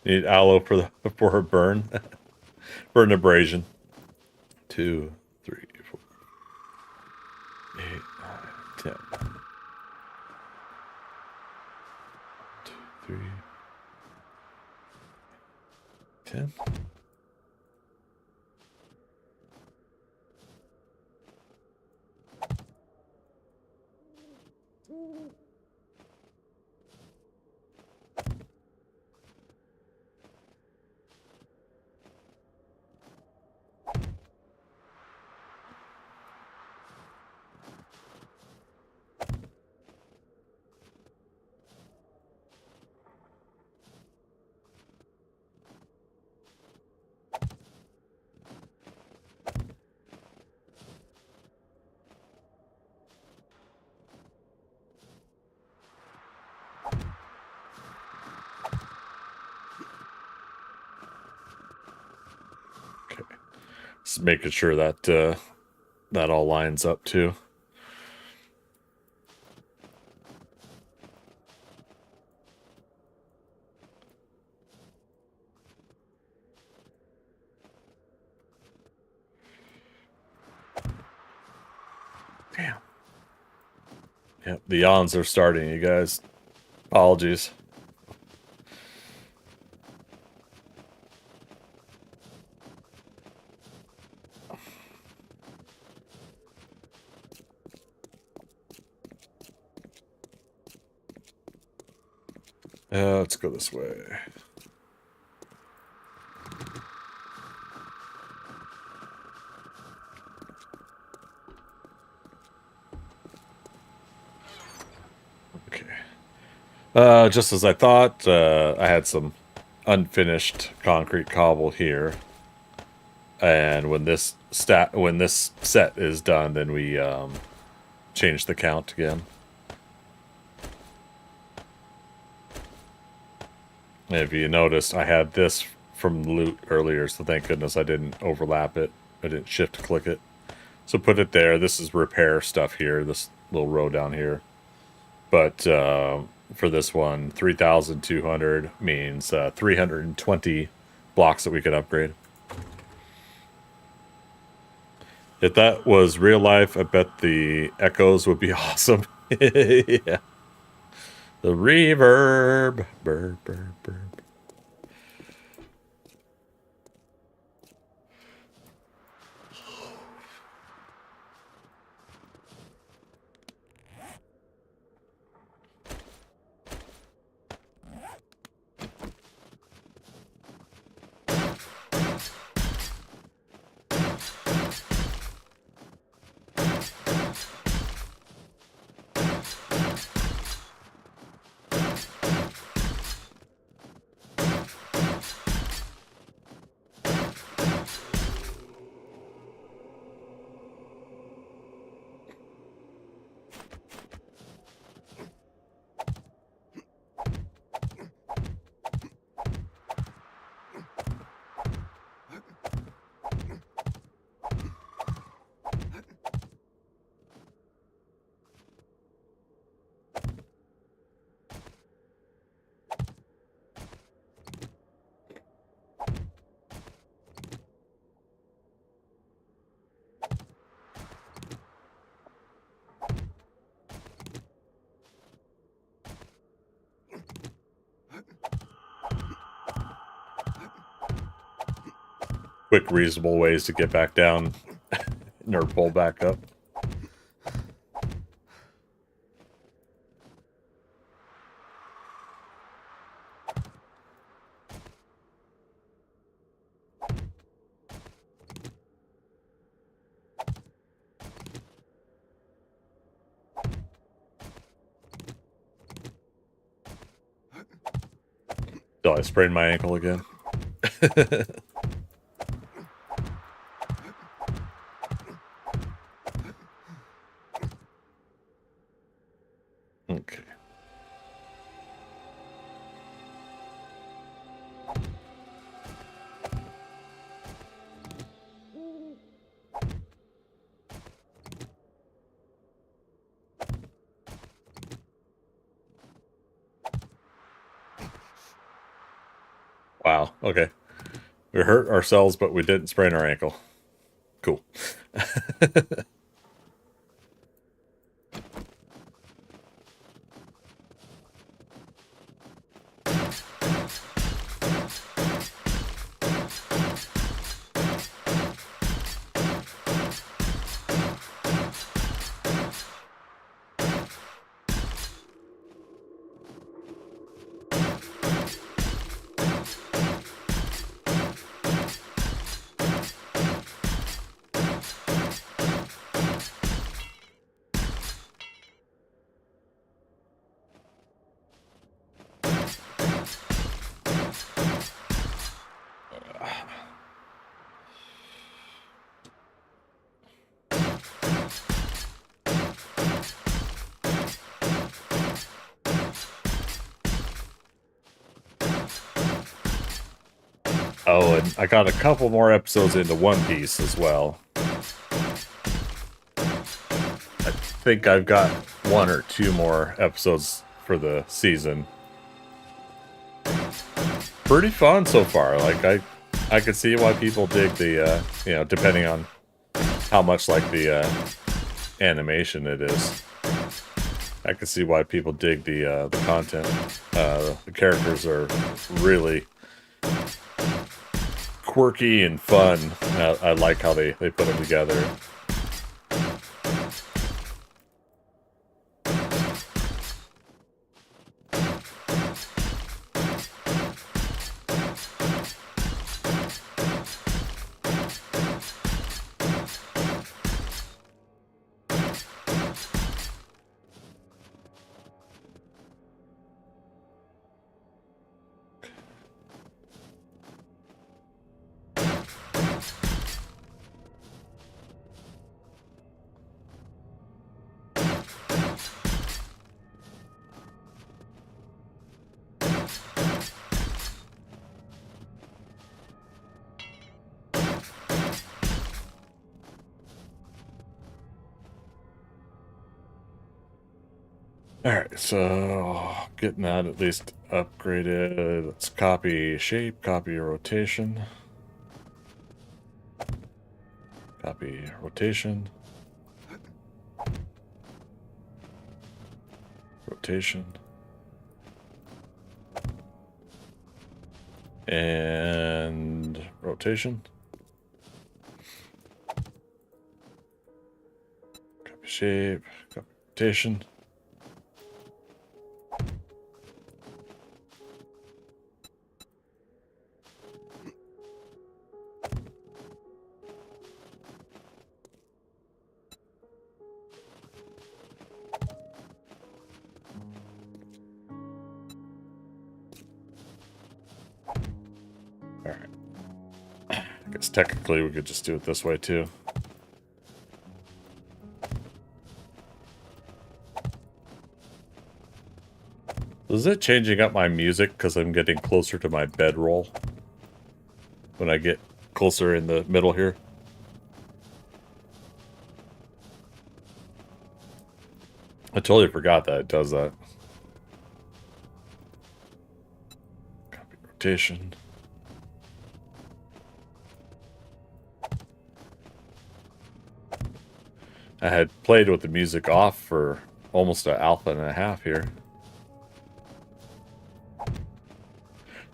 Need aloe for a burn. For an abrasion. 2, 3, 4, 8, 9, 10. 10. Just making sure that that all lines up too. Damn. Yep, the yawns are starting, you guys. Apologies. Let's go this way. Okay. Just as I thought, I had some unfinished concrete cobble here, and when this set is done, then we change the count again. And if you noticed, I had this from loot earlier, so thank goodness I didn't overlap it. I didn't shift click it. So put it there. This is repair stuff here, this little row down here. But for this one, 3,200 means 320 blocks that we could upgrade. If that was real life, I bet the echoes would be awesome. Yeah. The reverb. Burr, burr, burr. Quick, reasonable ways to get back down or pull back up. Oh, I sprained my ankle again. Okay. Wow, okay. We hurt ourselves, but we didn't sprain our ankle. Cool. Oh, and I got a couple more episodes into One Piece as well. I think I've got 1 or 2 more episodes for the season. Pretty fun so far. Like I could see why people dig the you know, depending on how much like the animation it is. I can see why people dig the content. The characters are really quirky and fun. I like how they put them together. Alright, so getting that at least upgraded. Let's copy shape, copy rotation. Copy rotation. Rotation. And rotation. Copy shape, copy rotation. Alright. I guess technically we could just do it this way too. Is it changing up my music because I'm getting closer to my bedroll? When I get closer in the middle here? I totally forgot that it does that. Copy rotation. I had played with the music off for almost an alpha and a half here.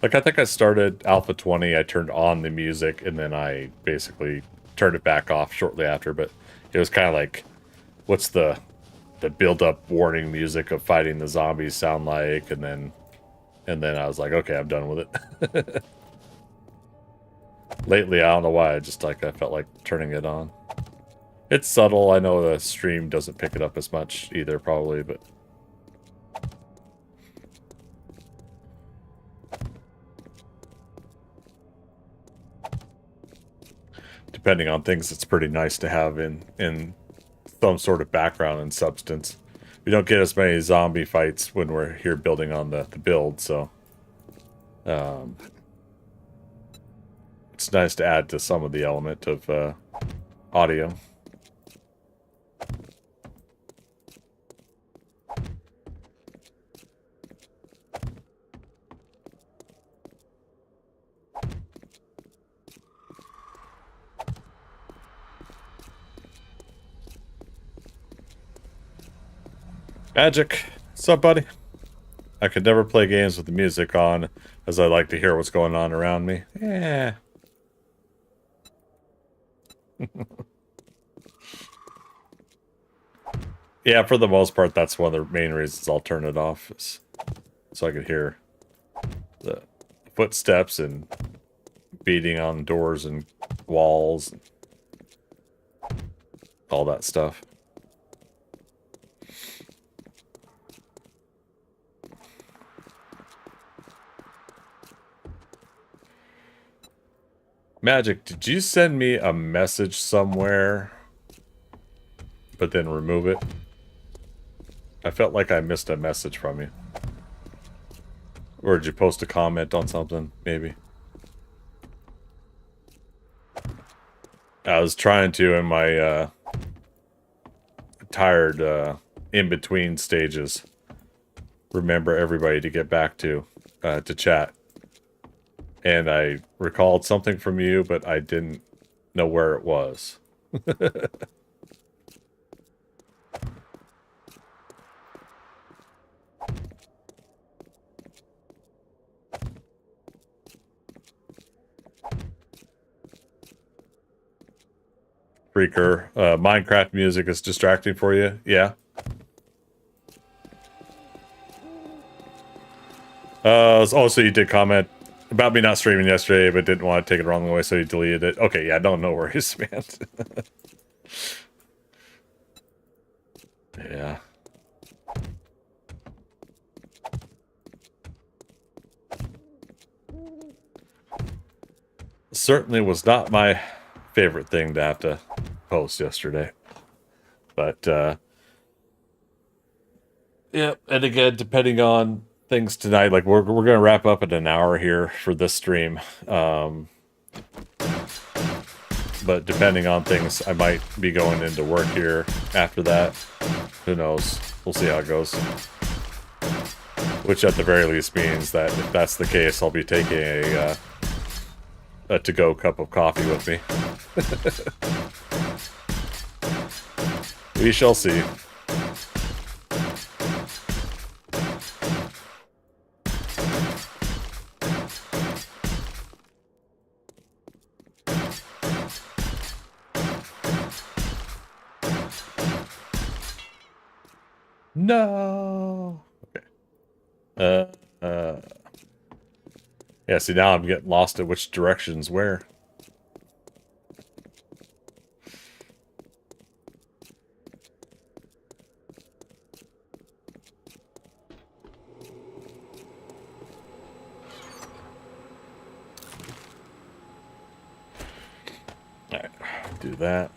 Like, I think I started Alpha 20, I turned on the music, and then I basically turned it back off shortly after, but it was kind of like, what's the build-up warning music of fighting the zombies sound like, and then I was like, okay, I'm done with it. Lately, I don't know why, I felt like turning it on. It's subtle, I know the stream doesn't pick it up as much either, probably, but... depending on things, it's pretty nice to have in some sort of background and substance. We don't get as many zombie fights when we're here building on the build, so it's nice to add to some of the element of audio. Magic, what's up, buddy? I could never play games with the music on, as I like to hear what's going on around me. Yeah. Yeah, for the most part, that's one of the main reasons I'll turn it off, is so I could hear the footsteps and beating on doors and walls, and all that stuff. Magic, did you send me a message somewhere, but then remove it? I felt like I missed a message from you. Or did you post a comment on something, maybe? I was trying to in my tired in-between stages remember everybody to get back to chat. And I recalled something from you, but I didn't know where it was. Freaker, Minecraft music is distracting for you? Yeah. Also, you did comment about me not streaming yesterday, but didn't want to take it the wrong way, so you deleted it. Okay, yeah, no worries, man. Yeah. Certainly was not my favorite thing to have to post yesterday. But, yeah, and again, depending on things tonight, like we're going to wrap up in an hour here for this stream. But depending on things, I might be going into work here after that. Who knows? We'll see how it goes. Which at the very least means that if that's the case, I'll be taking a to-go cup of coffee with me. We shall see. No. Okay. Yeah, see, now I'm getting lost at which direction's where. Alright, do that.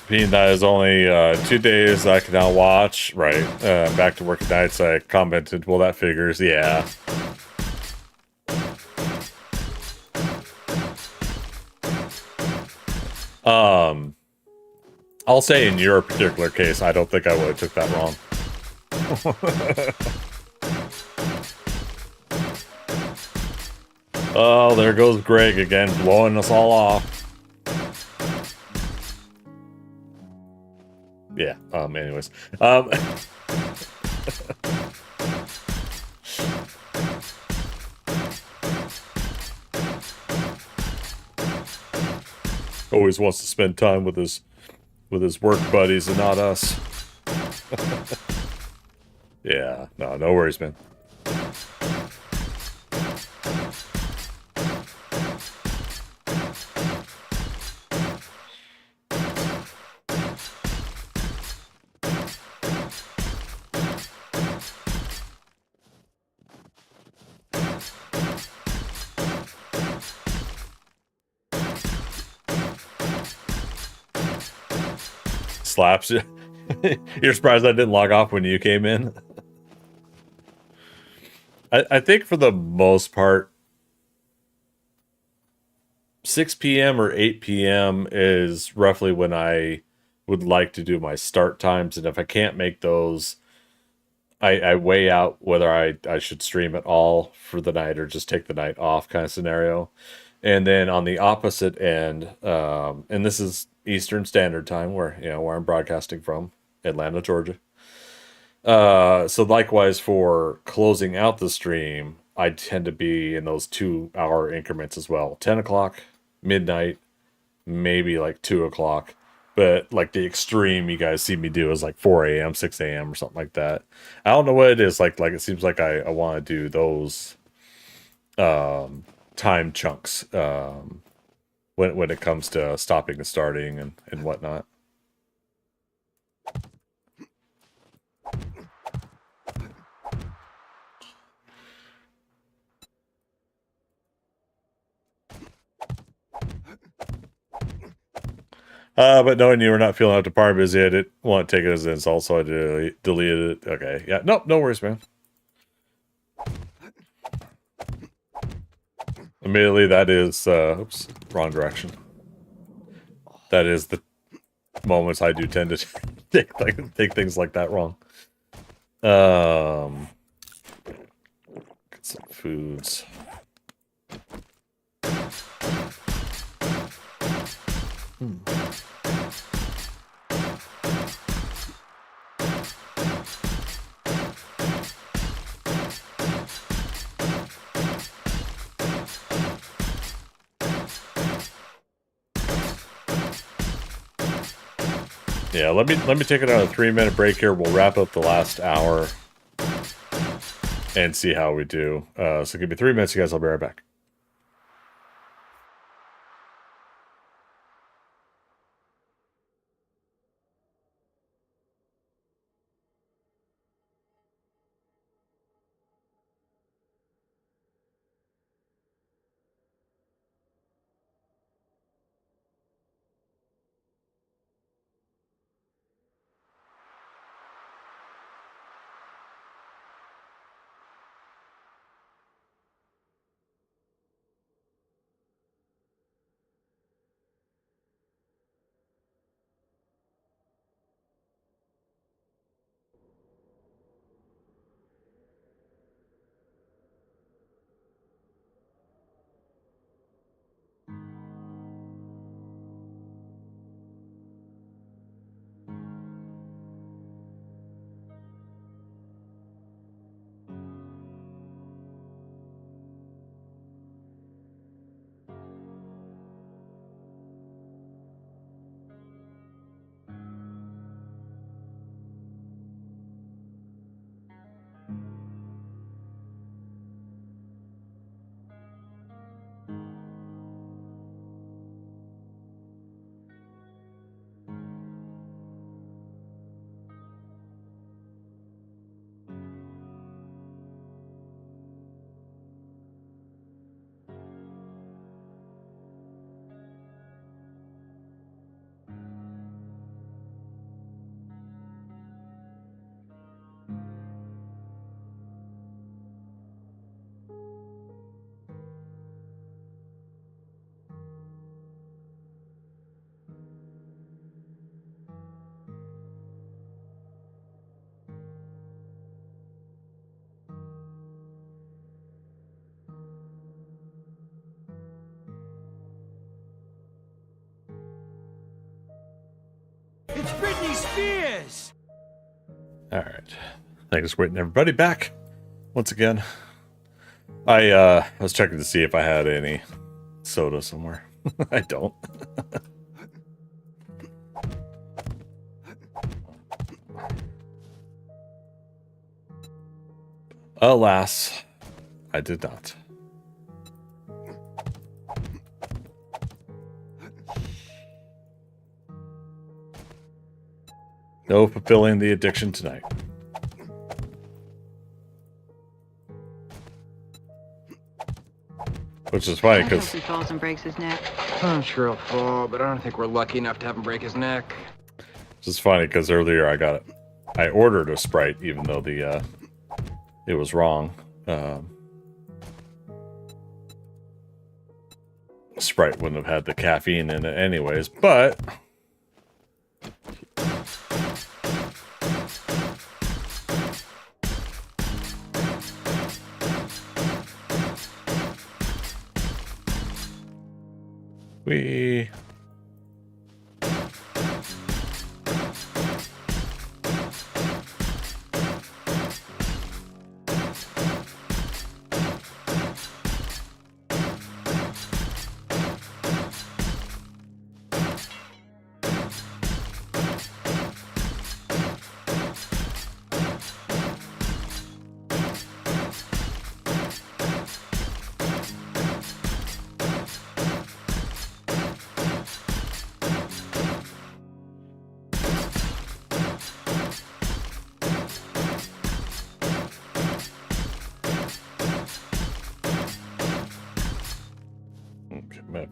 Being that is only 2 days I can now watch. Right. Back to work nights, I commented, well, that figures. Yeah. I'll say in your particular case, I don't think I would have took that wrong. Oh, there goes Greg again, blowing us all off. Yeah, anyways. Always wants to spend time with his work buddies and not us. Yeah, no worries, man. Slaps you. You're surprised I didn't log off when you came in? I think for the most part, 6 p.m. or 8 p.m. is roughly when I would like to do my start times. And if I can't make those, I weigh out whether I should stream at all for the night or just take the night off kind of scenario. And then on the opposite end, and this is Eastern Standard Time, where I'm broadcasting from, Atlanta, Georgia. So likewise for closing out the stream, I tend to be in those 2-hour increments as well. 10 o'clock, midnight, maybe like 2 o'clock. But like the extreme you guys see me do is like 4 a.m., 6 a.m. or something like that. I don't know what it is. Like it seems like I want to do those time chunks when it comes to stopping and starting and whatnot. But knowing you were not feeling up to par busy, I didn't want to take it as an insult, so I deleted it. Okay, yeah, nope, no worries, man. Immediately, that is, oops, wrong direction. That is the moments I do tend to take things like that wrong. Get some foods. Yeah, let me take it on a 3-minute break here. We'll wrap up the last hour and see how we do. So give me 3 minutes, you guys. I'll be right back. It's Britney Spears! Alright. Thanks for waiting, everybody. Back once again. I was checking to see if I had any soda somewhere. I don't. Alas, I did not. No fulfilling the addiction tonight. Which is funny because he falls and breaks his neck. I'm sure he'll fall, but I don't think we're lucky enough to have him break his neck. it's funny because earlier I ordered a Sprite even though the it was wrong. Sprite wouldn't have had the caffeine in it anyways, but we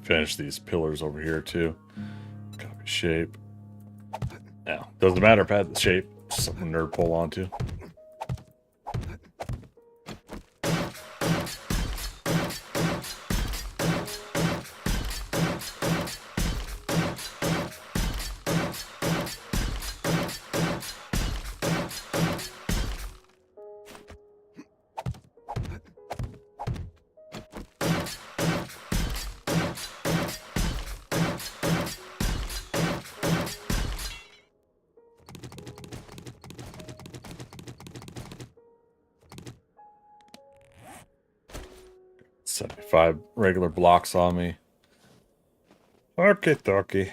finish these pillars over here too. Copy shape. Now, doesn't matter if I had the shape. Just something nerd pull onto. Five regular blocks on me. Okay, dokie.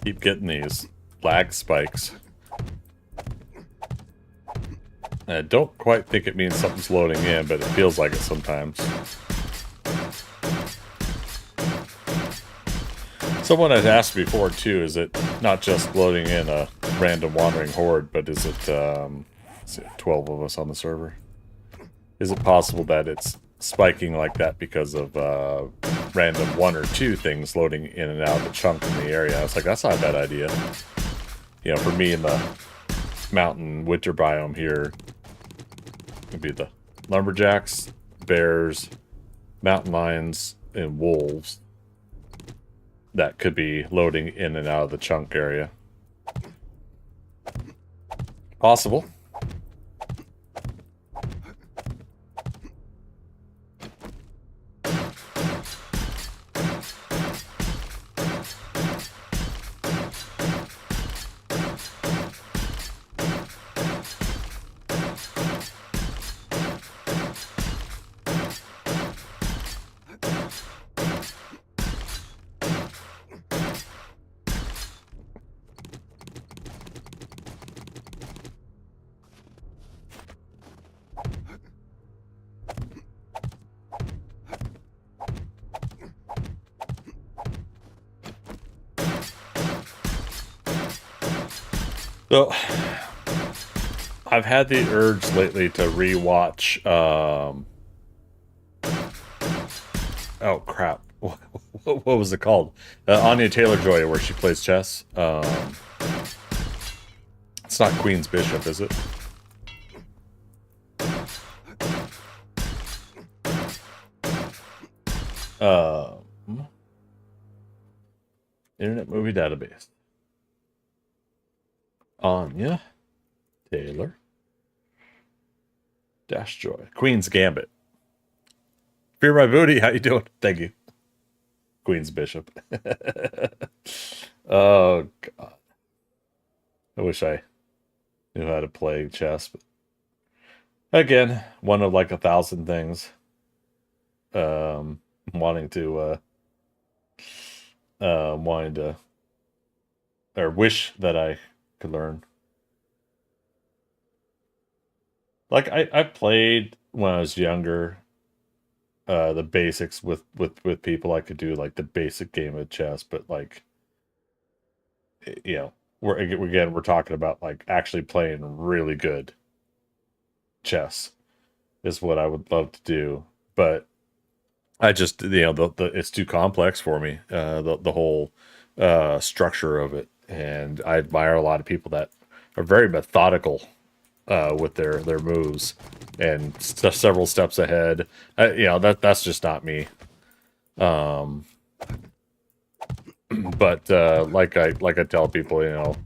Keep getting these lag spikes. I don't quite think it means something's loading in, but it feels like it sometimes. Someone had asked before too, is it not just loading in a random wandering horde, but is it 12 of us on the server? Is it possible that it's spiking like that because of random 1 or 2 things loading in and out of the chunk in the area? I was like, that's not a bad idea. You know, for me in the mountain winter biome here, it'd be the lumberjacks, bears, mountain lions, and wolves that could be loading in and out of the chunk area. Possible. So, I've had the urge lately to rewatch, oh crap, what was it called? Anya Taylor-Joy, where she plays chess. It's not Queen's Bishop, is it? Internet Movie Database. Anya Taylor Joy. Queen's Gambit. Fear my booty. How you doing? Thank you. Queen's Bishop. Oh god. I wish I knew how to play chess, but again, one of like 1,000 things. Wanting to or wish that I could learn. Like I played when I was younger, the basics with people. I could do like the basic game of chess, but like, you know, we're talking about like actually playing really good chess is what I would love to do, but I just, you know, it's too complex for me, the whole structure of it. And I admire a lot of people that are very methodical with their moves and several steps ahead. You know, that's just not me. But like I tell people, you know,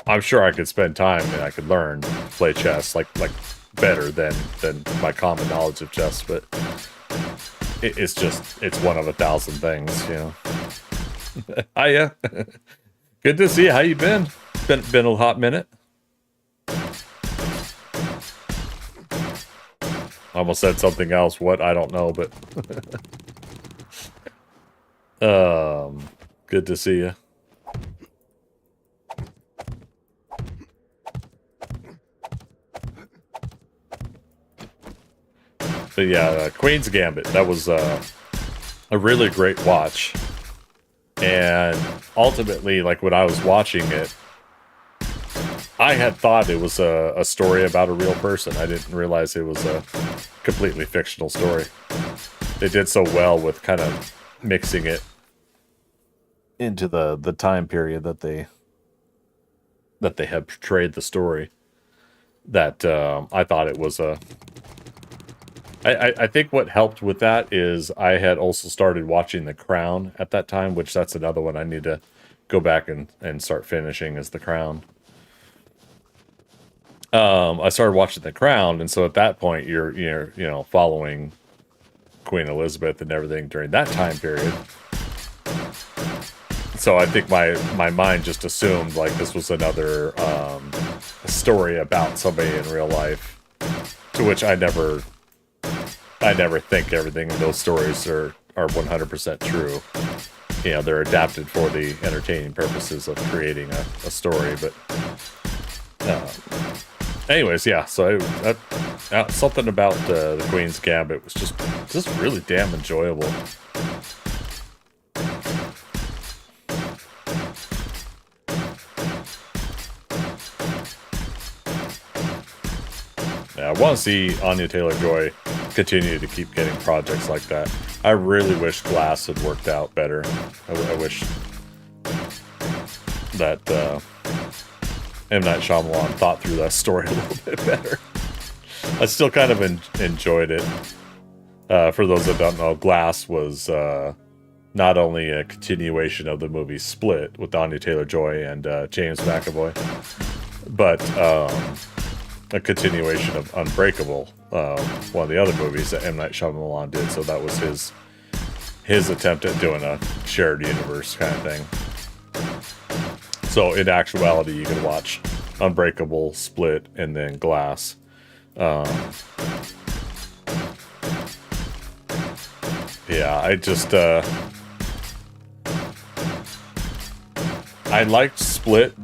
I'm sure I could spend time and I could learn to play chess like better than my common knowledge of chess, but it's one of 1,000 things, you know. Hiya. Good to see you. How you been? Been a hot minute. Almost said something else. What? I don't know, but good to see you. But yeah, Queen's Gambit. That was a really great watch. And ultimately, like when I was watching it, I had thought it was a story about a real person. I didn't realize it was a completely fictional story. They did so well with kind of mixing it into the time period that they had portrayed the story. That I thought it was a. I think what helped with that is I had also started watching The Crown at that time, which that's another one I need to go back and start finishing is The Crown. I started watching The Crown, and so at that point you're following Queen Elizabeth and everything during that time period. So I think my mind just assumed like this was another story about somebody in real life, to which I never think everything in those stories are 100% true. You know, they're adapted for the entertaining purposes of creating a story. But anyways, yeah. So something about the Queen's Gambit was just really damn enjoyable. Yeah, I want to see Anya Taylor-Joy continue to keep getting projects like that. I really wish Glass had worked out better. I wish that M. Night Shyamalan thought through that story a little bit better. I still kind of enjoyed it. For those that don't know, Glass was not only a continuation of the movie Split with Anya Taylor-Joy and James McAvoy, but a continuation of Unbreakable, one of the other movies that M. Night Shyamalan did. So that was his attempt at doing a shared universe kind of thing. So in actuality, you can watch Unbreakable, Split, and then Glass. Yeah, I just I liked Split,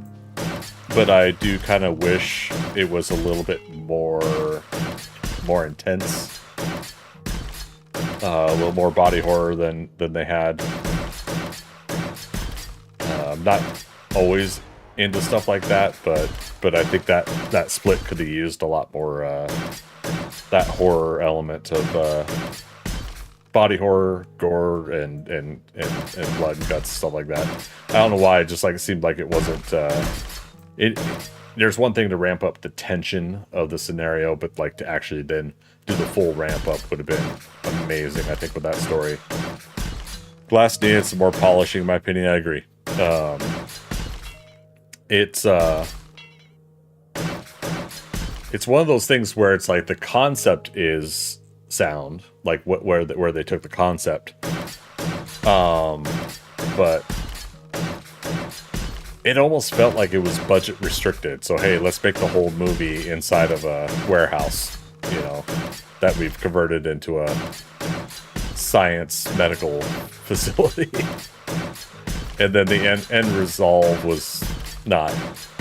but I do kind of wish it was a little bit more intense, a little more body horror than they had. I'm not always into stuff like that, but I think that Split could have used a lot more that horror element of body horror, gore, and blood and guts and stuff like that. I don't know why. It just like it seemed like it wasn't. There's one thing to ramp up the tension of the scenario, but like to actually then do the full ramp up would have been amazing. I think with that story, Glass needed some more polishing, in my opinion. I agree. It's one of those things where it's like the concept is sound, like where they took the concept, but it almost felt like it was budget restricted. So hey, let's make the whole movie inside of a warehouse, that we've converted into a science medical facility. And then the end result was not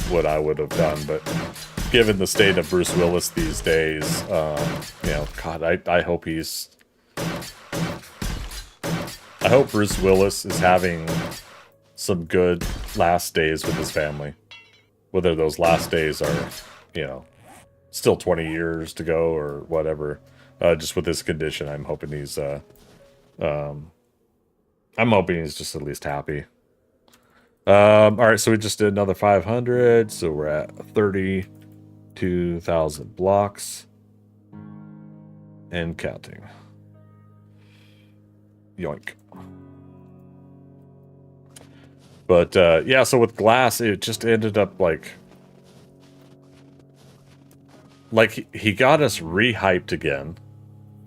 what I would have done, but given the state of Bruce Willis these days, God, I hope I hope Bruce Willis is having some good last days with his family. Whether those last days are, still 20 years to go or whatever. Just with this condition, I'm hoping he's just at least happy. All right, so we just did another 500, so we're at 32,000 blocks and counting. Yoink. But yeah, so with Glass, it just ended up like he got us rehyped again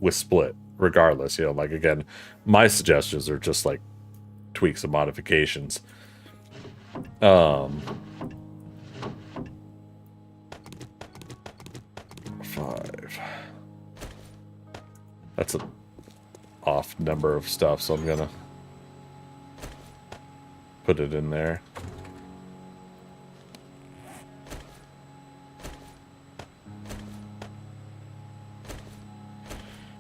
with Split. Regardless, like again, my suggestions are just like tweaks and modifications. 5. That's an off number of stuff, so I'm gonna put it in there.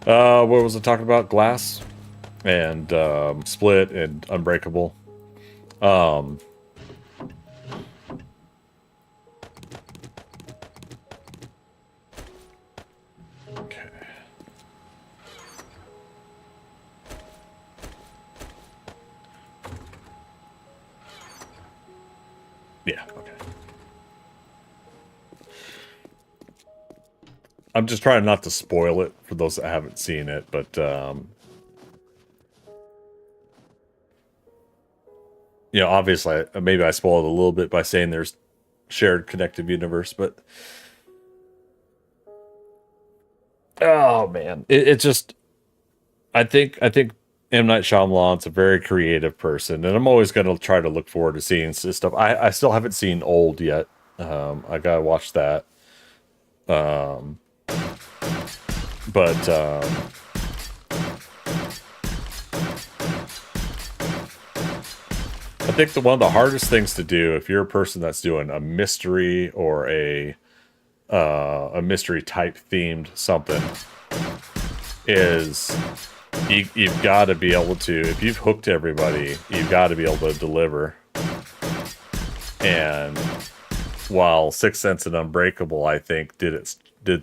What was I talking about? Glass and Split and Unbreakable. Okay. Yeah, okay. I'm just trying not to spoil it for those that haven't seen it, but you know, obviously, maybe I spoiled a little bit by saying there's shared connective universe, but oh man, it just I think M. Night Shyamalan's a very creative person, and I'm always going to try to look forward to seeing stuff. I still haven't seen Old yet. I gotta watch that. But I think one of the hardest things to do if you're a person that's doing a mystery or a mystery type themed something is you've got to be able to, if you've hooked everybody, you've got to be able to deliver. And while Sixth Sense and Unbreakable, I think, did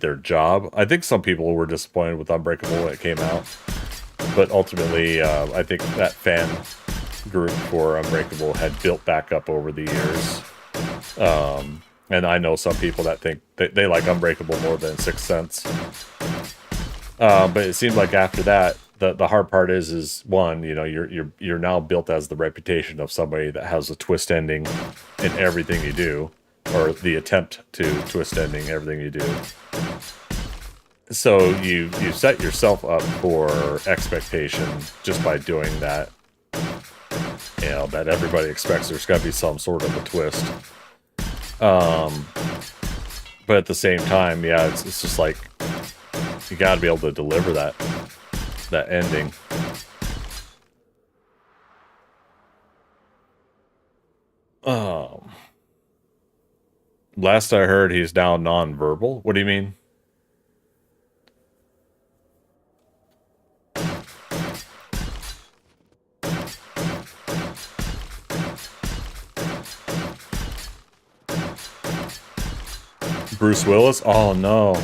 their job. I think some people were disappointed with Unbreakable when it came out, but ultimately, I think that fan group for Unbreakable had built back up over the years. And I know some people that think they like Unbreakable more than Sixth Sense. But it seemed like after that, the hard part is one, you know, you're now built as the reputation of somebody that has a twist ending in everything you do, or the attempt to twist ending everything you do. So you set yourself up for expectation just by doing that. You know, that everybody expects there's got to be some sort of a twist. But at the same time, yeah, it's just like you got to be able to deliver that ending. Last I heard, he's now non-verbal. What do you mean? Bruce Willis? Oh no.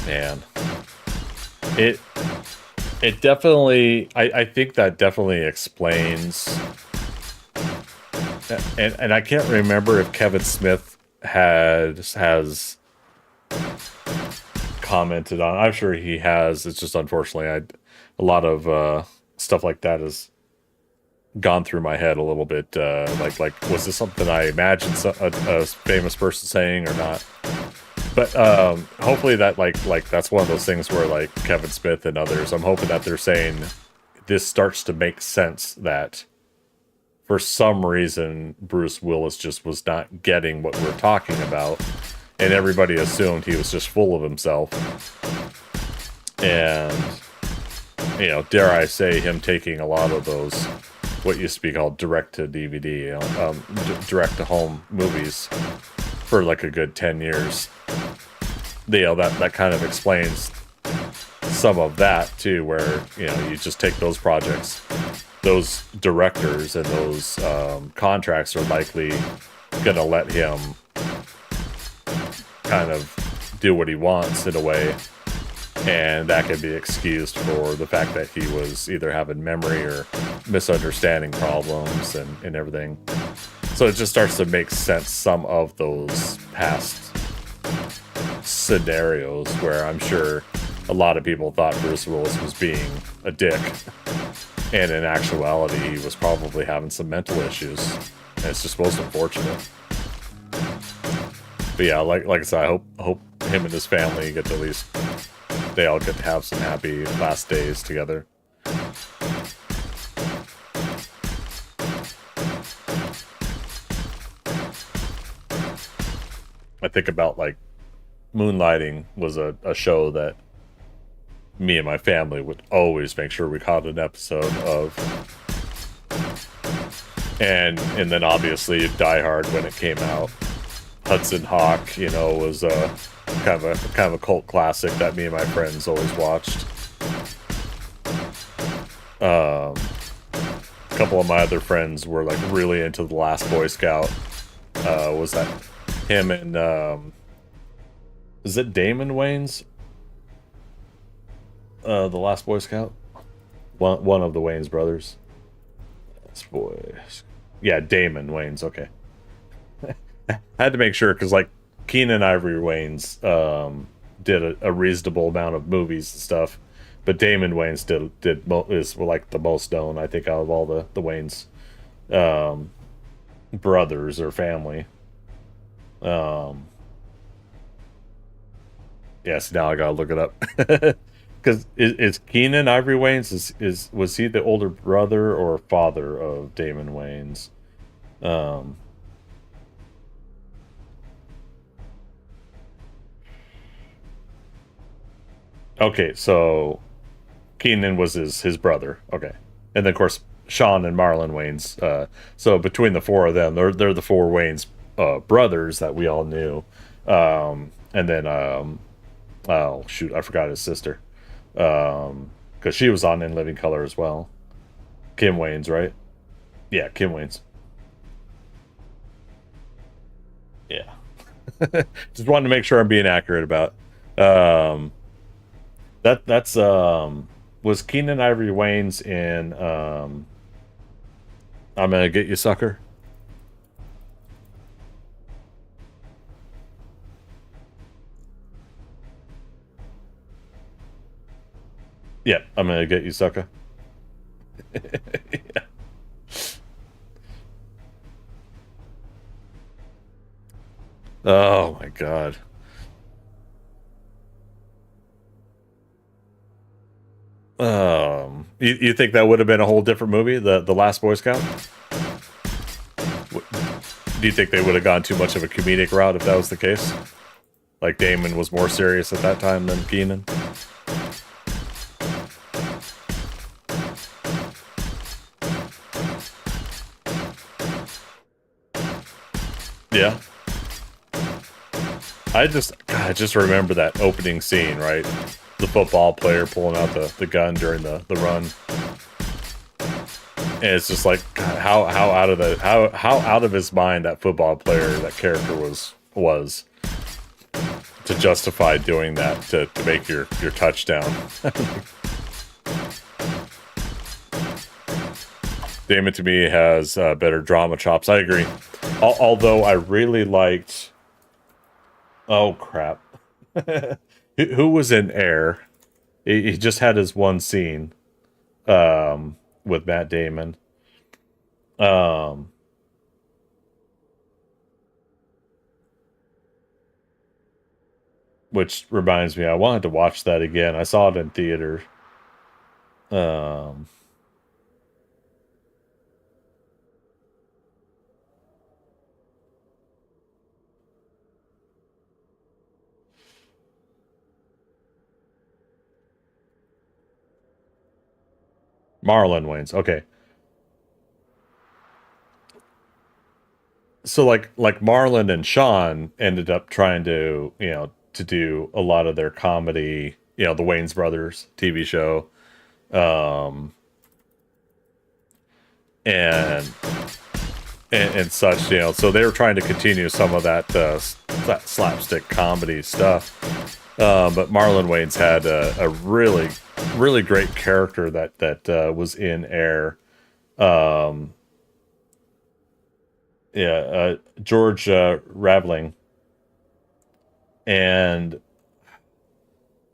Man. It definitely, I think that definitely explains, and I can't remember if Kevin Smith has commented on. I'm sure he has. It's just unfortunately, a lot of stuff like that has gone through my head a little bit. Like was this something I imagined a famous person saying or not? But hopefully that like that's one of those things where like Kevin Smith and others, I'm hoping that they're saying this starts to make sense that for some reason Bruce Willis just was not getting what we're talking about, and everybody assumed he was just full of himself. And you know, dare I say, him taking a lot of those what used to be called direct to DVD, you know, direct to home movies for like a good 10 years. You know, that kind of explains some of that too, where, you know, you just take those projects, those directors and those contracts are likely gonna let him kind of do what he wants in a way, and that can be excused for the fact that he was either having memory or misunderstanding problems and everything. So it just starts to make sense, some of those past scenarios where I'm sure a lot of people thought Bruce Willis was being a dick, and in actuality he was probably having some mental issues, and it's just most unfortunate. But yeah, like I said, I hope him and his family get to at least, they all get to have some happy last days together. I think about like Moonlighting was a show that me and my family would always make sure we caught an episode of. And then obviously Die Hard when it came out. Hudson Hawk, you know, was kind of a cult classic that me and my friends always watched. A couple of my other friends were like really into The Last Boy Scout. Was that him and is it Damon Wayans? The Last Boy Scout? One of the Wayans brothers. Last Boy. Yeah, Damon Wayans, okay. I had to make sure because like Keenan Ivory Wayans did a reasonable amount of movies and stuff, but Damon Wayans is like the most known, I think, out of all the Wayans brothers or family. Yes, now I gotta look it up because is Keenan Ivory Wayans was he the older brother or father of Damon Wayans? Okay, so Keenan was his brother. Okay, and then of course Sean and Marlon Wayans. So between the four of them, they're the four Wayans brothers that we all knew. And then oh shoot, I forgot his sister. Because she was on In Living Color as well. Kim Wayans, right? Yeah, Kim Wayans. Yeah. Just wanted to make sure I'm being accurate about. That's was Keenan Ivory Wayans in I'm Gonna Get You, Sucker? Yeah, I'm Gonna Get You, Sucker. Yeah. Oh my god. You think that would have been a whole different movie, the Last Boy Scout? Do you think they would have gone too much of a comedic route if that was the case? Like Damon was more serious at that time than Keenan? Yeah. I just remember that opening scene, right? The football player pulling out the gun during the run. And it's just like God, how out of his mind that football player, that character was to justify doing that to make your touchdown. Damon to me has better drama chops. I agree. Although I really liked. Oh crap! Who was in Air? He just had his one scene with Matt Damon. Which reminds me, I wanted to watch that again. I saw it in theater. Marlon Wayans. Okay. So like Marlon and Sean ended up trying to, to do a lot of their comedy, the Wayans Brothers TV show. And such, so they were trying to continue some of that slapstick comedy stuff. But Marlon Wayans had a really, really great character that was in Air. George Raveling. And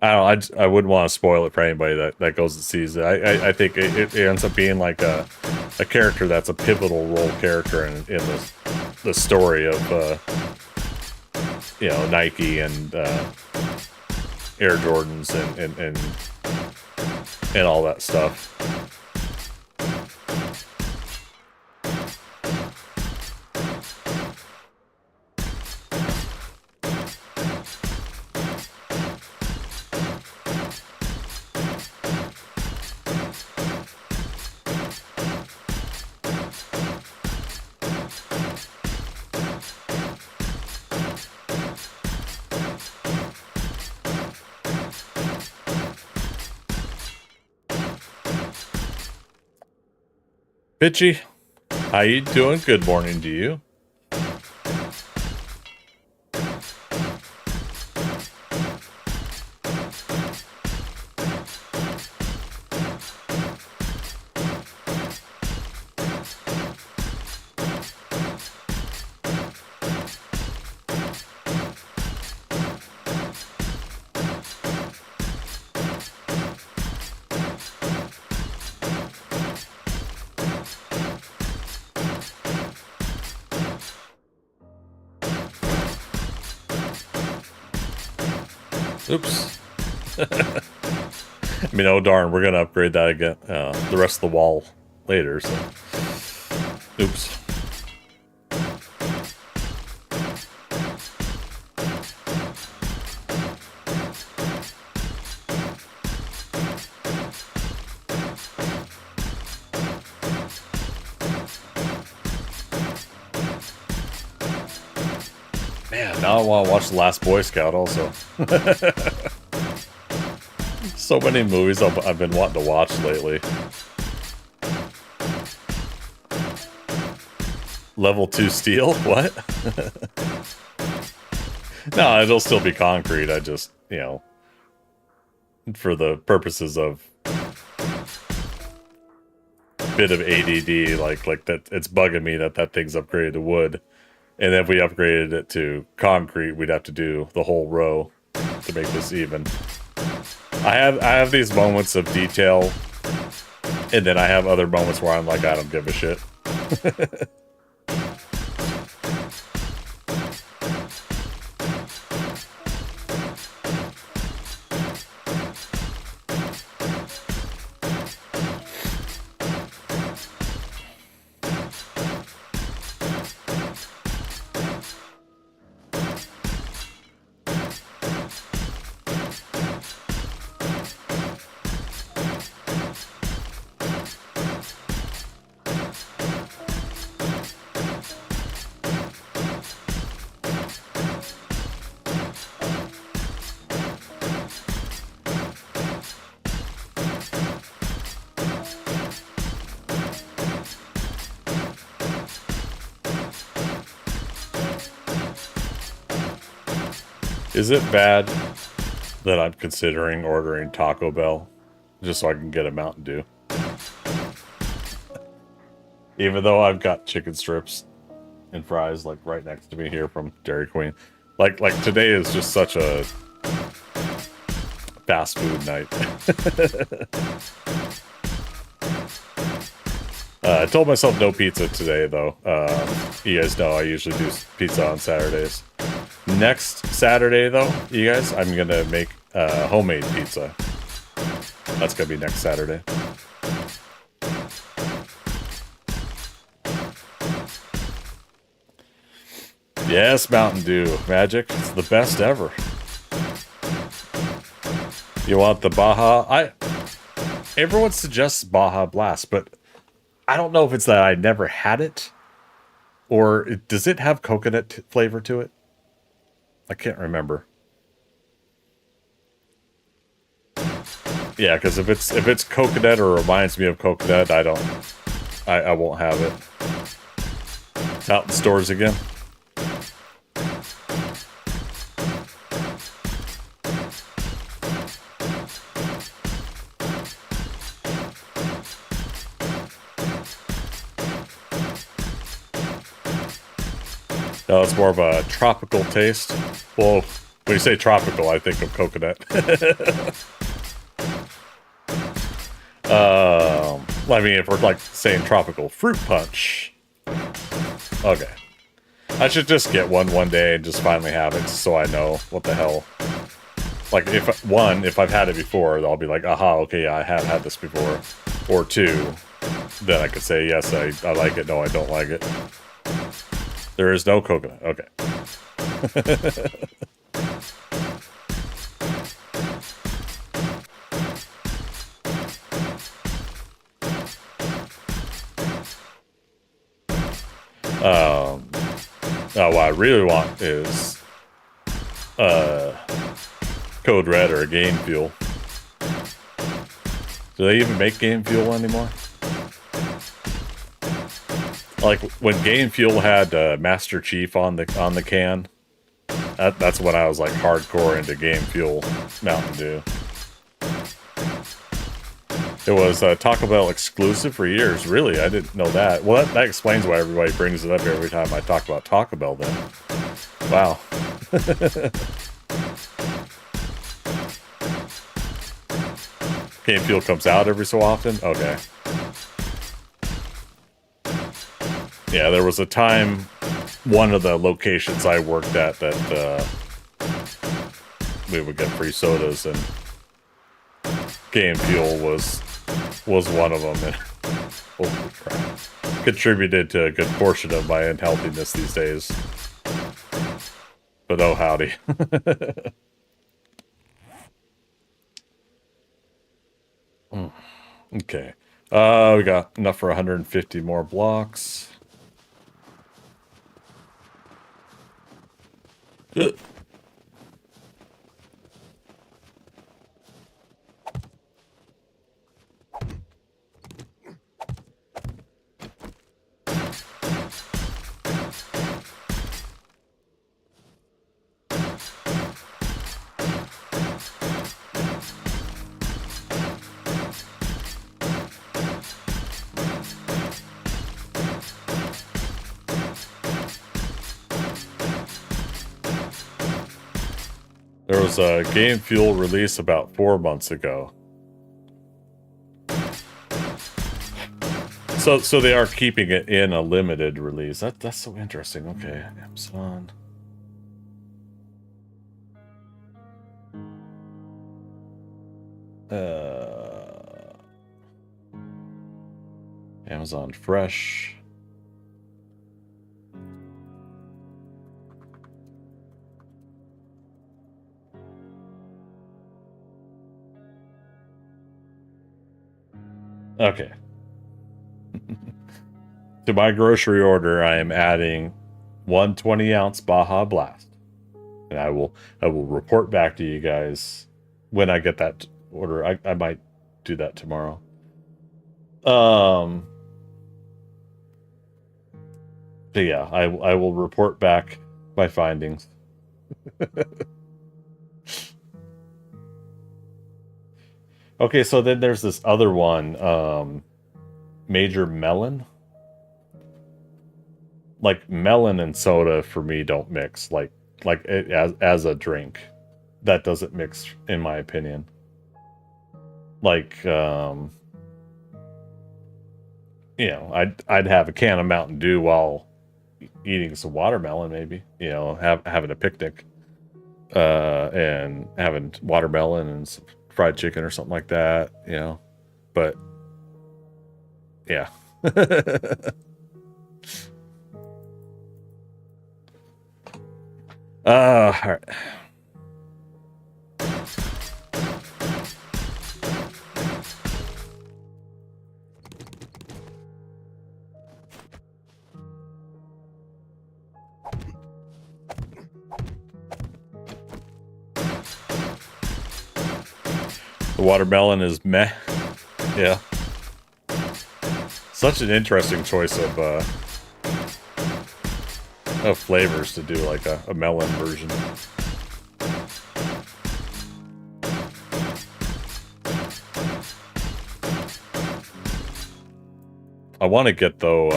I don't know, I wouldn't want to spoil it for anybody that goes and sees it. I think it ends up being like a character that's a pivotal role character in the story of Nike and Air Jordans and all that stuff. Pitchy, how you doing? Good morning to you. Oops. I mean, oh darn, we're gonna upgrade that again. The rest of the wall later. So, oops. Man, now I want to watch The Last Boy Scout also. So many movies I've been wanting to watch lately. Level 2 steel? What? No, it'll still be concrete. I just, you know, for the purposes of bit of ADD, like that, it's bugging me that that thing's upgraded to wood. And if we upgraded it to concrete, we'd have to do the whole row to make this even. I have these moments of detail, and then I have other moments where I'm like, I don't give a shit. Is it bad that I'm considering ordering Taco Bell just so I can get a Mountain Dew? Even though I've got chicken strips and fries like right next to me here from Dairy Queen. Like today is just such a fast food night. I told myself no pizza today though. You guys know I usually do pizza on Saturdays. Next Saturday, though, you guys, I'm going to make homemade pizza. That's going to be next Saturday. Yes, Mountain Dew. Magic. It's the best ever. You want the Baja? Everyone suggests Baja Blast, but I don't know if it's that I never had it, or does it have coconut flavor to it? I can't remember. Yeah, because if it's coconut or reminds me of coconut, I won't have it. Out in stores again. No, it's more of a tropical taste. Well, when you say tropical, I think of coconut. I mean, if we're like saying tropical fruit punch. Okay. I should just get one day and just finally have it so I know what the hell. Like, if I've had it before, I'll be like, aha, okay, I have had this before. Or two, then I could say, yes, I like it, no, I don't like it. There is no coconut. Okay. What I really want is Code Red or Game Fuel. Do they even make Game Fuel anymore? Like when Game Fuel had Master Chief on the can. That's when I was like hardcore into Game Fuel Mountain Dew. It was Taco Bell exclusive for years. Really, I didn't know that. Well, that explains why everybody brings it up every time I talk about Taco Bell then. Wow. Game Fuel comes out every so often? Okay. Yeah, there was a time, one of the locations I worked at, that we would get free sodas, and Game Fuel was one of them, and holy crap. Contributed to a good portion of my unhealthiness these days. But oh howdy. Okay. We got enough for 150 more blocks. There was a Game Fuel release about 4 months ago. So they are keeping it in a limited release. That's so interesting. Okay, Amazon. Amazon Fresh. Okay. To my grocery order, I am adding 1 20-ounce Baja Blast. And I will report back to you guys when I get that order. I might do that tomorrow. But yeah, I will report back my findings. Okay, so then there's this other one, Major Melon. Like melon and soda for me don't mix. Like it, as a drink, that doesn't mix in my opinion. Like you know, I'd have a can of Mountain Dew while eating some watermelon, maybe. You know, having a picnic, and having watermelon and some fried chicken or something like that. You know, but yeah. All right. The watermelon is meh. Yeah. Such an interesting choice of flavors to do like a melon version. I want to get though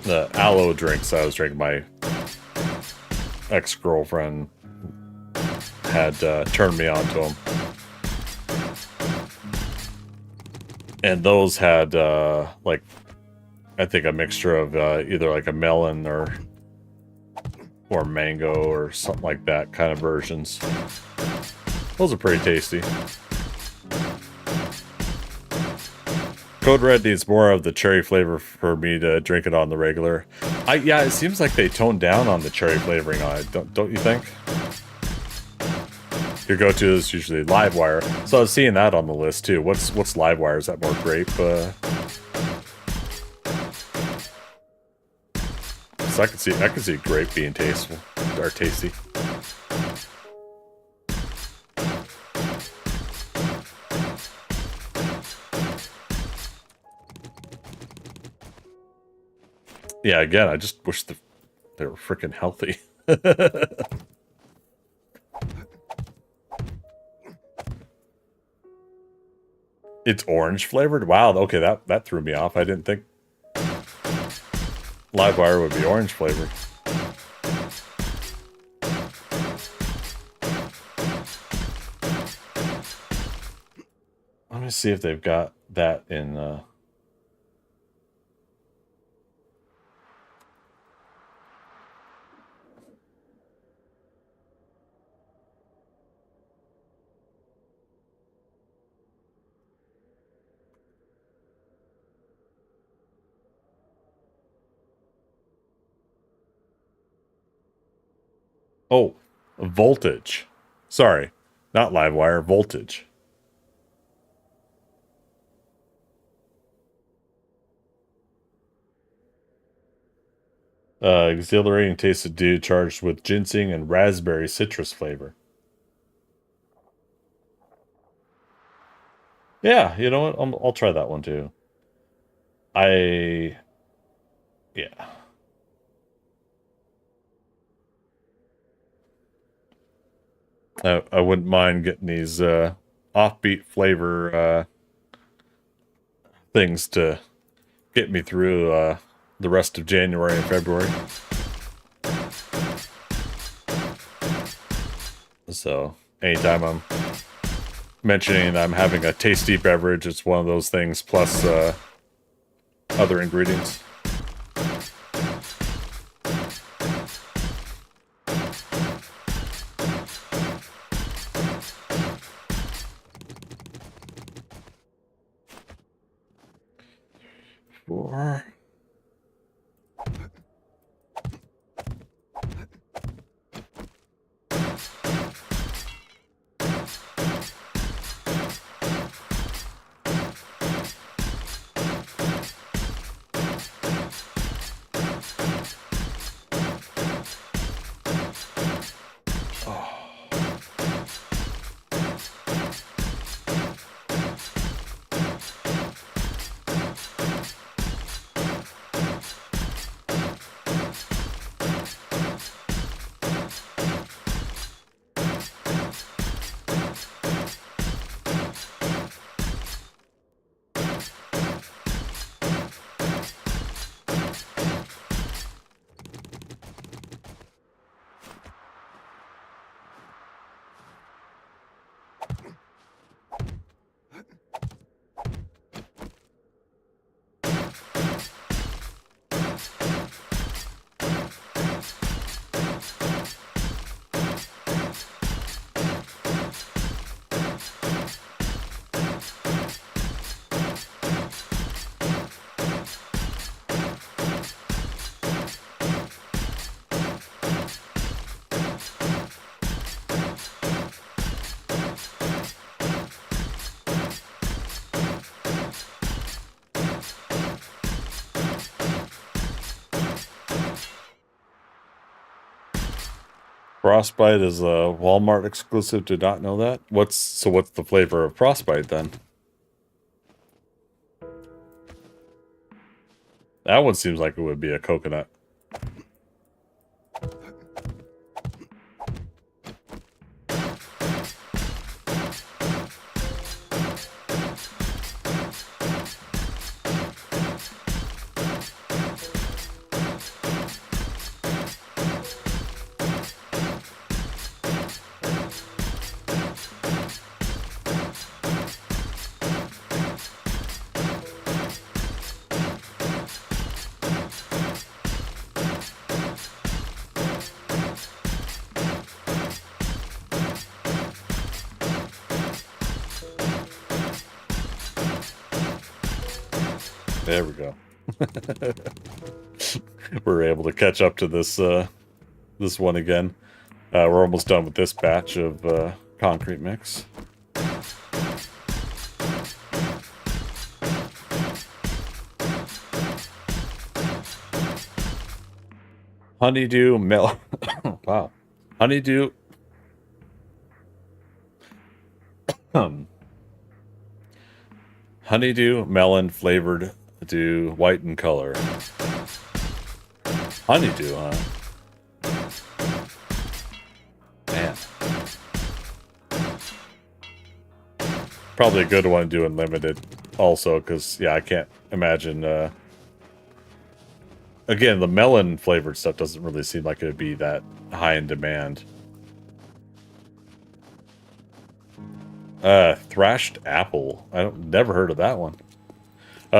the aloe drinks I was drinking. My ex-girlfriend had turned me on to them, and those had like, I think, a mixture of either like a melon or mango or something like that kind of versions. Those are pretty tasty. Code Red needs more of the cherry flavor for me to drink it on the regular. Yeah, it seems like they toned down on the cherry flavoring on it, don't you think? Your go-to is usually Livewire. So I was seeing that on the list too. What's Livewire? Is that more grape? So I can see grape being tasteful or tasty. Yeah, again, I just wish they were freaking healthy. It's orange flavored? Wow, okay, that threw me off. I didn't think Livewire would be orange flavored. Let me see if they've got that in oh, voltage. Sorry, not Livewire, voltage. Exhilarating taste of dew charged with ginseng and raspberry citrus flavor. Yeah, you know what? I'll try that one too. Yeah. I wouldn't mind getting these offbeat flavor things to get me through the rest of January and February. So anytime I'm mentioning I'm having a tasty beverage, it's one of those things plus other ingredients. Four. Frostbite is a Walmart exclusive. Did not know that. What's the flavor of Frostbite then? That one seems like it would be a coconut. There we go. We're able to catch up to this this one again. We're almost done with this batch of concrete mix. Honeydew melon. Wow. Honeydew. Honeydew melon flavored to white in color. Honeydew, huh? Man. Probably a good one to do unlimited also, because, yeah, I can't imagine... Again, the melon flavored stuff doesn't really seem like it would be that high in demand. Thrashed apple. Never heard of that one.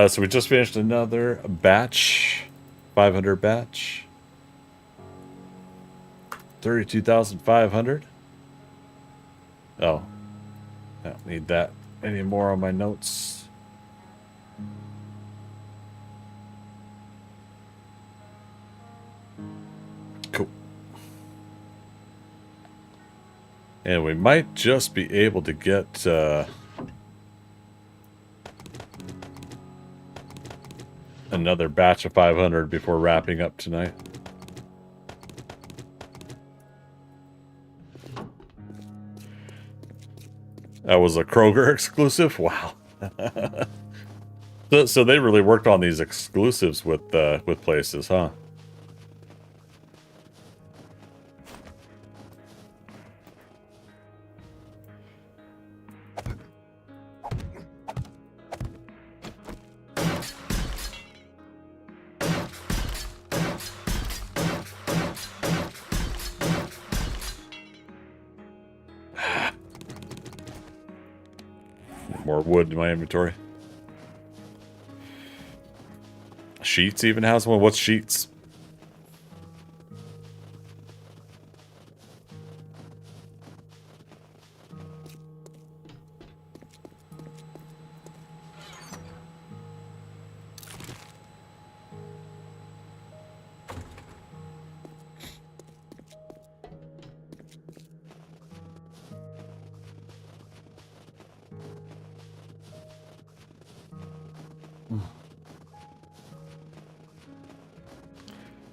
So we just finished another batch. 500 batch. 32,500. Oh. I don't need that anymore on my notes. Cool. And we might just be able to get another batch of 500 before wrapping up tonight. That was a Kroger exclusive? Wow. So they really worked on these exclusives with places, huh? More wood in my inventory. Sheets even has one? What's Sheets?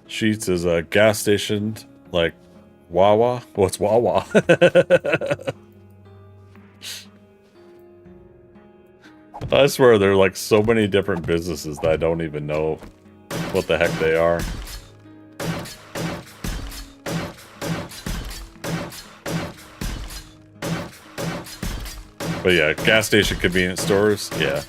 Sheets is a gas station like Wawa. What's Wawa? I swear there are like so many different businesses that I don't even know what the heck they are. But yeah, gas station convenience stores, yeah.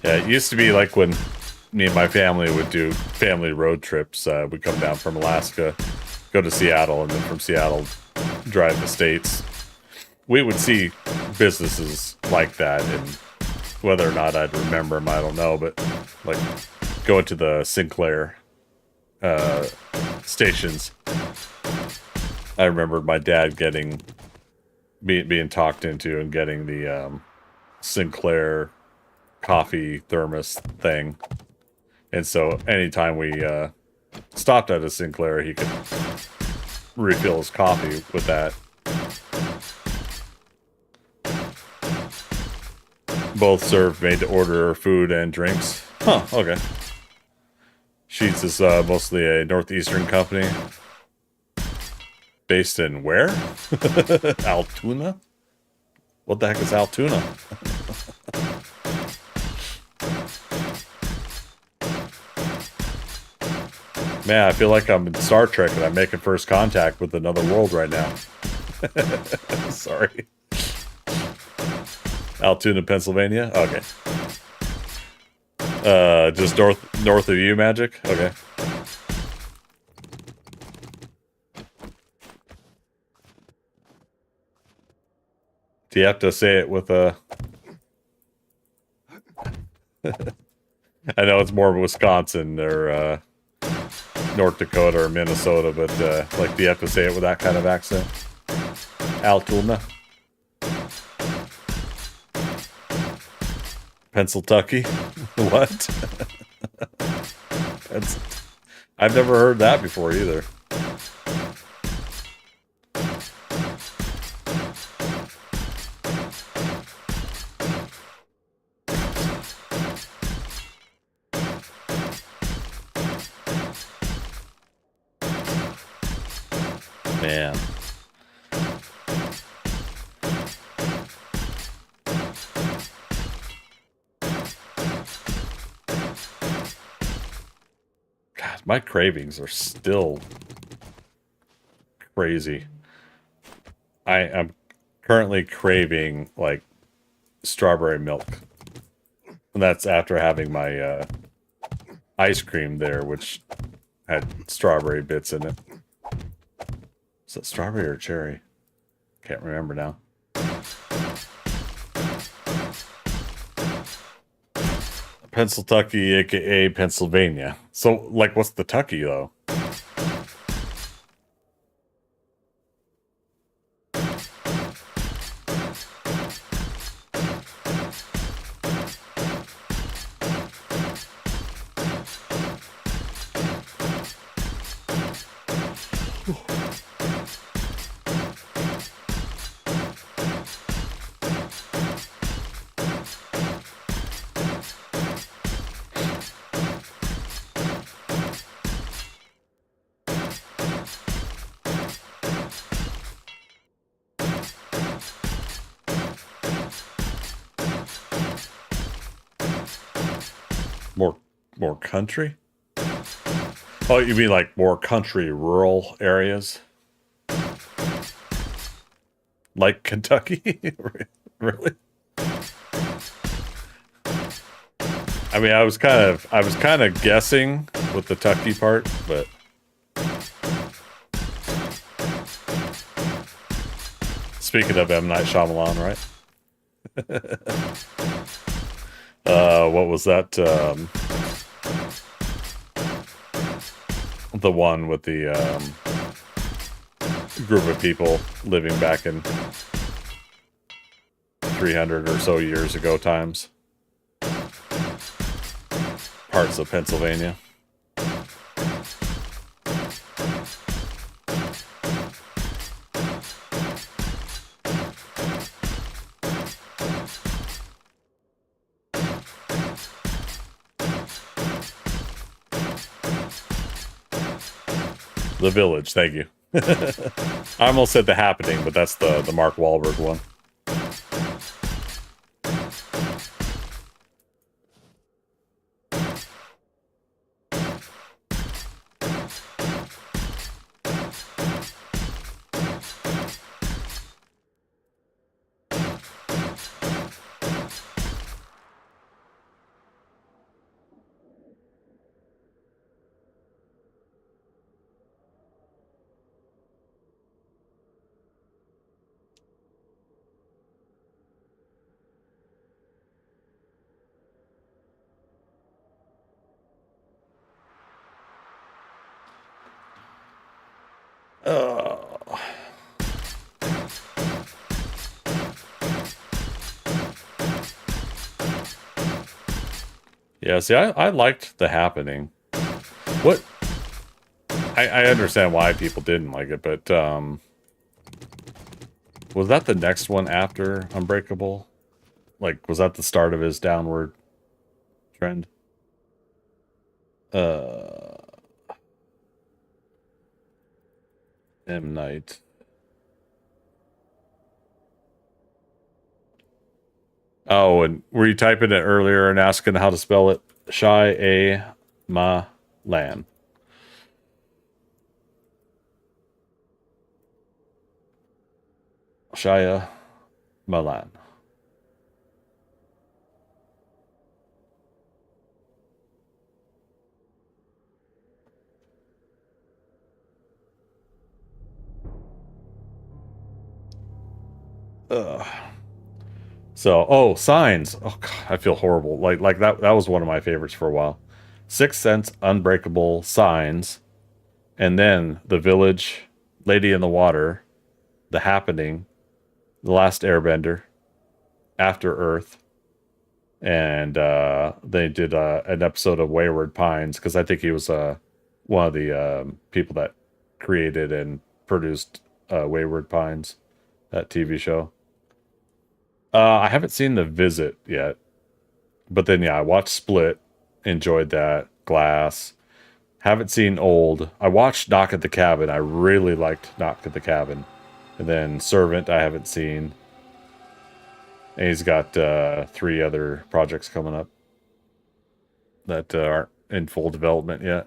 Yeah, it used to be like when me and my family would do family road trips. We'd come down from Alaska, go to Seattle, and then from Seattle, drive the states. We would see businesses like that, and whether or not I'd remember them, I don't know. But like going to the Sinclair stations, I remember my dad being talked into and getting the Sinclair coffee thermos thing. And so anytime we stopped at a Sinclair, he could refill his coffee with that. Both serve made to order food and drinks. Huh, okay. Sheets is mostly a northeastern company. Based in where? Altoona? What the heck is Altoona? Man, I feel like I'm in Star Trek and I'm making first contact with another world right now. Sorry. Altoona, Pennsylvania? Okay. Just north of you, Magic? Okay. Do you have to say it with a... I know it's more Wisconsin or North Dakota or Minnesota, but like, do you have to say it with that kind of accent? Altoona. Pennsyltucky? What? I've never heard that before either. Man. My cravings are still crazy. I am currently craving like strawberry milk. And that's after having my ice cream there, which had strawberry bits in it. Is that strawberry or cherry? Can't remember now. Pennsyltucky, aka Pennsylvania. So, like, what's the Tucky though? More country? Oh, you mean like more country rural areas? Like Kentucky? Really? I mean, I was kind of guessing with the Tucky part, but speaking of M. Night Shyamalan, right? What was that? The one with the group of people living back in 300 or so years ago times. Parts of Pennsylvania. The Village, thank you. I almost said The Happening, but that's the Mark Wahlberg one. Yeah, see, I liked The Happening. What? I understand why people didn't like it, but was that the next one after Unbreakable? Like, was that the start of his downward trend? M. Night. Oh, and were you typing it earlier and asking how to spell it? Shyamalan. Shyamalan. Ugh. So, oh, Signs. Oh, God, I feel horrible. Like that was one of my favorites for a while. Sixth Sense, Unbreakable, Signs, and then The Village, Lady in the Water, The Happening, The Last Airbender, After Earth, and they did an episode of Wayward Pines because I think he was one of the people that created and produced Wayward Pines, that TV show. I haven't seen The Visit yet, but then yeah, I watched Split, enjoyed that. Glass. Haven't seen Old. I watched Knock at the Cabin. I really liked Knock at the Cabin. And then Servant, I haven't seen. And he's got 3 other projects coming up that aren't in full development yet.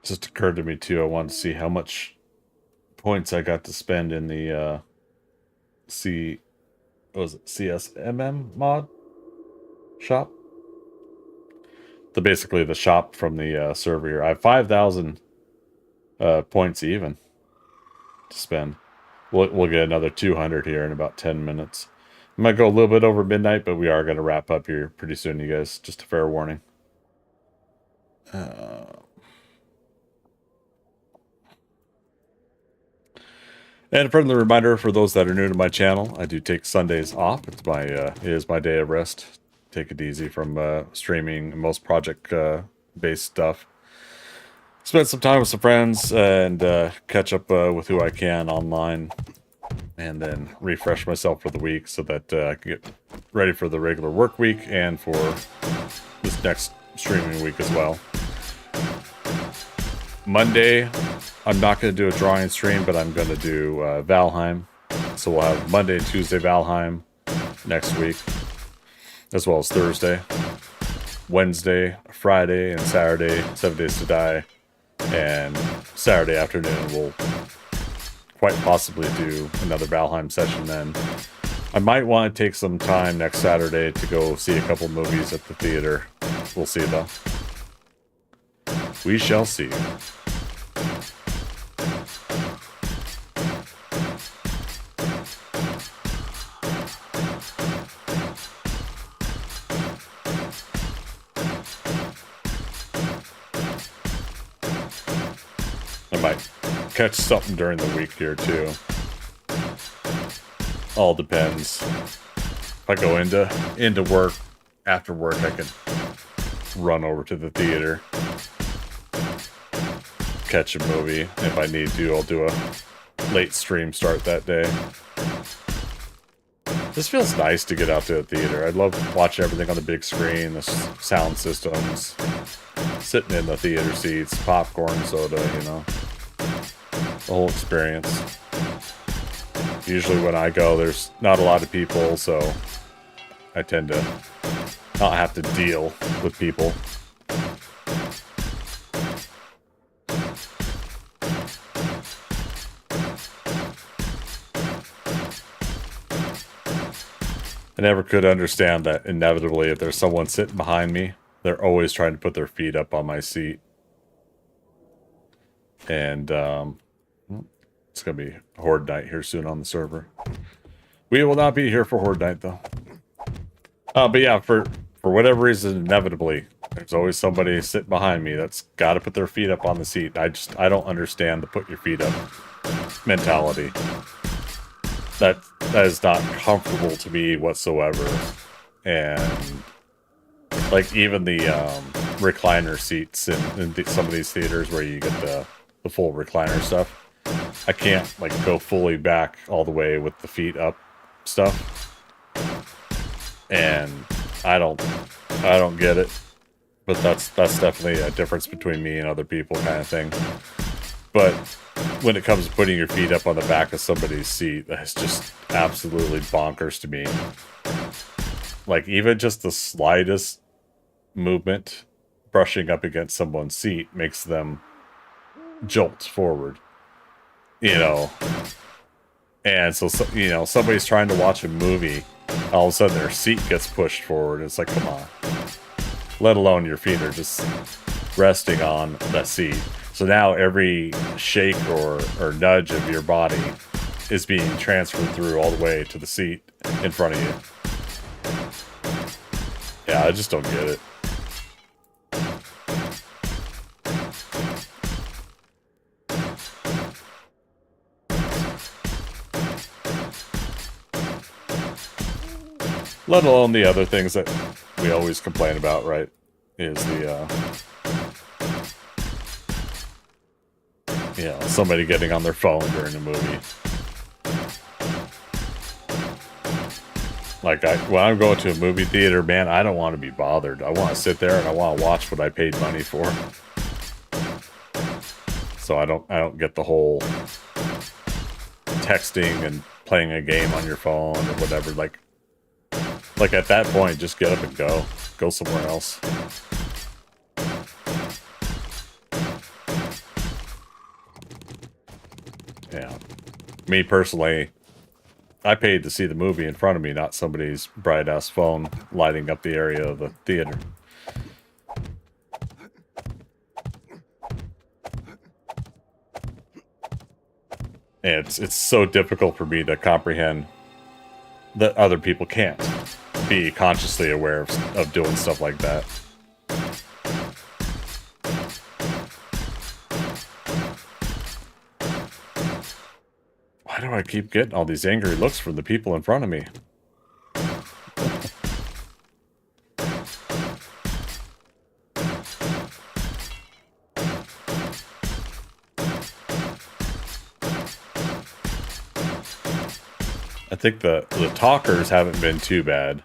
Just occurred to me too. I wanted to see how much points I got to spend in the what was it, CSMM mod shop? Basically the shop from the server here. I have 5,000 points even to spend. We'll get another 200 here in about 10 minutes. I might go a little bit over midnight, but we are going to wrap up here pretty soon, you guys. Just a fair warning. And a friendly reminder for those that are new to my channel, I do take Sundays off. It is my day of rest. Take it easy from streaming most project based stuff. Spend some time with some friends and catch up with who I can online, and then refresh myself for the week so that I can get ready for the regular work week and for this next streaming week as well. Monday, I'm not going to do a drawing stream, but I'm going to do Valheim. So we'll have Monday and Tuesday Valheim next week, as well as Thursday, Wednesday, Friday, and Saturday, 7 Days to Die. And Saturday afternoon, we'll quite possibly do another Valheim session then. I might want to take some time next Saturday to go see a couple movies at the theater. We'll see, though. We shall see. I might catch something during the week here, too. All depends. If I go into work, after work, I can run over to the theater, catch a movie. If I need to, I'll do a late stream start that day. This feels nice to get out to a theater. I love watching everything on the big screen, the sound systems, sitting in the theater seats, popcorn, soda, you know. The whole experience. Usually when I go, there's not a lot of people, so I tend to not have to deal with people. I never could understand that inevitably if there's someone sitting behind me, they're always trying to put their feet up on my seat. And it's going to be Horde Night here soon on the server. We will not be here for Horde Night, though. But yeah, for whatever reason, inevitably, there's always somebody sitting behind me that's got to put their feet up on the seat. I don't understand the put your feet up mentality. That is not comfortable to me whatsoever. And like even the recliner seats in some of these theaters where you get the full recliner stuff. I can't like go fully back all the way with the feet up stuff, and I don't get it. But that's definitely a difference between me and other people, kind of thing. But when it comes to putting your feet up on the back of somebody's seat, that's just absolutely bonkers to me. Like, even just the slightest movement brushing up against someone's seat makes them jolt forward, you know. And so you know, somebody's trying to watch a movie, all of a sudden their seat gets pushed forward. It's like, come on. Let alone your feet are just resting on the seat. So now every shake or nudge of your body is being transferred through all the way to the seat in front of you. Yeah, I just don't get it. Let alone the other things that we always complain about, right? Is the, you know, somebody getting on their phone during a movie. Like, when I'm going to a movie theater, man, I don't want to be bothered. I want to sit there and I want to watch what I paid money for. So I don't get the whole texting and playing a game on your phone or whatever. Like at that point, just get up and go. Go somewhere else. Yeah. Me personally, I paid to see the movie in front of me, not somebody's bright-ass phone lighting up the area of the theater. And it's so difficult for me to comprehend that other people can't be consciously aware of doing stuff like that. Why do I keep getting all these angry looks from the people in front of me? I think the talkers haven't been too bad.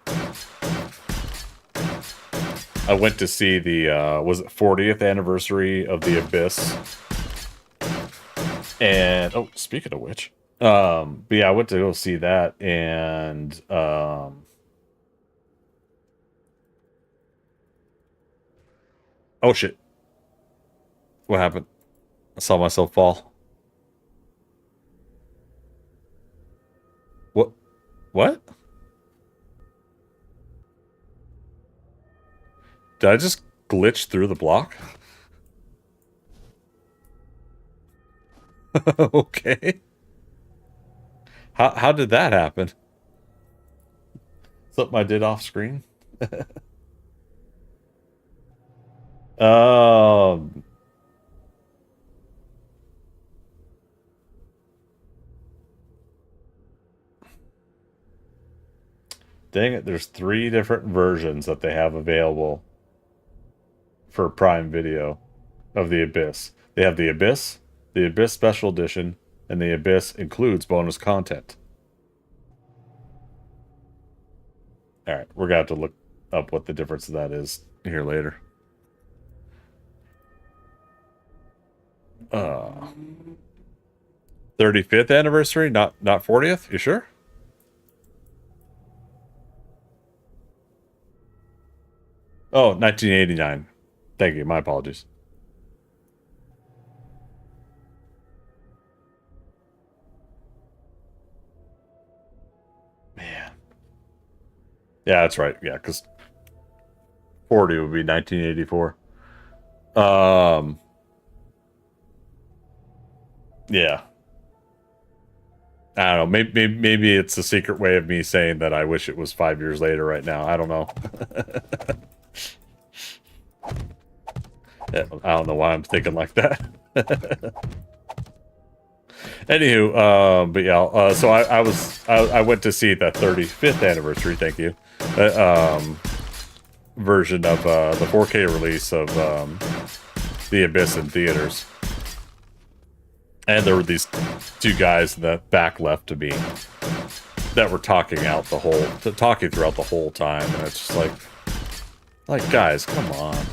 I went to see the, was it 40th anniversary of The Abyss? And, oh, speaking of which, but yeah, I went to go see that, and, oh shit. What happened? I saw myself fall. What? Did I just glitch through the block? Okay. How did that happen? Something I did off screen? Um... Dang it, there's 3 different versions that they have available for Prime Video of The Abyss. They have The Abyss Special Edition, and The Abyss includes bonus content. Alright, we're going to have to look up what the difference of that is here later. 35th anniversary, not 40th? You sure? Oh, 1989. Thank you. My apologies. Man. Yeah, that's right. Yeah, because 40 would be 1984. Yeah. I don't know. Maybe it's a secret way of me saying that I wish it was 5 years later right now. I don't know. I don't know why I'm thinking like that. Anywho, but yeah, so I went to see the 35th anniversary, thank you, version of the 4K release of The Abyss in theaters. And there were these two guys in the back left to me that were talking throughout the whole time, and it's just like guys, come on.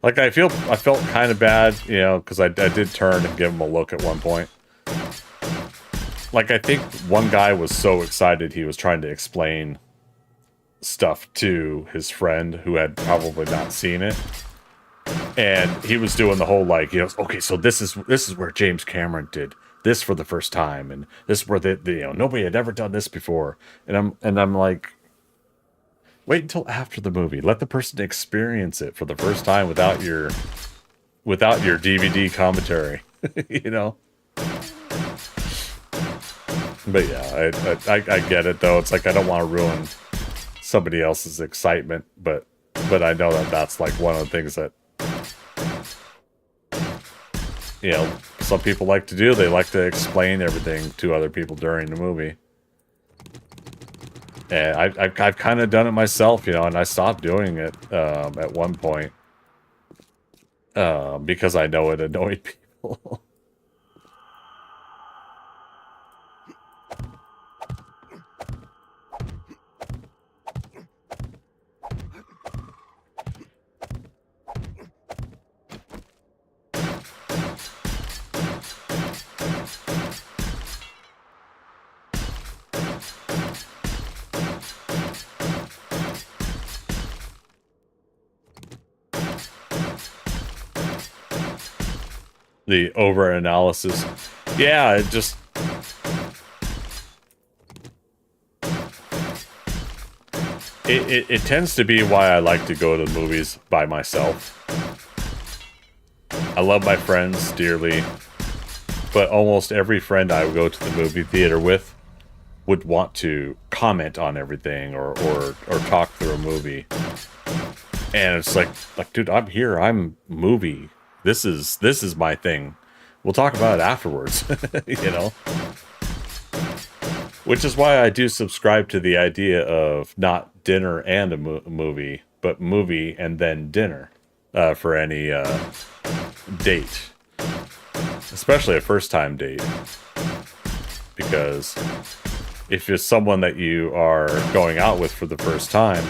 Like I felt kind of bad, you know, because I did turn and give him a look at one point. Like I think one guy was so excited he was trying to explain stuff to his friend who had probably not seen it. And he was doing the whole like, you know, okay, so this is where James Cameron did this for the first time, and this is where you know, nobody had ever done this before. And I'm like, wait until after the movie. Let the person experience it for the first time without your DVD commentary, you know. But yeah, I get it though. It's like I don't want to ruin somebody else's excitement, but I know that that's like one of the things that, you know, some people like to do. They like to explain everything to other people during the movie. And I've kind of done it myself, you know, and I stopped doing it at one point because I know it annoyed people. The over-analysis. Yeah, it just... It tends to be why I like to go to the movies by myself. I love my friends dearly, but almost every friend I would go to the movie theater with would want to comment on everything or talk through a movie. And it's like, dude, I'm here. I'm movie. This is my thing. We'll talk about it afterwards, you know? Which is why I do subscribe to the idea of not dinner and a movie, but movie and then dinner for any date. Especially a first-time date. Because if it's someone that you are going out with for the first time,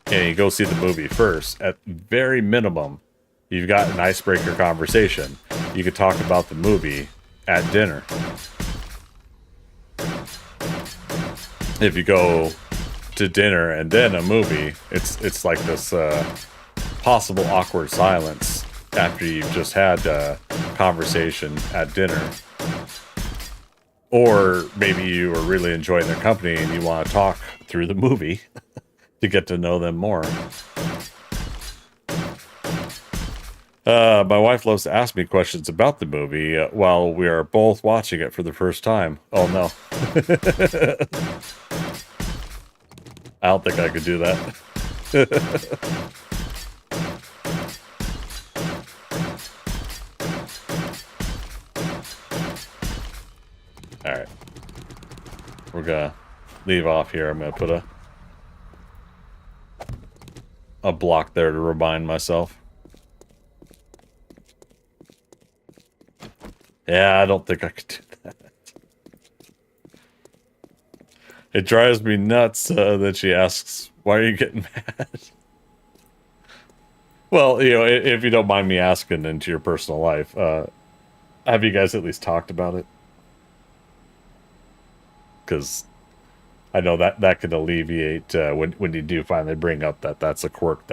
and you go see the movie first, at very minimum, you've got an icebreaker conversation. You could talk about the movie at dinner. If you go to dinner and then a movie, it's like this possible awkward silence after you've just had a conversation at dinner. Or maybe you are really enjoying their company and you want to talk through the movie to get to know them more. My wife loves to ask me questions about the movie while we are both watching it for the first time. Oh no. I don't think I could do that. Alright. We're gonna leave off here. I'm gonna put a block there to remind myself. Yeah, I don't think I could do that. It drives me nuts that she asks, why are you getting mad? Well, you know, if you don't mind me asking into your personal life, have you guys at least talked about it? Because I know that can alleviate when you do finally bring up that's a quirk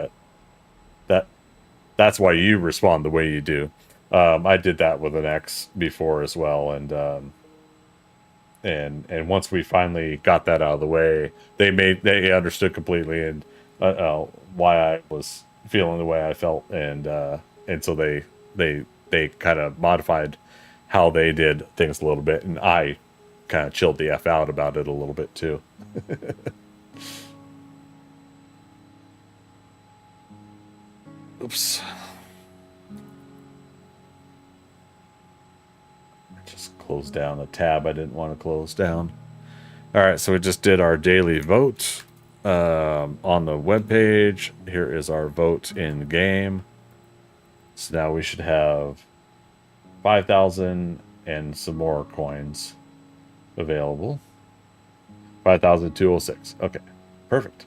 that's why you respond the way you do. I did that with an ex before as well, and once we finally got that out of the way, they understood completely and why I was feeling the way I felt, and so they kind of modified how they did things a little bit, and I kind of chilled the F out about it a little bit too. Oops. Just close down a tab I didn't want to close down. All right, so we just did our daily vote on the webpage. Here is our vote in game. So now we should have 5,000 and some more coins available. 5,206. Okay, perfect.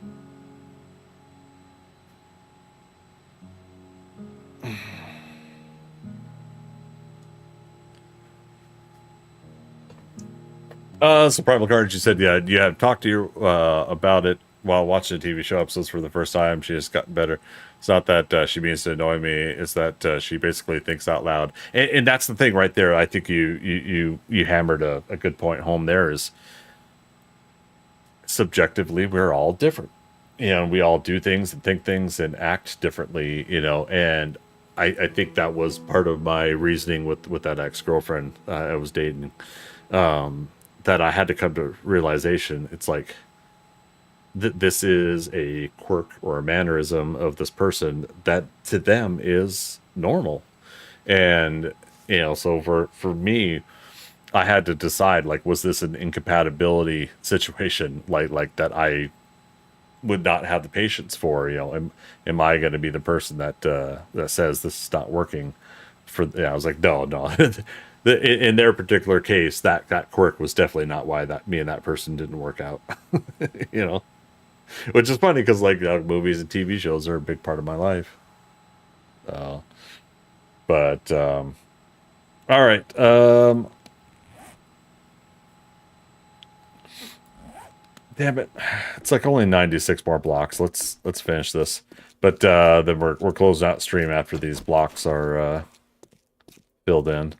So Primal Carnage, you said, yeah, you have talked to you about it while watching the TV show episodes for the first time. She has gotten better. It's not that she means to annoy me. It's that she basically thinks out loud, and that's the thing right there. I think you hammered a good point home. There is subjectively we're all different. You know, we all do things and think things and act differently. You know, and I think that was part of my reasoning with that ex-girlfriend I was dating. That I had to come to realization. It's like this is a quirk or a mannerism of this person that to them is normal. And you know, so for me, I had to decide, like, was this an incompatibility situation, like that I would not have the patience for? You know, am I going to be the person that that says this is not working for? Yeah, I was like, no. In their particular case, that quirk was definitely not why that me and that person didn't work out. You know, which is funny because like movies and TV shows are a big part of my life. But all right. Damn it! It's like only 96 more blocks. Let's finish this. But then we're closing out stream after these blocks are filled in.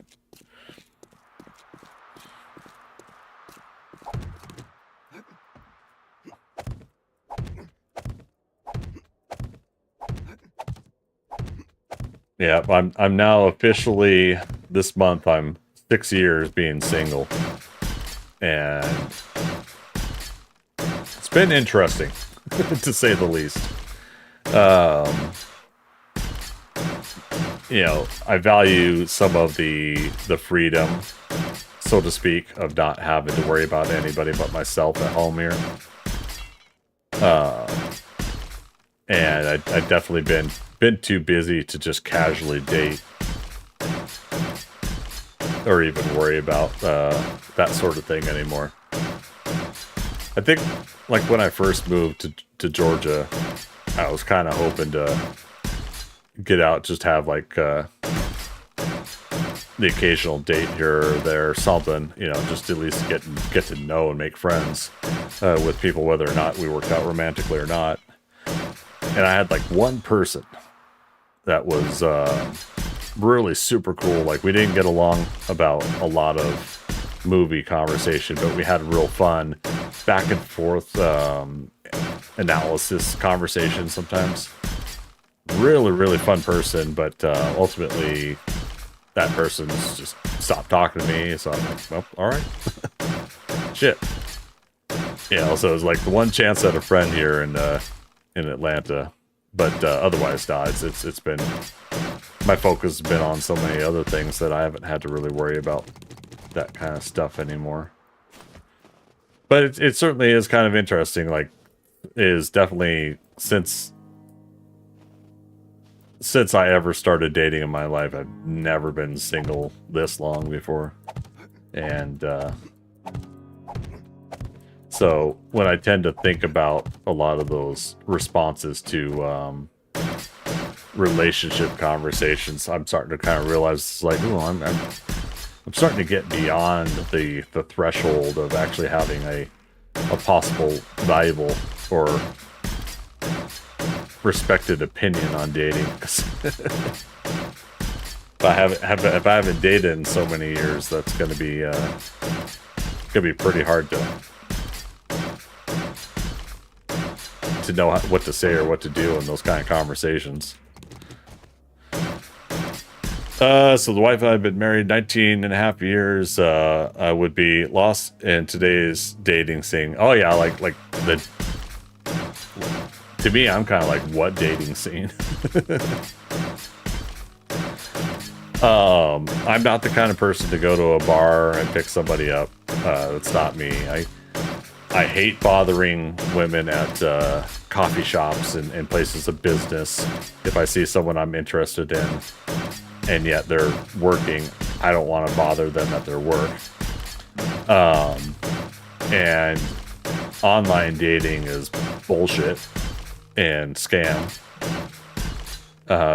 Yeah, I'm now officially this month. I'm 6 years being single, and it's been interesting to say the least. You know, I value some of the freedom, so to speak, of not having to worry about anybody but myself at home here. And I definitely been too busy to just casually date or even worry about that sort of thing anymore. I think, like, when I first moved to Georgia, I was kind of hoping to get out, just have like the occasional date here or there, something, you know, just at least get to know and make friends with people, whether or not we worked out romantically or not. And I had like one person that was really super cool. Like, we didn't get along about a lot of movie conversation, but we had real fun back and forth analysis conversation sometimes. Really, really fun person, but ultimately that person's just stopped talking to me, so I'm like, well, all right. Shit. Yeah, so it was like the one chance at a friend here in Atlanta, but otherwise, no, it's been, my focus has been on so many other things that I haven't had to really worry about that kind of stuff anymore. But it certainly is kind of interesting. Like, is definitely since I ever started dating in my life, I've never been single this long before. And so when I tend to think about a lot of those responses to relationship conversations, I'm starting to kind of realize it's like, oh, I'm starting to get beyond the threshold of actually having a possible valuable or respected opinion on dating. If I haven't dated in so many years, that's going to be pretty hard to know what to say or what to do in those kind of conversations. So the wife and I have been married 19 and a half years. I would be lost in today's dating scene. Oh yeah, like the, to me, I'm kind of like, what dating scene? I'm not the kind of person to go to a bar and pick somebody up. That's not me. I hate bothering women at coffee shops and places of business. If I see someone I'm interested in, and yet they're working, I don't want to bother them at their work. And online dating is bullshit and scam.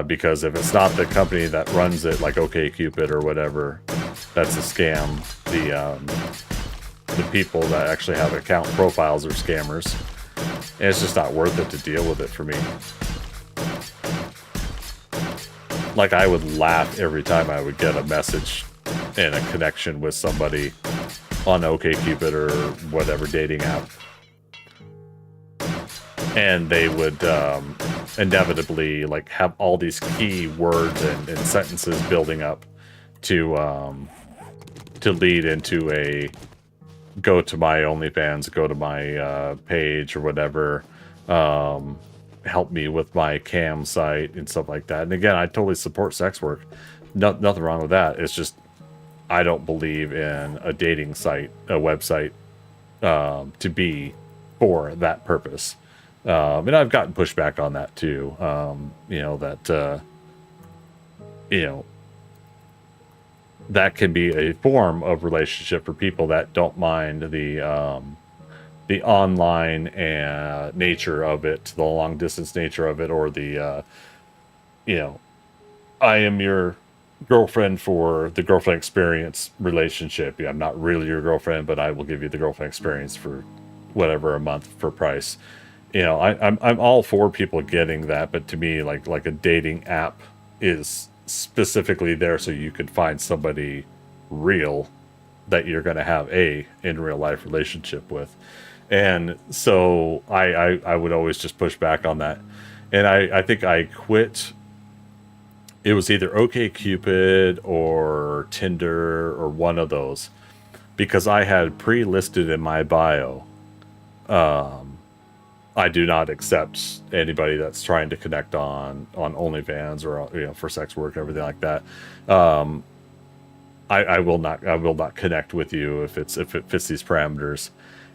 Because if it's not the company that runs it, like OkCupid or whatever, that's a scam. The people that actually have account profiles are scammers. And it's just not worth it to deal with it for me. Like, I would laugh every time I would get a message and a connection with somebody on OkCupid or whatever dating app. And they would inevitably like have all these key words and sentences building up to lead into a go to my OnlyFans, go to my page or whatever, help me with my cam site and stuff like that. And again, I totally support sex work. Nothing wrong with that. It's just I don't believe in a dating site, a website, to be for that purpose. And I've gotten pushback on that too. That can be a form of relationship for people that don't mind the online nature of it, the long distance nature of it, or the I am your girlfriend for the girlfriend experience relationship. I'm not really your girlfriend, but I will give you the girlfriend experience for whatever a month for price. I'm all for people getting that, but to me, like a dating app is specifically there so you could find somebody real that you're going to have in real life relationship with. And so I would always just push back on that. And I think I quit. It was either OkCupid or Tinder or one of those, because I had pre-listed in my bio, I do not accept anybody that's trying to connect on OnlyFans or for sex work, everything like that. I will not connect with you if it fits these parameters.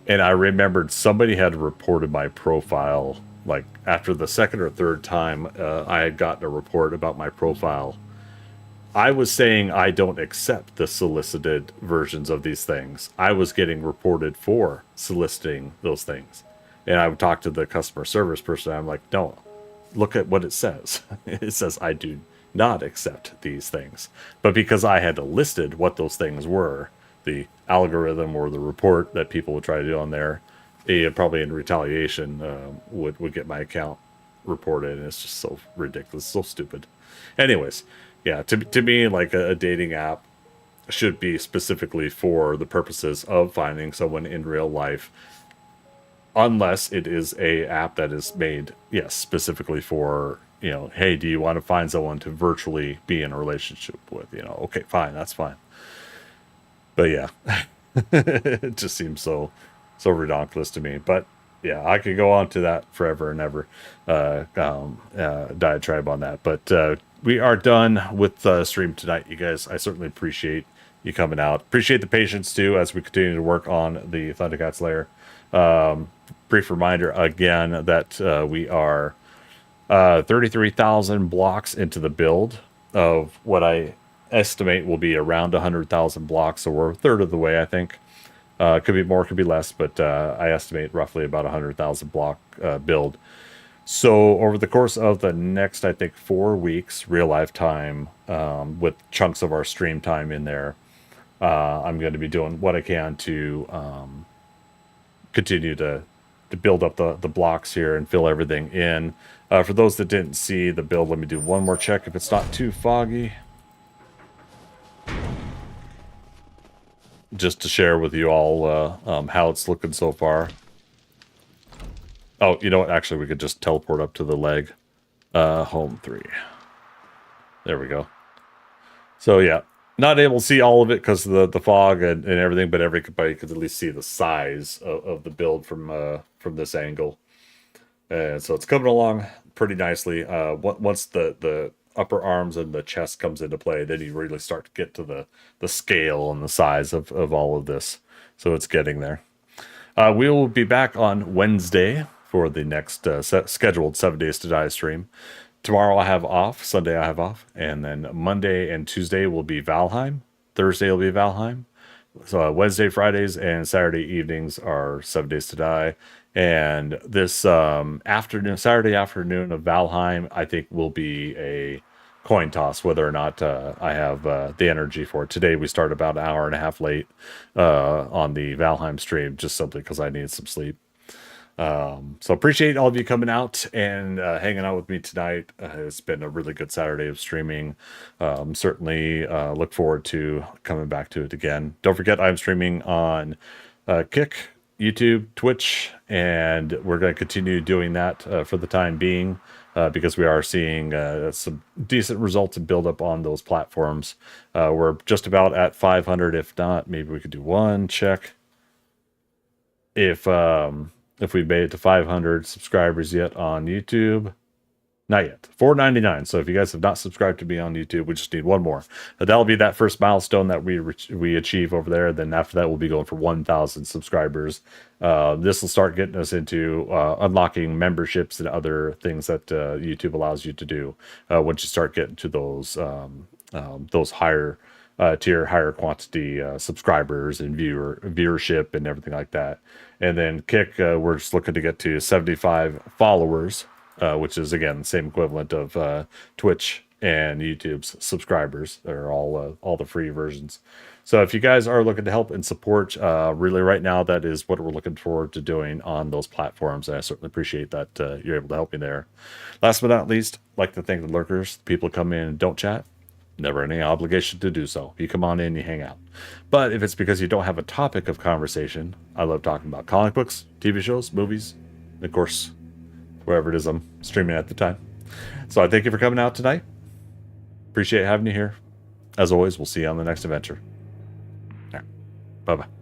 And I remembered somebody had reported my profile, like after the second or third time I had gotten a report about my profile. I was saying I don't accept the solicited versions of these things. I was getting reported for soliciting those things. And I would talk to the customer service person. I'm like, no, look at what it says. It says I do not accept these things. But because I had listed what those things were, the algorithm or the report that people would try to do on there, probably in retaliation, would get my account reported. And it's just so ridiculous, so stupid. Anyways, yeah, to me, like a dating app should be specifically for the purposes of finding someone in real life. Unless it is a app that is made, yes, specifically for, hey, do you want to find someone to virtually be in a relationship with? Okay, fine, that's fine. But yeah, it just seems so ridiculous to me. But yeah, I could go on to that forever and ever, diatribe on that. But we are done with the stream tonight, you guys. I certainly appreciate you coming out. Appreciate the patience too as we continue to work on the ThunderCats Lair. Brief reminder again that we are 33,000 blocks into the build of what I estimate will be around 100,000 blocks, so we're a third of the way, I think. Could be more, could be less, but I estimate roughly about 100,000 block build. So over the course of the next, I think, 4 weeks, real life time, with chunks of our stream time in there, I'm going to be doing what I can to continue to build up the blocks here and fill everything in. For those that didn't see the build, let me do one more check if it's not too foggy. Just to share with you all how it's looking so far. Oh, you know what? Actually, we could just teleport up to the leg. Home 3. There we go. So yeah, not able to see all of it because of the fog and everything, but everybody could at least see the size of the build from this angle. And so it's coming along pretty nicely. Once the upper arms and the chest comes into play, then you really start to get to the scale and the size of all of this. So it's getting there. We will be back on Wednesday for the next scheduled 7 Days to Die stream. Tomorrow I have off, Sunday I have off, and then Monday and Tuesday will be Valheim. Thursday will be Valheim. So Wednesday, Fridays, and Saturday evenings are 7 Days to Die. And this Saturday afternoon of Valheim, I think will be a coin toss whether or not I have the energy for it. Today we started about an hour and a half late on the Valheim stream, just simply because I needed some sleep. So appreciate all of you coming out and hanging out with me tonight. It's been a really good Saturday of streaming. Certainly look forward to coming back to it again. Don't forget I'm streaming on Kick, YouTube, Twitch, and we're going to continue doing that for the time being because we are seeing some decent results and build up on those platforms. We're just about at 500. If not, maybe we could do one check. If we've made it to 500 subscribers yet on YouTube. Not yet. 499. So if you guys have not subscribed to me on YouTube, we just need one more. That'll be that first milestone that we achieve over there. Then after that, we'll be going for 1,000 subscribers. This will start getting us into unlocking memberships and other things that YouTube allows you to do once you start getting to those higher tier, higher quantity subscribers and viewership and everything like that. And then Kick, we're just looking to get to 75 followers, which is again the same equivalent of Twitch and YouTube's subscribers. They're all the free versions. So if you guys are looking to help and support, really right now, that is what we're looking forward to doing on those platforms. And I certainly appreciate that you're able to help me there. Last but not least, I'd like to thank the lurkers, the people who come in and don't chat. Never any obligation to do so. You come on in, you hang out. But if it's because you don't have a topic of conversation, I love talking about comic books, TV shows, movies, and of course, wherever it is I'm streaming at the time. So I thank you for coming out tonight. Appreciate having you here. As always, we'll see you on the next adventure. All right. Bye-bye.